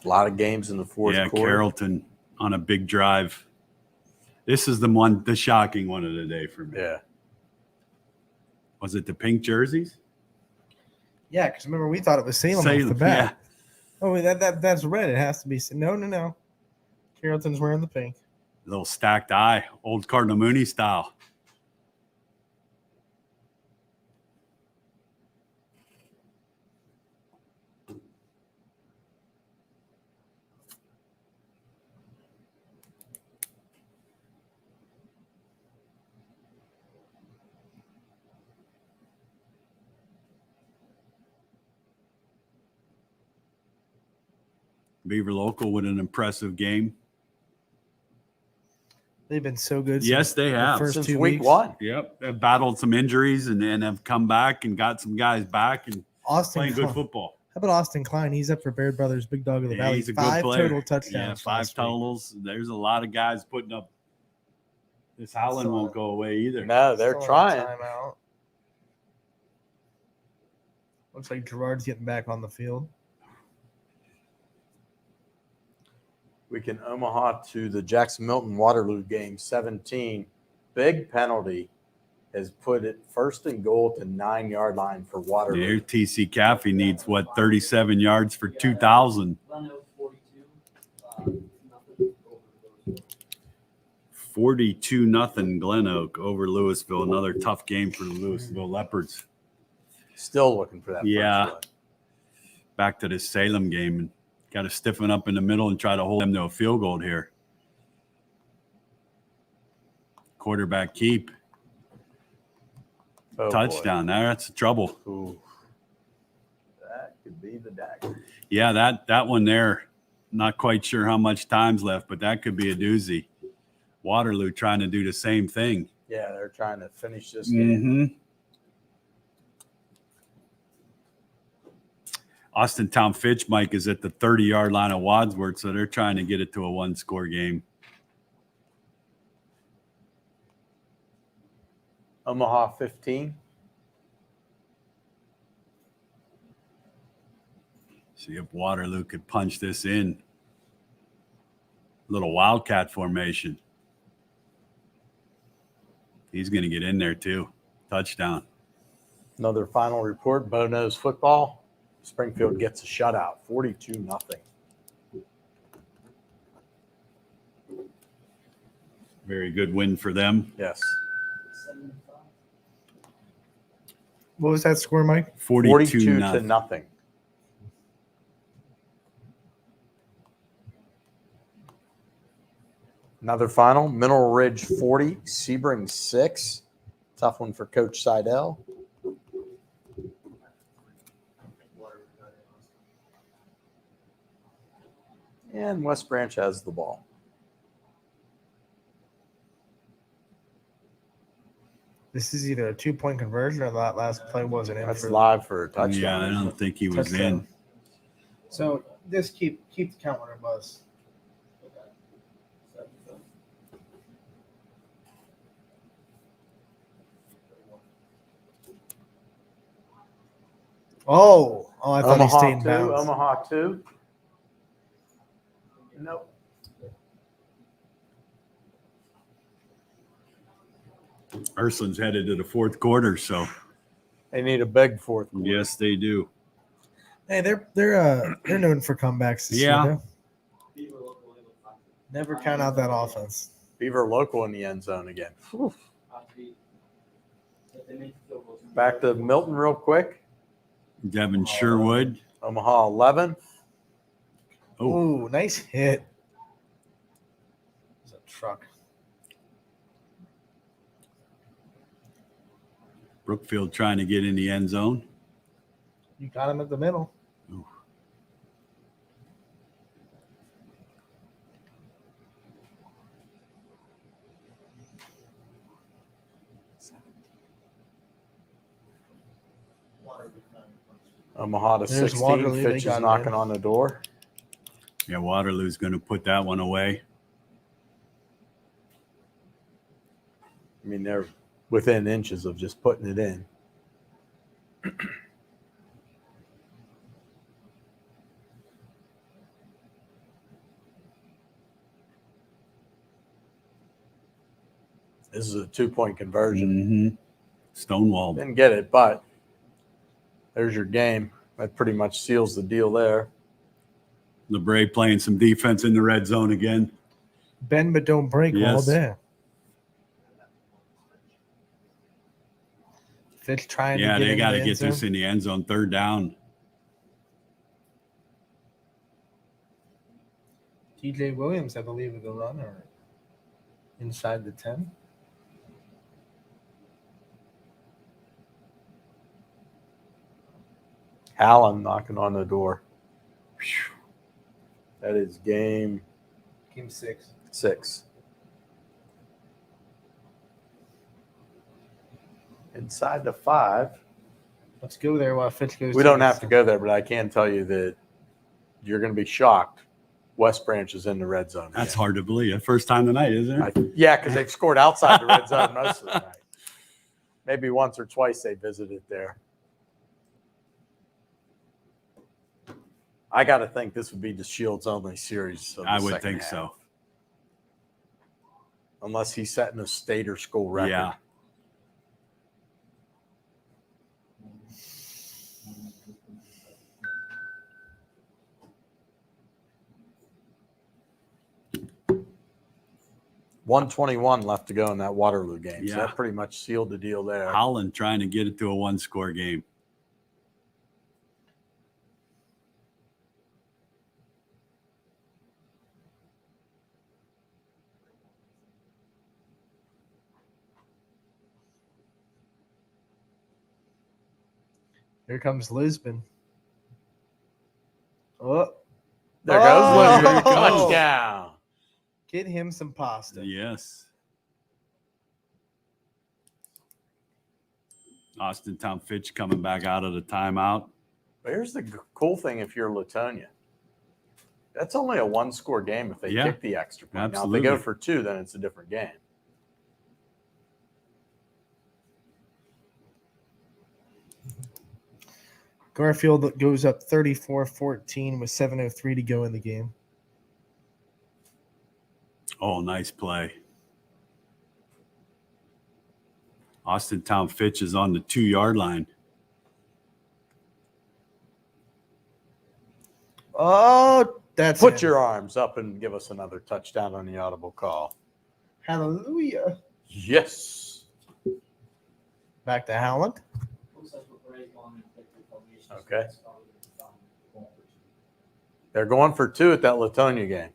A lot of games in the fourth Yeah, quarter. Carrollton on a big drive. This is the shocking one of the day for me. Yeah. Was it the pink jerseys? Yeah, because remember we thought it was Salem, off the Salem, bat. Oh, wait, that's red. It has to be. No. Carrollton's wearing the pink. Little stacked eye, old Cardinal Mooney style. Beaver Local with an impressive game. They've been so good. Yes, since they the have. first Since 2 week weeks. one. Yep. They've battled some injuries and have come back and got some guys back and Austin playing good Klein. football. How about Austin Klein? He's up for Baird Brothers, Big Dog of the Yeah, Valley. he's a good 5 player. total touchdowns. Yeah, 5 last week. totals. There's a lot of guys putting up. This Howland won't go away either. No, they're Still on a trying. Timeout. Looks like Gerard's getting back on the field. We can Omaha to the Jackson Milton Waterloo game 17. Big penalty has put it first and goal to 9-yard line for Waterloo. Their TC Caffey needs 37 yards for 2,000. 42-0 Glen Oak over Louisville. Another tough game for the Louisville Leopards. Still looking for that. Yeah. first Back to this Salem game and got to stiffen up in the middle and try to hold them to a field goal here. Quarterback keep. Oh, Touchdown. That's trouble. Ooh. That could be the dagger. Yeah, that one there, not quite sure how much time's left, but that could be a doozy. Waterloo trying to do the same thing. Yeah, they're trying to finish this game. Mm-hmm. Austin Town Fitch, Mike, is at the 30-yard line of Wadsworth, so they're trying to get it to a one-score game. Omaha 15. See if Waterloo could punch this in. Little wildcat formation. He's going to get in there too. Touchdown. Another final report. Bo-Nose football. Springfield gets a shutout. 42-0. Very good win for them. Yes. What was that score, Mike? 42 to nothing. nothing. Another final. Mineral Ridge 40, Sebring 6. Tough one for Coach Seidel. And West Branch has the ball. This is either a 2-point conversion or that last play wasn't in. That's for live for a touchdown. Yeah, I don't think he was touchdown. in. So just keep the count where it was. Oh, I thought he stayed in Omaha 2. bounds. Omaha 2. Nope. Ursuline's headed to the fourth quarter, so They need a big fourth quarter. yes, they do. Hey, they're known for comebacks. This Yeah. year, though. Never count out that offense. Beaver Local in the end zone again. Whew. Back to Milton real quick. Devin Sherwood. Omaha 11. Ooh, nice hit. It's a truck. Brookfield trying to get in the end zone. You got him at the middle. Ooh. Omaha to There's 16. Waterloo, they Fitch got is it knocking in. on the door. Yeah, Waterloo's going to put that one away. I mean, they're within inches of just putting it in. This is a 2-point conversion. Mm-hmm. Stonewall. Didn't get it, but there's your game. That pretty much seals the deal there. LeBray playing some defense in the red zone again. Bend but don't break all Yes. day. Fitch trying Yeah, to get they in got the to end get this zone. in the end zone, third down. TJ Williams, I believe, with the runner inside the 10. Allen knocking on the door. Whew. That is game Game 6. 6. Inside the 5. Let's go there while Fitch goes. We don't have to go there, but I can tell you that you're going to be shocked. West Branch is in the red zone. That's hard to believe. First time tonight, isn't it? Yeah, because they've scored outside the red zone most of the night. Maybe once or twice they visited there. I got to think this would be the Shields only series. Of the I would second think half. so. Unless he's setting a state or school record. Yeah. $121 left to go in that Waterloo game. So Yeah. that pretty much sealed the deal there. Holland trying to get it to a one-score game. Here comes Lisbon. Oh, There goes Lisbon. Oh! Touchdown. Get him some pasta. Yes. Austin Town Fitch coming back out of the timeout. But here's the cool thing if you're Latonia. That's only a one-score game if they Yeah. kick the extra point. Now, if Absolutely. they go for 2, then it's a different game. Garfield goes up 34-14 with 7:03 to go in the game. Oh, nice play. Austin Town Fitch is on the 2-yard line. Oh, that's Put it. your arms up and give us another touchdown on the audible call. Hallelujah. Yes. Back to Howland. Okay. They're going for 2 at that Latonia game.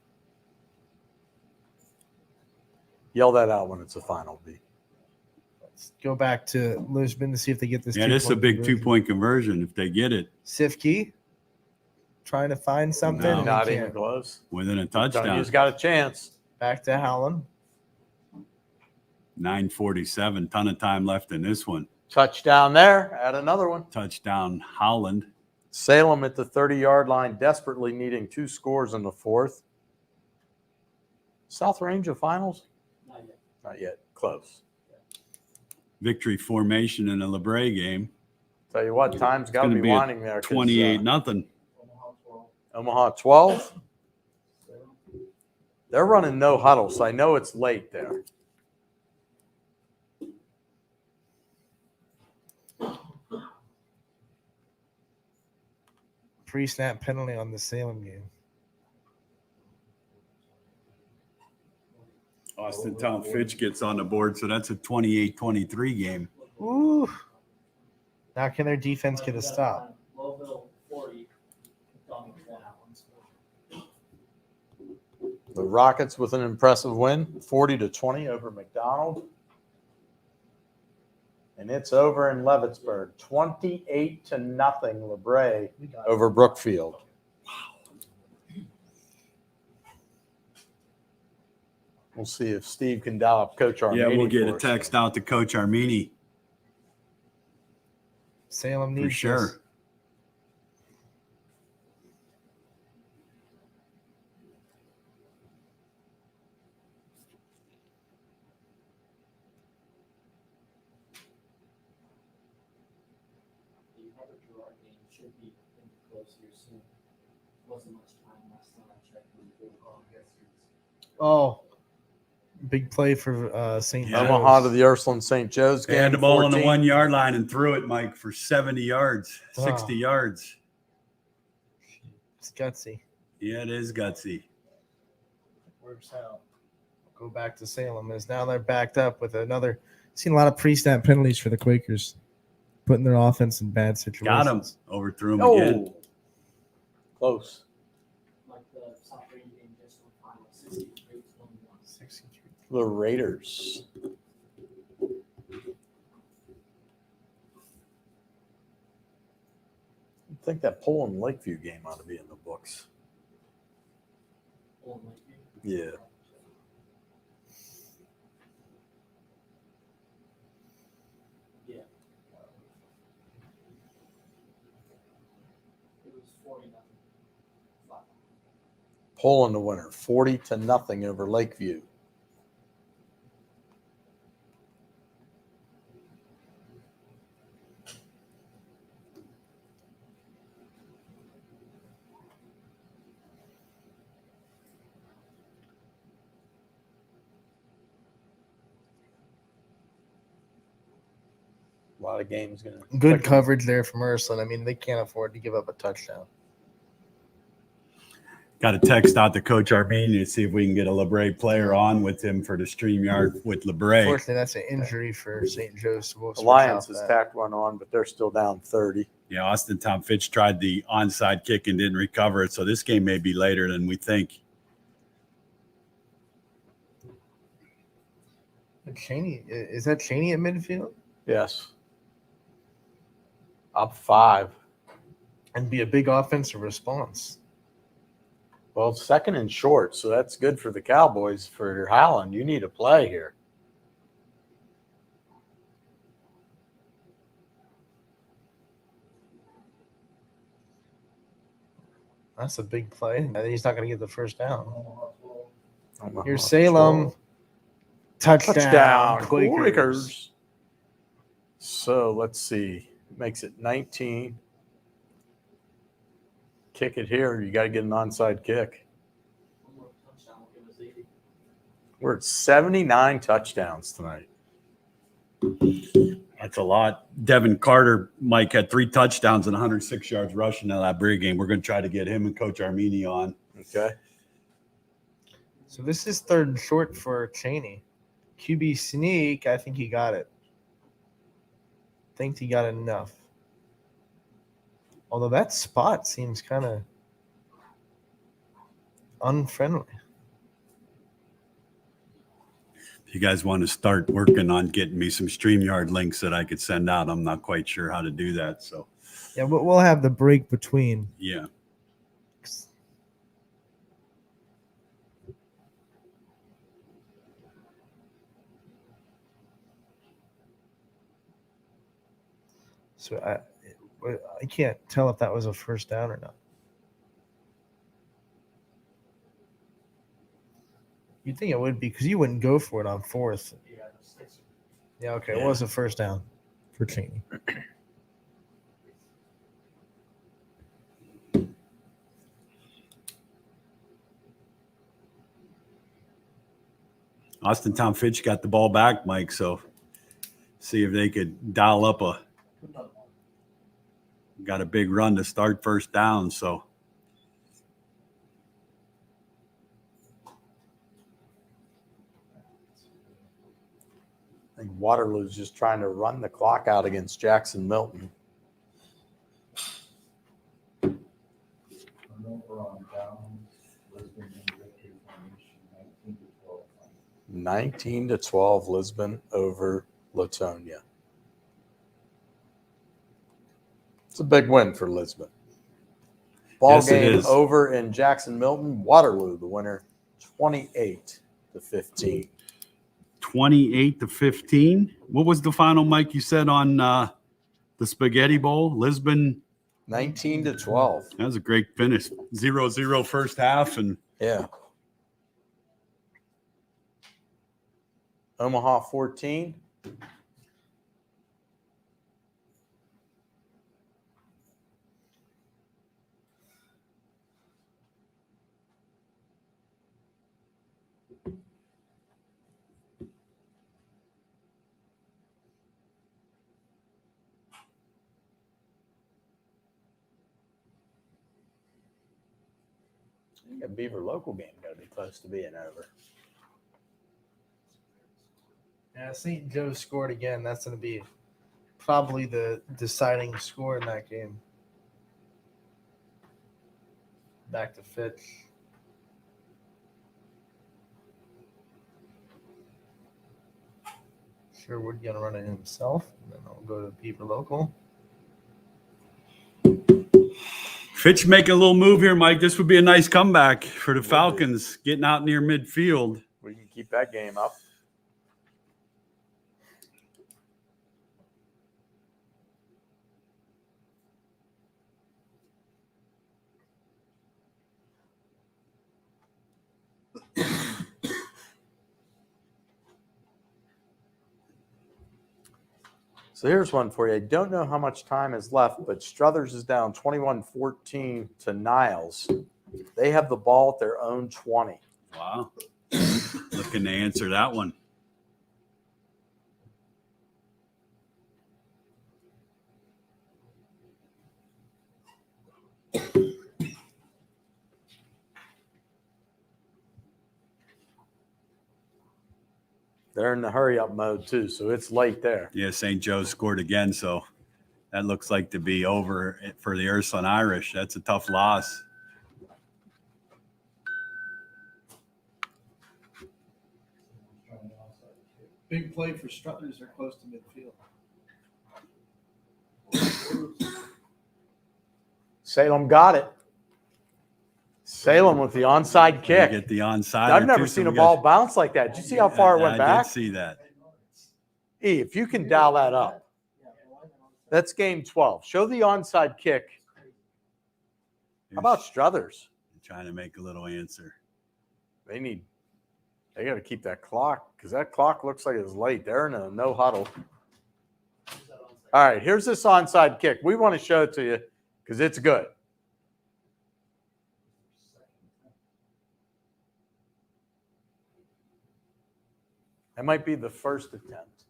Yell that out when it's a final, B. Let's go back to Lisbon to see if they get this. Yeah, this is a big 2-point conversion if they get it. Sifkey trying to find something. No. and he Not even can't. close. Within a touchdown. Latonia's got a chance. Back to Howland. 9:47. Ton of time left in this one. Touchdown there. Add another one. Touchdown Holland. Salem at the 30-yard line, desperately needing 2 scores in the 4th. South Range of finals? Not yet. Not yet. Close. Victory formation in the LeBray game. Tell you what, time's got to Gonna be be a winding there. 'Cause, 28-0. Omaha 12. They're running no huddle, so I know it's late there. Pre-snap penalty on the Salem game. Austin Town Fitch gets on the board, so that's a 28-23 game. Ooh. Now can their defense get a stop? Louisville 40. Dumb one. The Rockets with an impressive win, 40-20 over McDonald. And it's over in Leavittsburg, 28-0 LeBray over Brookfield. We'll see if Steve can dial up Coach Armini. Yeah, we'll get a for us. text out to Coach Armini Salem needs for sure. this. The Harvard Gerard game should be close here soon. Wasn't much time last time I checked. Oh, big play for St. Yeah. Omaha to the Ursuline St. Joe's They game. had the ball on the 14. 1-yard line and threw it, Mike, for 70 yards, 60 Wow. yards. It's gutsy. Yeah, it is gutsy. Works out. go back to Salem as now they're backed up with another. Seen a lot of pre-snap penalties for the Quakers, putting their offense in bad situations. Got him. Overthrew him Oh, again. close. Like the South Rain game just on final 63-21. 63. The Raiders. I think that Poland Lakeview game ought to be in the books. Yeah. Yeah. It was 40-0. Poland the winner, 40-0 over Lakeview. A lot of games going to Good coverage there from Ursuline. I mean, they can't afford to give up a touchdown. Got to text out to Coach Armenia to see if we can get a LeBray player on with him for the StreamYard with LeBray. Unfortunately, that's an injury for St. Joe's. So we'll switch Alliance out has that. tacked one on, but they're still down 30. Yeah, Austin Tom Fitch tried the onside kick and didn't recover it, so this game may be later than we think. Cheney, is that Cheney at midfield? Yes. Up 5. And be a big offensive response. Well, it's 2nd and short, so that's good for the Cowboys. For Howland, you need a play here. That's a big play. He's not going to get the first down. Omaha Here's Salem. 12. Touchdown. Quakers. So let's see. Makes it 19. Kick it here. You got to get an onside kick. We're at 79 touchdowns tonight. That's a lot. Devin Carter, Mike, had 3 touchdowns and 106 yards rushing in that Brig game. We're going to try to get him and Coach Armenia on. Okay. So this is 3rd and short for Cheney. QB sneak. I think he got it. Think he got enough. Although that spot seems kind of unfriendly. If you guys want to start working on getting me some StreamYard links that I could send out, I'm not quite sure how to do that. So, Yeah, we'll have the break between. yeah. So I can't tell if that was a first down or not. You'd think it would be because you wouldn't go for it on 4th. Yeah, okay. It was a first down for Cheney. Austin Tom Fitch got the ball back, Mike. So see if they could dial up got a big run to start first down. So I think Waterloo's just trying to run the clock out against Jackson Milton. Turnover on downs, Lisbon and victory formation, 19-12 Lisbon over Latonia. It's a big win for Lisbon. Ball Yes, it game is. over in Jackson Milton. Waterloo, the winner, 28-15. 28-15. What was the final, Mike, you said on the Spaghetti Bowl? Lisbon 19-12. That was a great finish. 0-0 first half. And yeah. Omaha 14. I think a Beaver local game got to be close to being over. Yeah, St. Joe scored again. That's going to be probably the deciding score in that game. Back to Fitch. Sherwood going to run it himself. And then I'll go to Beaver Local. Fitch making a little move here, Mike. This would be a nice comeback for the Falcons, getting out near midfield. We can keep that game up. So here's one for you. I don't know how much time is left, but Struthers is down 21-14 to Niles. They have the ball at their own 20. Wow. Looking to answer that one. They're in the hurry-up mode, too, so it's late there. Yeah, St. Joe scored again, so that looks like to be over for the Ursuline Irish. That's a tough loss. Big play for Struthers. They're close to midfield. Salem got it. Salem with the onside kick. Get the onside. I've never seen a ball bounce like that. Did you see how far it went back? I did see that. E, if you can dial that up. That's game 12. Show the onside kick. How about Struthers? Trying to make a little answer. They got to keep that clock because that clock looks like it's late. They're in a no huddle. All right, here's this onside kick. We want to show it to you because it's good. That might be the first attempt.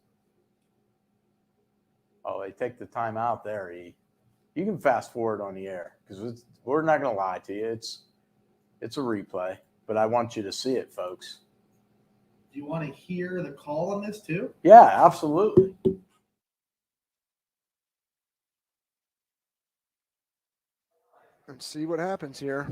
Oh, they take the time out there, E. You can fast forward on the air because we're not going to lie to you. It's a replay, but I want you to see it, folks. Do you want to hear the call on this too? Yeah, absolutely. Let's see what happens here.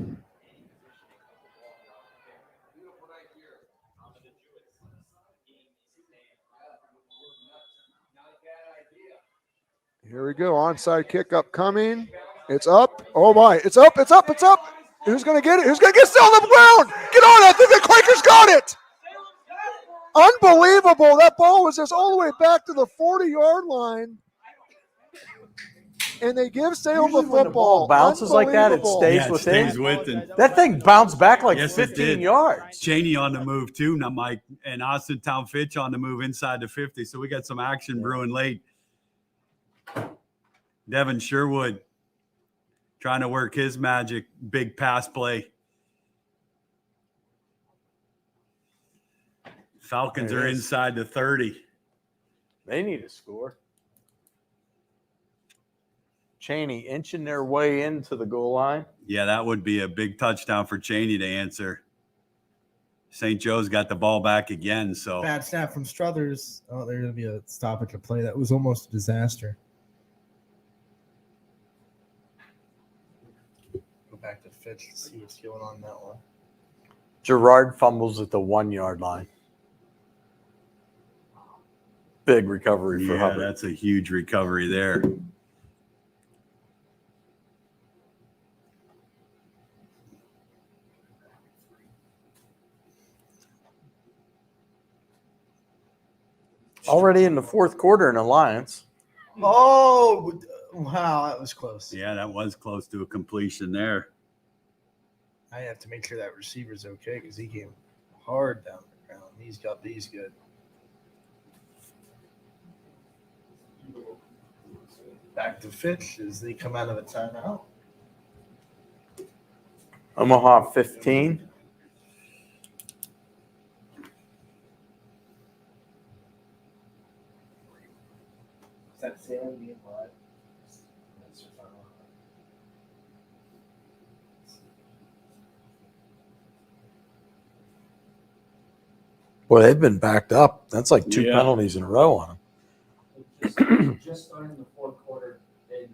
Here we go. Onside kick upcoming. It's up. Oh my. It's up. It's up. It's up. Who's going to get it? Who's going to get it? Still on the ground. Get on it. I think the Quakers got it. Unbelievable. That ball was just all the way back to the 40-yard line. And they give Salem the football. The ball bounces like that, it stays within. Stays within. That thing bounced back like Yes, 15 yards. Cheney on the move too. Now Mike and Austin Town Fitch on the move inside the 50. So we got some action brewing late. Devin Sherwood trying to work his magic. Big pass play. Falcons are inside the 30. They need a score. Cheney inching their way into the goal line. Yeah, that would be a big touchdown for Cheney to answer. St. Joe's got the ball back again. So Bad snap from Struthers. Oh, there's going to be a stoppage of play. That was almost a disaster. Go back to Fitch and see what's going on in that one. Gerard fumbles at the 1-yard line. Big recovery for Hubbard. That's a huge recovery there. Already in the fourth quarter in Alliance. Oh, wow. That was close. Yeah, that was close to a completion there. I have to make sure that receiver's okay because he came hard down the ground. He's got these good. Back to Fitch as they come out of a timeout. Omaha 15. Is that Salem being live? Boy, they've been backed up. That's like 2 Yeah. penalties in a row on them. Just starting the fourth quarter in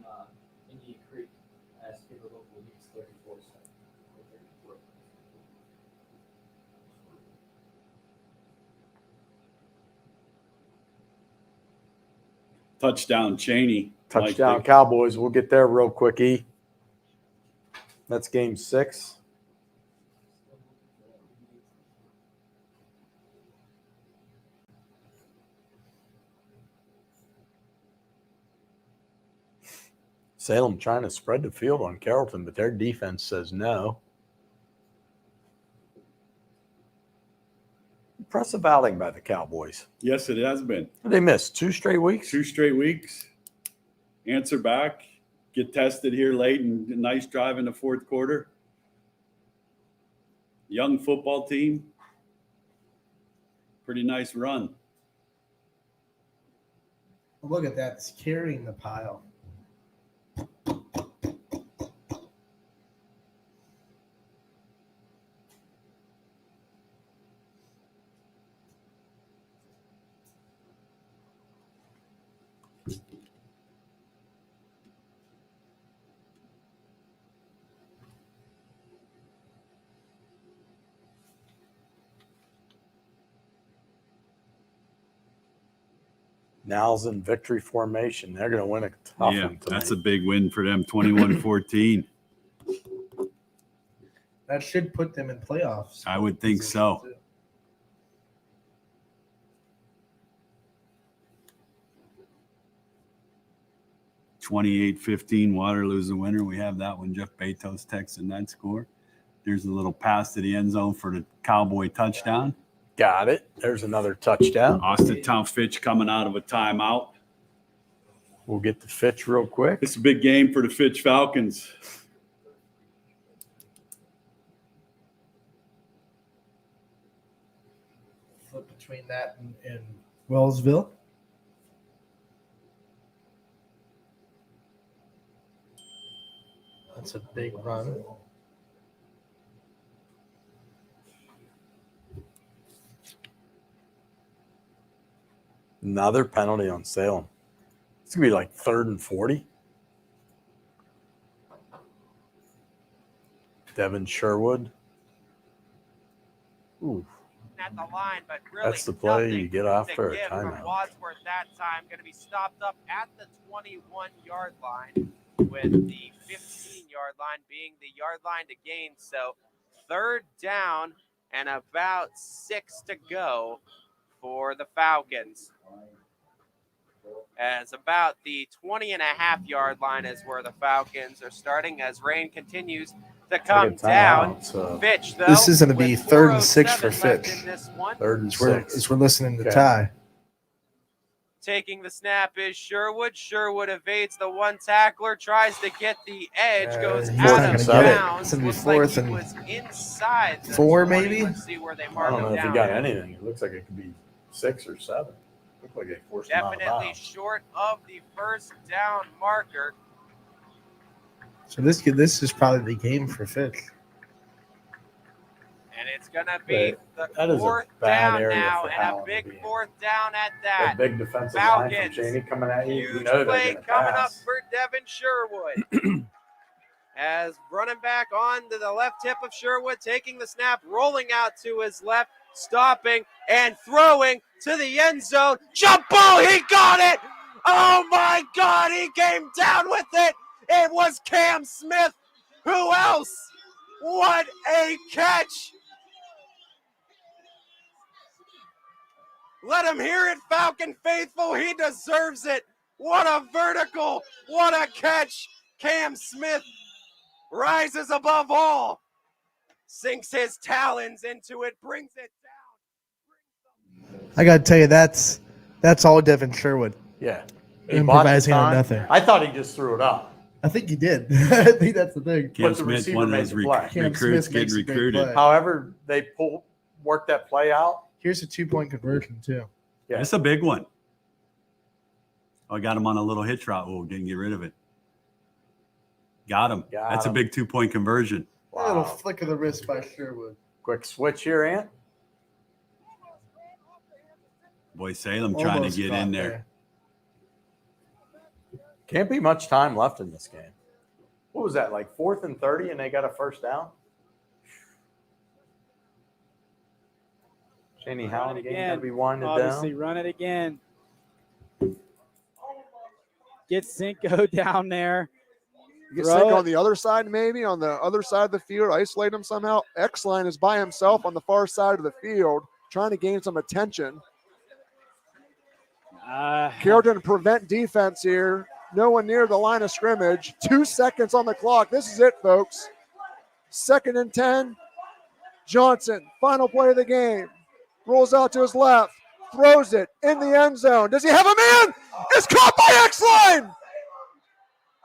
Indian Creek as Skipper Local leads 34-7. Touchdown, Cheney. Touchdown, Cowboys. We'll get there real quick, E. That's game 6. Salem trying to spread the field on Carrollton, but their defense says no. Impressive outing by the Cowboys. Yes, it has been. They missed 2 straight weeks. 2 straight weeks. Answer back. Get tested here late and a nice drive in the fourth quarter. Young football team. Pretty nice run. Look at that. It's carrying the pile. Now's in victory formation. They're going to win a tough one tonight. That's a big win for them, 21-14. That should put them in playoffs. I would think so. (28-15) Waterloo's the winner. We have that one. Jeff Betos texting that score. There's a little pass to the end zone for the Cowboy touchdown. Got it. There's another touchdown. Austin Town Fitch coming out of a timeout. We'll get to Fitch real quick. It's a big game for the Fitch Falcons. Flip between that and Wellsville. That's a big run. Another penalty on Salem. It's going to be like 3rd and 40. Devin Sherwood. Ooh. At the line, but really That's the play you get after a timeout. Wadsworth that time going to be stopped up at the 21-yard line, with the 15-yard line being the yard line to gain. So 3rd down and about 6 to go for the Falcons. As about the 20.5-yard line is where the Falcons are starting as rain continues to come down. Fitch, though, This is going to be with 3rd and 6 for 4:07 left Fitch. in this one. 3rd and As 6. we're listening to Okay. Ty. Taking the snap is Sherwood. Sherwood evades the one tackler, tries to get the edge, goes He's out not of gonna get it. bounds. It's gonna be Looks like 4th he and was inside the 4 20. maybe? Let's see where they I mark don't know him if he down. got anything. It looks like it could be 6 or 7. Looked like they forced him out of Definitely bounds. short of the first down marker. So this is probably the game for Fitch. And it's going to be That the is a 4th bad down area now, for and a Allen to big be in. 4th down at That that. big defensive line from Falcons. Cheney coming at you. You Huge know they're play going to coming up pass. for Devin Sherwood. As running back on to the left tip of Sherwood, taking the snap, rolling out to his left, stopping and throwing to the end zone. Jump ball, he got it! Oh my God, he came down with it! It was Cam Smith. Who else? What a catch! Let him hear it, Falcon faithful. He deserves it. What a vertical. What a catch. Cam Smith rises above all. Sinks his talons into it, brings it down. I got to tell you, that's all Devin Sherwood. Yeah. He Improvising bought the on time. nothing. I thought he just threw it up. I think he did. I think that's the thing. Cam But the Smith, receiver one of made those the play. Cam recruits Smith getting makes a great recruited. play. However, they worked that play out. Here's a 2-point conversion, too. Yeah. It's a big one. I got him on a little hitch route. Oh, didn't get rid of it. Got him. That's a big 2-point conversion. A little flick of the wrist by Sherwood. Quick switch here, Ant. Boy, Salem trying to Almost get got in there. Can't be much time left in this game. What was that, like 4th and 30, and they got a first down? Shaney Howland game going to be winded Obviously, down. run it again. Get Cinco down there. You get Throw Cinco it. on the other side, maybe on the other side of the field, isolate him somehow. Klein is by himself on the far side of the field, trying to gain some attention. Carrollton prevent defense here. No one near the line of scrimmage. 2 seconds on the clock. This is it, folks. 2nd and 10. Johnson, final play of the game. Rolls out to his left. Throws it in the end zone. Does he have a man? It's caught by Klein.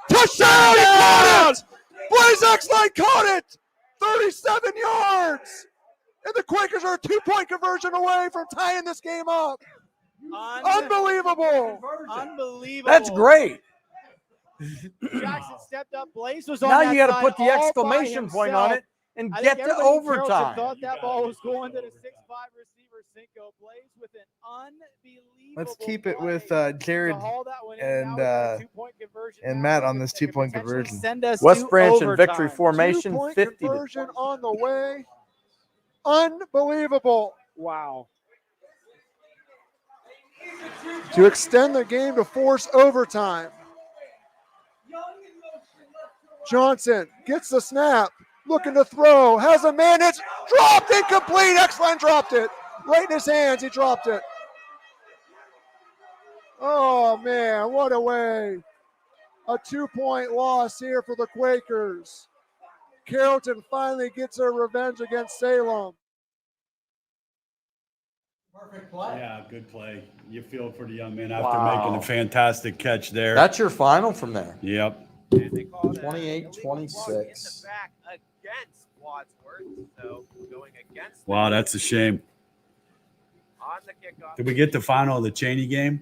Touchdown! He caught it! Blaze Klein caught it! 37 yards! And the Quakers are a 2-point conversion away from tying this game up. Unbelievable! Unbelievable. That's great. Jackson stepped up. Blaze was on Now that you got to side put the all by exclamation point on himself. it and I get think to everybody in Carrollton overtime. thought that ball was going to the 6'5" receiver Cinco. Blaze with an unbelievable. Let's keep it with play Jared to haul that one in. Now we've got a and 2-point conversion and now Matt that on could- this that could 2-point potentially conversion. Send us West to Branch in overtime. victory formation, 2-point 50 to conversion on the way. Unbelievable. Wow. To extend the game to force overtime. Johnson gets the snap, looking to throw, has a man, it's dropped, incomplete. Klein dropped it. Right in his hands, he dropped it. Oh, man, what a way. A 2-point loss here for the Quakers. Carrollton finally gets their revenge against Salem. Perfect play. Yeah, good play. You feel for the young man after Wow. making a fantastic catch there. That's your final from there. Yep. 28-26. Back against Wadsworth, so going against. Wow, that's a shame. On the kickoff. Did we get the final of the Cheney game?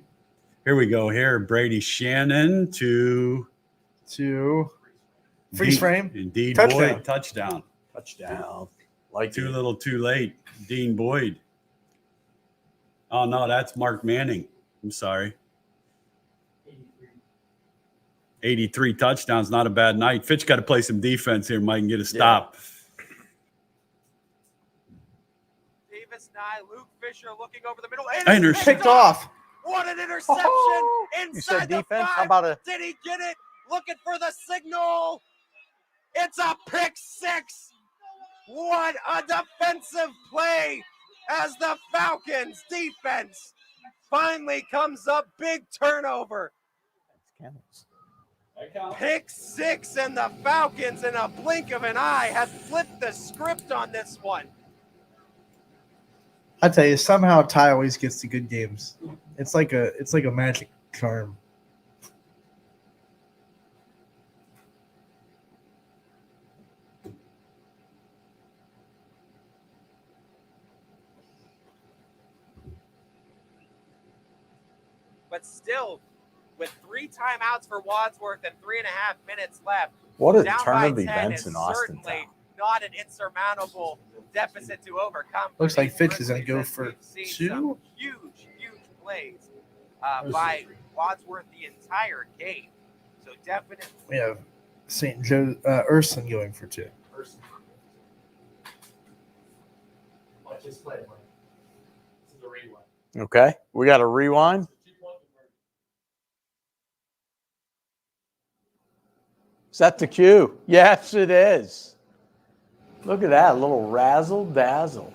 Here we go. Here, Brady Shannon to freeze frame. Indeed, Touchdown. Boyd touchdown. Touchdown. Like Too little, too late. Dean Boyd. Oh no, that's Mark Manning. I'm sorry. 83 touchdowns, not a bad night. Fitch got to play some defense here, Mike, and get a stop. Davis Nye, Luke Fisher looking over the middle. And it's picked off. What an interception inside You said the defense? 5. How about a Did he get it? Looking for the signal. It's a pick 6. What a defensive play as the Falcons defense finally comes up. Big turnover. Pick 6, and the Falcons in a blink of an eye had flipped the script on this one. I tell you, somehow Ty always gets the good games. It's like a magic charm. But still, with 3 timeouts for Wadsworth and 3.5 minutes left, What a down turn by of 10 events is in Austin certainly not an insurmountable deficit to overcome. Looks like Fitch is going to go Grizzlies, as for we've seen 2. some huge plays by Wadsworth the entire game. So definitely. We have St. Joe Urson going for 2. Watch this play, Mike. This is a rewind. Okay, we got a rewind. Is that the cue? Yes, it is. Look at that, a little razzle dazzle.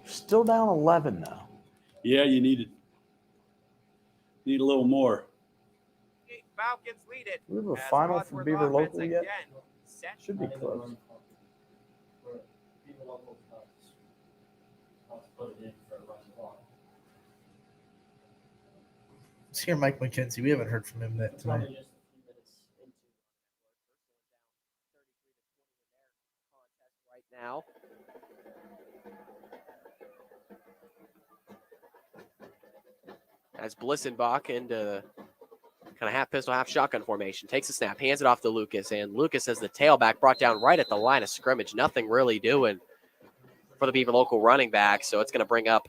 Still down 11 now. Yeah, you need it. Need a little more. Falcons lead it. Do we have a as final Wadsworth from Beaver offense Local yet? again set Should be close. Let's hear Mike McKenzie. We haven't heard from him tonight. right now. As Blissenbach into kind of half pistol, half shotgun formation. Takes a snap, hands it off to Lucas, and Lucas has the tailback brought down right at the line of scrimmage. Nothing really doing for the Beaver local running back, so it's going to bring up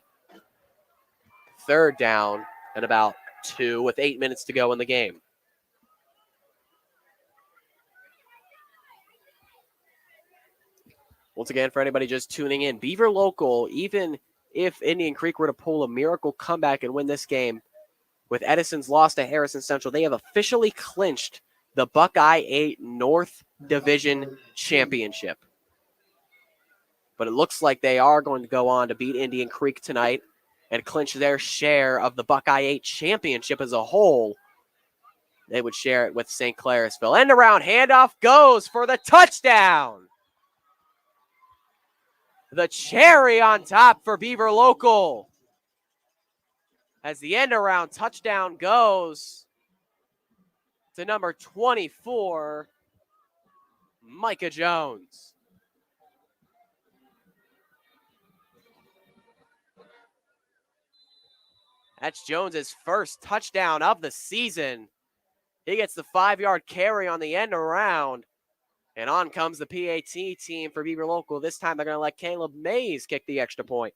third down and about 2 with 8 minutes to go in the game. Once again, for anybody just tuning in, Beaver Local, even if Indian Creek were to pull a miracle comeback and win this game, with Edison's loss to Harrison Central, they have officially clinched the Buckeye 8 North Division Championship. But it looks like they are going to go on to beat Indian Creek tonight and clinch their share of the Buckeye 8 Championship as a whole. They would share it with St. Clairsville. End around, handoff goes for the touchdown. The cherry on top for Beaver Local. As the end around touchdown goes to number 24, Micah Jones. That's Jones's first touchdown of the season. He gets the 5-yard carry on the end around. And on comes the PAT team for Beaver Local. This time they're going to let Caleb Mays kick the extra point.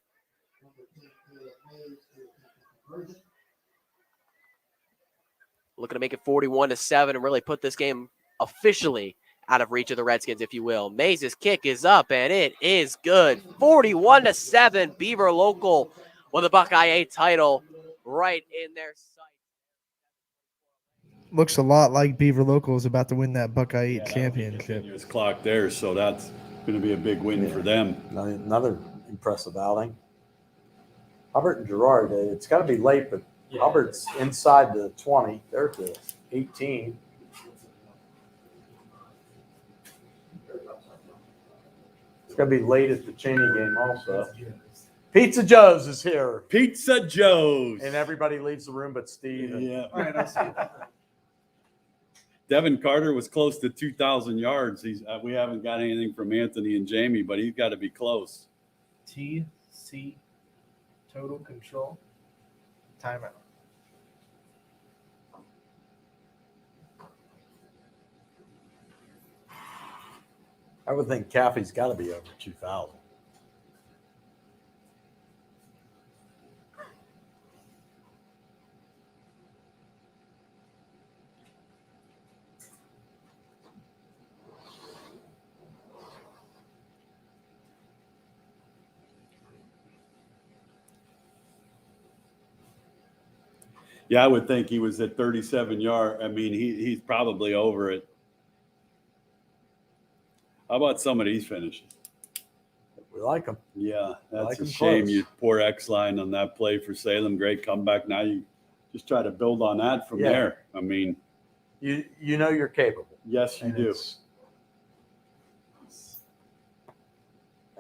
Looking to make it 41-7 and really put this game officially out of reach of the Redskins, if you will. Mays' kick is up, and it is good. 41-7, Beaver Local with the Buckeye 8 title right in their sight. Looks a lot like Beaver Local is about to win that Buckeye 8 championship. Continuous clock there, so that's going to be a big win for them. Another impressive outing. Hubbard and Girard, it's got to be late, but Hubbard's inside the 20. They're at the 18. It's going to be late at the Cheney game also. Pizza Joe's is here. Pizza Joe's. And everybody leaves the room but Steve. Yeah. Devin Carter was close to 2,000 yards. We haven't got anything from Anthony and Jamie, but he's got to be close. TC, total control, timeout. I would think Caffey's got to be over 2,000. Yeah, I would think he was at 37 yards. I mean, he's probably over it. How about some of these finishes? We like them. Yeah, that's like a 'em shame. close. You poor X-line on that play for Salem. Great comeback. Now you just try to build on that from Yeah. there. I mean, You know you're capable. yes, you And do.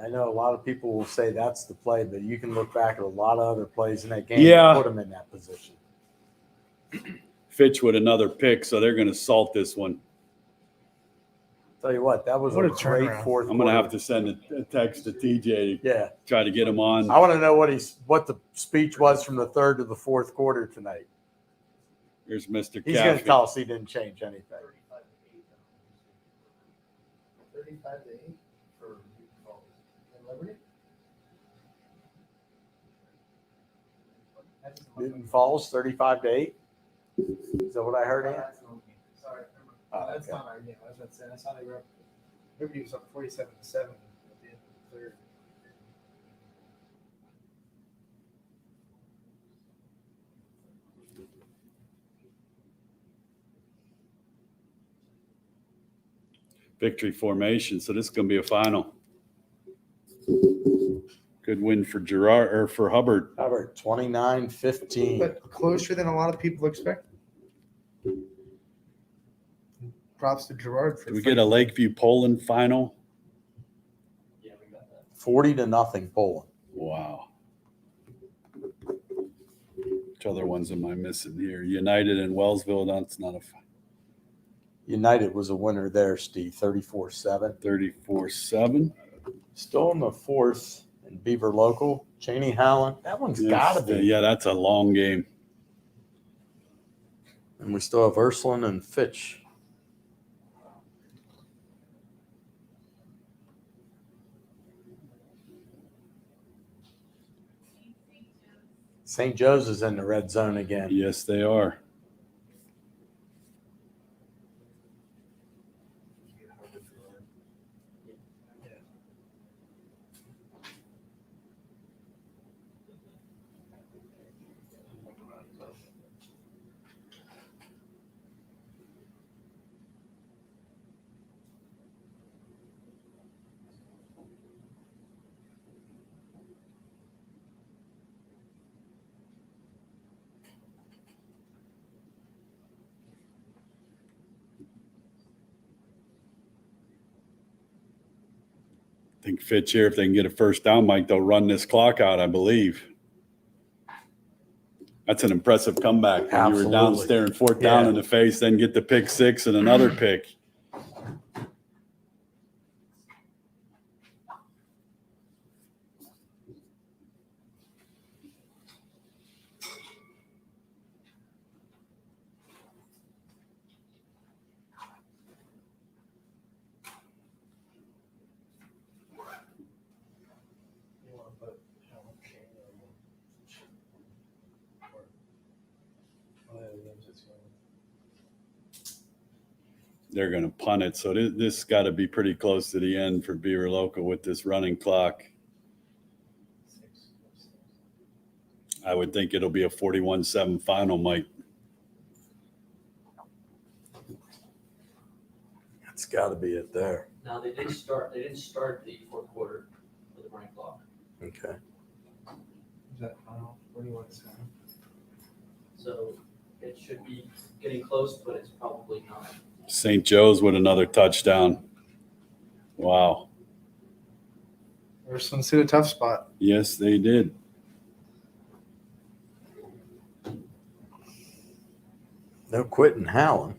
I know a lot of people will say that's the play, but you can look back at a lot of other plays in that game Yeah. and put them in that position. Fitch with another pick, so they're going to salt this one. Tell you what, that was What a a great turnaround. fourth I'm going to quarter. have to send a text to TJ to Yeah. try to get him on. I want to know what the speech was from the third to the fourth quarter tonight. Here's Mr. He's going to Caffey. tell us he didn't change anything. 35 to 8 for Liberty. Newton Falls, 35 to 8. Is that what I heard? Ian? Sorry, Oh, that's okay. not our game. I was about to say that's how they were up. Liberty was up 47-7 at the end of the third. Victory formation. So this is going to be a final. Good win for Gerard or for Hubbard. Hubbard, 29-15. But closer than a lot of people expect. Props to Gerard for Did we get a Lakeview Poland final? 40-0 Poland. Wow. Which other ones am I missing here? United and Wellsville. That's not a United was a winner there, Steve, 34-7. 34-7. Still in the fourth in Beaver Local. Cheney Howland. That one's got to be. Yeah, that's a long game. And we still have Ursuline and Fitch. St. Joe's is in the red zone again. Yes, they are. I think Fitch here, if they can get a first down, Mike, they'll run this clock out, I believe. That's an impressive comeback. When you were down Absolutely. staring fourth down in the face, then get the pick six and another pick. They're going to punt it. So this got to be pretty close to the end for Beaver Local with this running clock. I would think it'll be a 41-7 final, Mike. That's got to be it there. Now they didn't start the fourth quarter with the running clock. Okay. Is that final? 41-7. So it should be getting close, but it's probably not. St. Joe's with another touchdown. Wow. There's to a tough spot. Yes, they did. No quitting howling.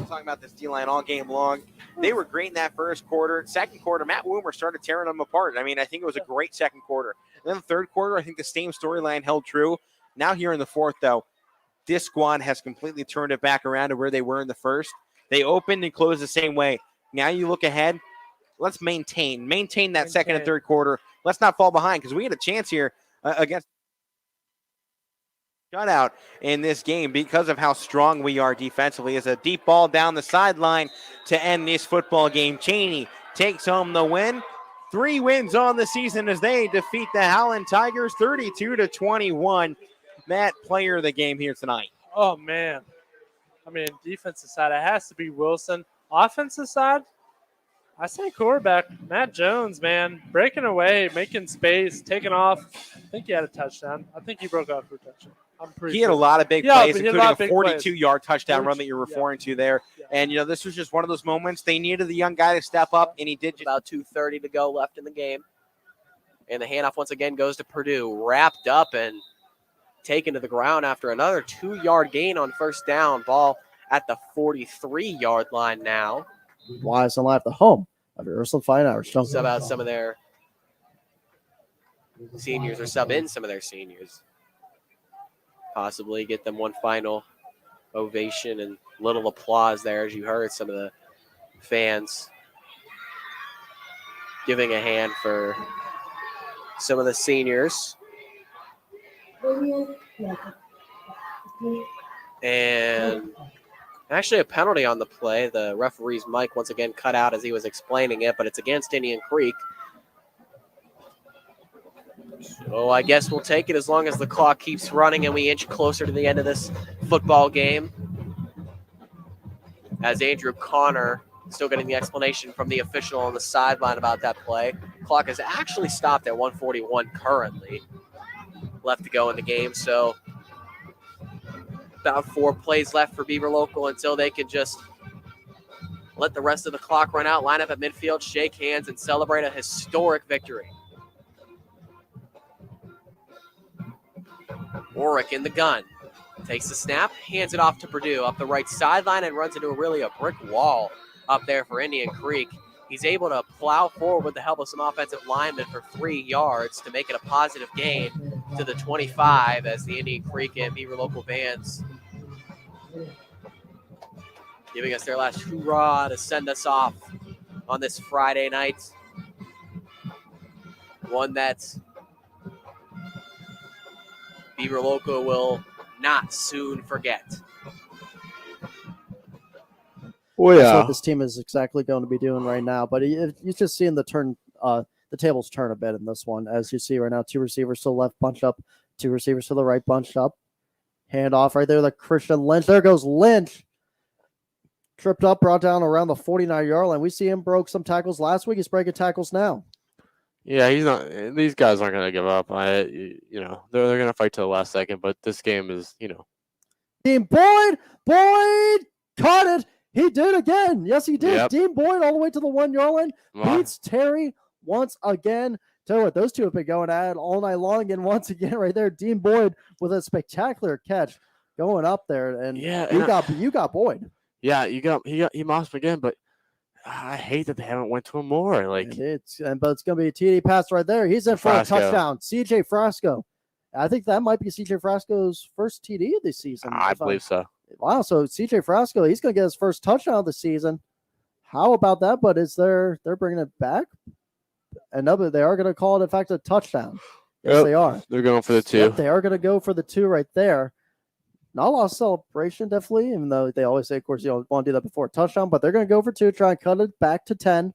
Talking about this D-line all game long. They were great in that first quarter. Second quarter, Matt Woomer started tearing them apart. I mean, I think it was a great second quarter. And then the third quarter, I think the same storyline held true. Now here in the fourth, though, this squad has completely turned it back around to where they were in the first. They opened and closed the same way. Now you look ahead. Let's maintain that second and third quarter. Let's not fall behind because we had a chance here against shutout in this game because of how strong we are defensively. As a deep ball down the sideline to end this football game. Cheney takes home the win. 3 wins on the season as they defeat the Howland Tigers 32-21. Matt, player of the game here tonight. Oh, man. I mean, defensive side, it has to be Wilson. Offensive side, I say quarterback, Matt Jones, man. Breaking away, making space, taking off. I think he had a touchdown. I think he broke off for a touchdown. He had a lot of big plays, including a 42 42-yard touchdown run that you're referring to there. And, this was just one of those moments. They needed the young guy to step up, and he did. About 2:30 to go left in the game. And the handoff once again goes to Purdue. Wrapped up and taken to the ground after another 2-yard gain on first down. Ball at the 43-yard line now. Ysn Live at home of Ursuline Fine Arts. Sub out some of their seniors or sub in some of their seniors. Possibly get them one final ovation and little applause there, as you heard some of the fans giving a hand for some of the seniors. And actually a penalty on the play. The referee's mic once again cut out as he was explaining it, but it's against Indian Creek. So I guess we'll take it as long as the clock keeps running and we inch closer to the end of this football game. As Andrew Connor still getting the explanation from the official on the sideline about that play. Clock is actually stopped at 1:41 currently left to go in the game. So about 4 plays left for Beaver Local until they can just let the rest of the clock run out, line up at midfield, shake hands, and celebrate a historic victory. Warwick in the gun. Takes the snap, hands it off to Purdue up the right sideline and runs into a brick wall up there for Indian Creek. He's able to plow forward with the help of some offensive linemen for 3 yards to make it a positive gain to the 25 as the Indian Creek and Beaver local bands giving us their last hoorah to send us off on this Friday night. One that Beaver Local will not soon forget. Well, that's what this team is exactly going to be doing right now. But you're just seeing the tables turn a bit in this one. As you see right now, 2 receivers to the left bunched up, 2 receivers to the right bunched up. Hand off right there to Christian Lynch. There goes Lynch. Tripped up, brought down around the 49-yard line. We see him broke some tackles last week. He's breaking tackles now. Yeah, he's not. These guys aren't going to give up. They're going to fight to the last second. But this game is, Dean Boyd caught it. He did again. Yes, he did. Yep. Dean Boyd all the way to the 1-yard line. Come on. Beats Terry once again. Tell you what, those two have been going at it all night long. And once again, right there, Dean Boyd with a spectacular catch going up there. And you got Boyd. Yeah, he mossed him again, but I hate that they haven't went to him more. Like but it's going to be a TD pass right there. He's in for a touchdown. CJ Frasco. I think that might be CJ Frasco's first TD of the season. I believe so. Wow, so CJ Frasco, he's going to get his first touchdown of the season. How about that? But they're bringing it back. And they are going to call it, in fact, a touchdown. Yes, they are. They're going for the 2. Yep, they are going to go for the 2 right there. Not a lot of celebration, definitely, even though they always say, of course, you want to do that before a touchdown. But they're going to go for 2, try and cut it back to 10.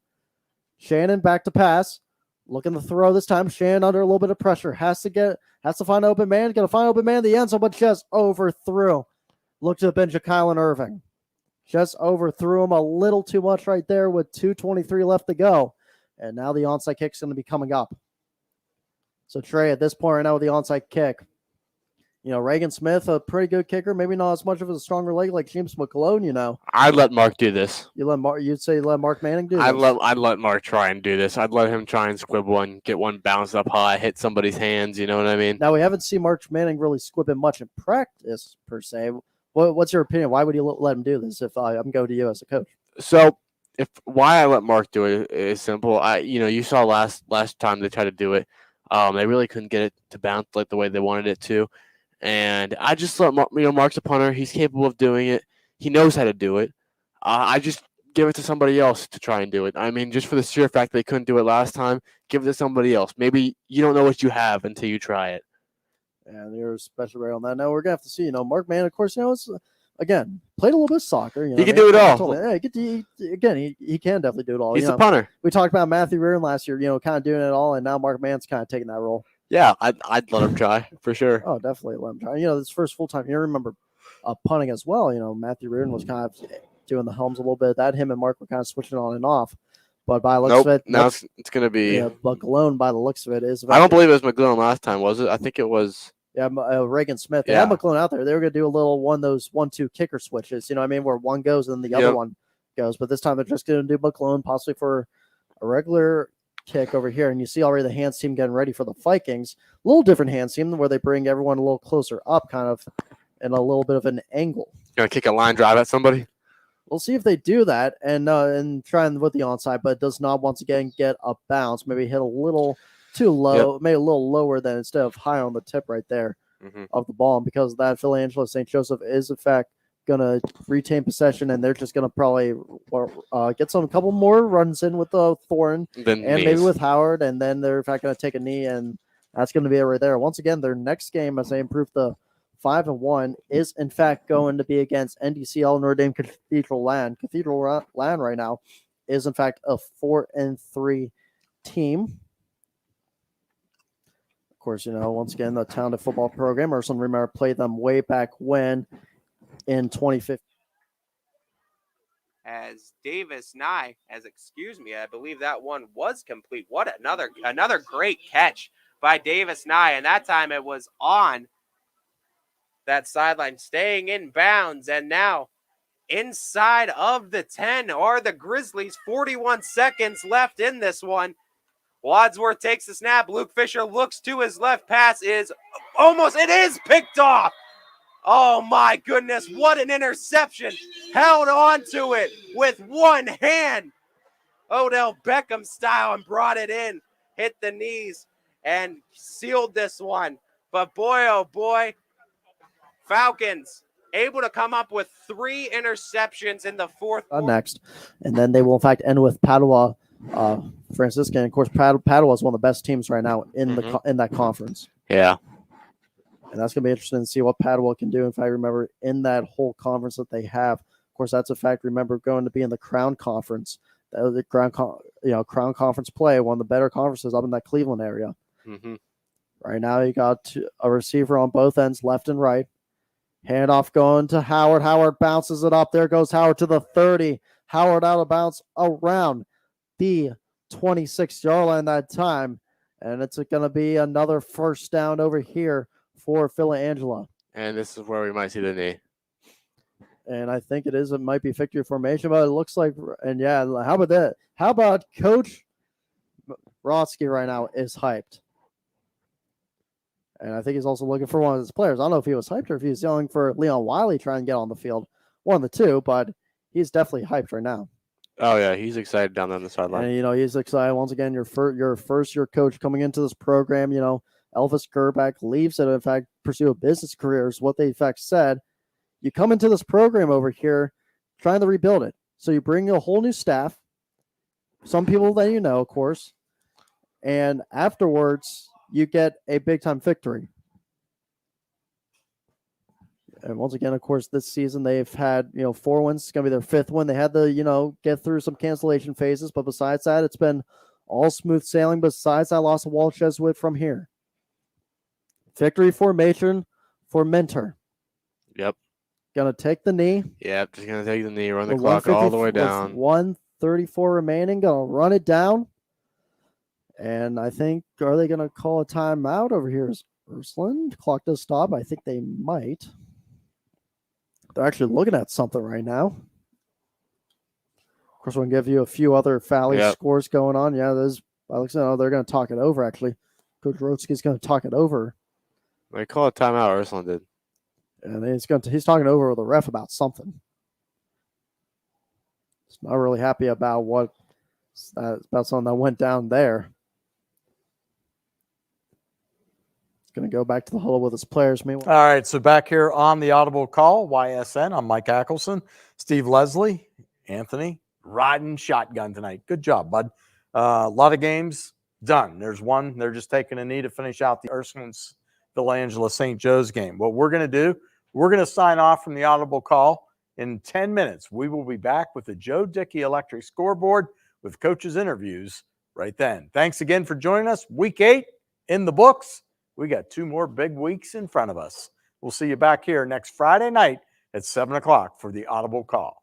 Shannon back to pass. Looking to throw this time. Shannon under a little bit of pressure. Has to find an open man. Going to find an open man in the end zone, but just overthrew. Look to the bench of Kylan Irving. Just overthrew him a little too much right there with 2:23 left to go. And now the onside kick is going to be coming up. So Trey, at this point right now with the onside kick, Reagan Smith, a pretty good kicker, maybe not as much of a stronger leg like James McClone, I'd let Mark do this. You'd say let Mark Manning do this? I'd let Mark try and do this. I'd let him try and squib one, get one bounced up high, hit somebody's hands, you know what I mean? Now, we haven't seen Mark Manning really squib it much in practice, per se. What's your opinion? Why would you let him do this if I'm going to you as a coach? So, why I let Mark do it is simple. You saw last time they tried to do it, they really couldn't get it to bounce like the way they wanted it to. And I just let Mark's a punter. He's capable of doing it. He knows how to do it. I just give it to somebody else to try and do it. I mean, just for the sheer fact they couldn't do it last time, give it to somebody else. Maybe you don't know what you have until you try it. And you're special right on that. Now we're gonna have to see. Mark Manning, of course, it's again played a little bit of soccer. He can do it all. He can definitely do it all. He's a punter. We talked about Matthew Reardon last year. Kind of doing it all, and now Mark Manning's kind of taking that role. Yeah, I'd let him try for sure. Oh, definitely let him try. This first full time. You remember punting as well. Matthew Reardon was kind of doing the helms a little bit. That him and Mark were kind of switching on and off. But by the looks of it, now it's going to be McGlone. By the looks of it, is. I don't believe it was McGlone last time, was it? I think it was. Yeah, Reagan Smith. They had McClone out there. They were going to do a little those 1-2 kicker switches. Where one goes and the other one goes. But this time they're just going to do McClone possibly for a regular kick over here. And you see already the hands team getting ready for the Vikings. A little different hands team where they bring everyone a little closer up, kind of in a little bit of an angle. Going to kick a line drive at somebody? We'll see if they do that and try with the onside, but it does not once again get a bounce. Maybe hit a little too low, maybe a little lower than instead of high on the tip right there of the ball. And because of that, Philly St. Joseph is in fact going to retain possession, and they're just going to probably get a couple more runs in with Thorne and maybe with Howard, and then they're in fact going to take a knee, and that's going to be it right there. Once again, their next game, as they improve the 5-1, is in fact going to be against NDCL Notre Dame Cathedral Land. Cathedral Land right now is in fact a 4-3 team. Of course, once again, the talented football program, or some remember played them way back when in 2015. As Davis Nye, I believe that one was complete. What another great catch by Davis Nye, and that time it was on that sideline, staying in bounds, and now inside of the 10 are the Grizzlies. 41 seconds left in this one. Wadsworth takes the snap. Luke Fisher looks to his left. Pass is picked off. Oh my goodness, what an interception. Held on to it with one hand. Odell Beckham style and brought it in, hit the knees, and sealed this one. But boy, oh boy, Falcons able to come up with 3 interceptions in the fourth quarter. Next. And then they will, in fact, end with Padua Franciscan. Of course, Padua is one of the best teams right now in in that conference. Yeah. And that's going to be interesting to see what Padua can do. If I remember, in that whole conference that they have, of course, that's a fact. Remember, going to be in the Crown Conference, the Crown Conference play, one of the better conferences up in that Cleveland area. Mm-hmm. Right now, you got a receiver on both ends, left and right. Handoff going to Howard. Howard bounces it up. There goes Howard to the 30. Howard out of bounds around the 26-yard line that time. And it's going to be another first down over here for Philadelphia. And this is where we might see the knee. And I think it might be victory formation, but it looks like, and yeah, how about that? How about Coach Rotsky right now is hyped? And I think he's also looking for one of his players. I don't know if he was hyped or if he was yelling for Leon Wiley trying to get on the field. One of the two, but he's definitely hyped right now. Oh, yeah, he's excited down there on the sideline. And, he's excited. Once again, your first-year coach coming into this program, Elvis Gerback leaves to, in fact, pursue a business career is what they, in fact, said. You come into this program over here trying to rebuild it. So you bring a whole new staff, some people that you know, of course, and afterwards you get a big-time victory. And once again, of course, this season they've had, 4 wins. It's going to be their 5th win. They had to, get through some cancellation phases. But besides that, it's been all smooth sailing. Besides that loss of Walt Jesuit from here. Victory formation for Mentor. Yep. Going to take the knee. Yep, just going to take the knee, run the clock all the way down. 1:34 remaining. Going to run it down. And I think, are they going to call a timeout over here? Is Ursuline? The clock does stop. I think they might. They're actually looking at something right now. Of course, we'll give you a few other Valley scores going on. Yeah, they're going to talk it over, actually. Coach Rotsky's going to talk it over. They call a timeout, Ursuline did. And he's talking over with the ref about something. He's not really happy about about something that went down there. Going to go back to the huddle with his players. Meanwhile, all right, so back here on the Audible call, YSN, I'm Mike Ackelson, Steve Leslie, Anthony, riding shotgun tonight. Good job, bud. A lot of games done. There's one. They're just taking a knee to finish out the Ursuline's Villangela St. Joe's game. What we're going to do, we're going to sign off from the Audible call in 10 minutes. We will be back with the Joe Dickey Electric scoreboard with coaches' interviews right then. Thanks again for joining us. Week 8 in the books. We got 2 more big weeks in front of us. We'll see you back here next Friday night at 7 o'clock for the Audible call.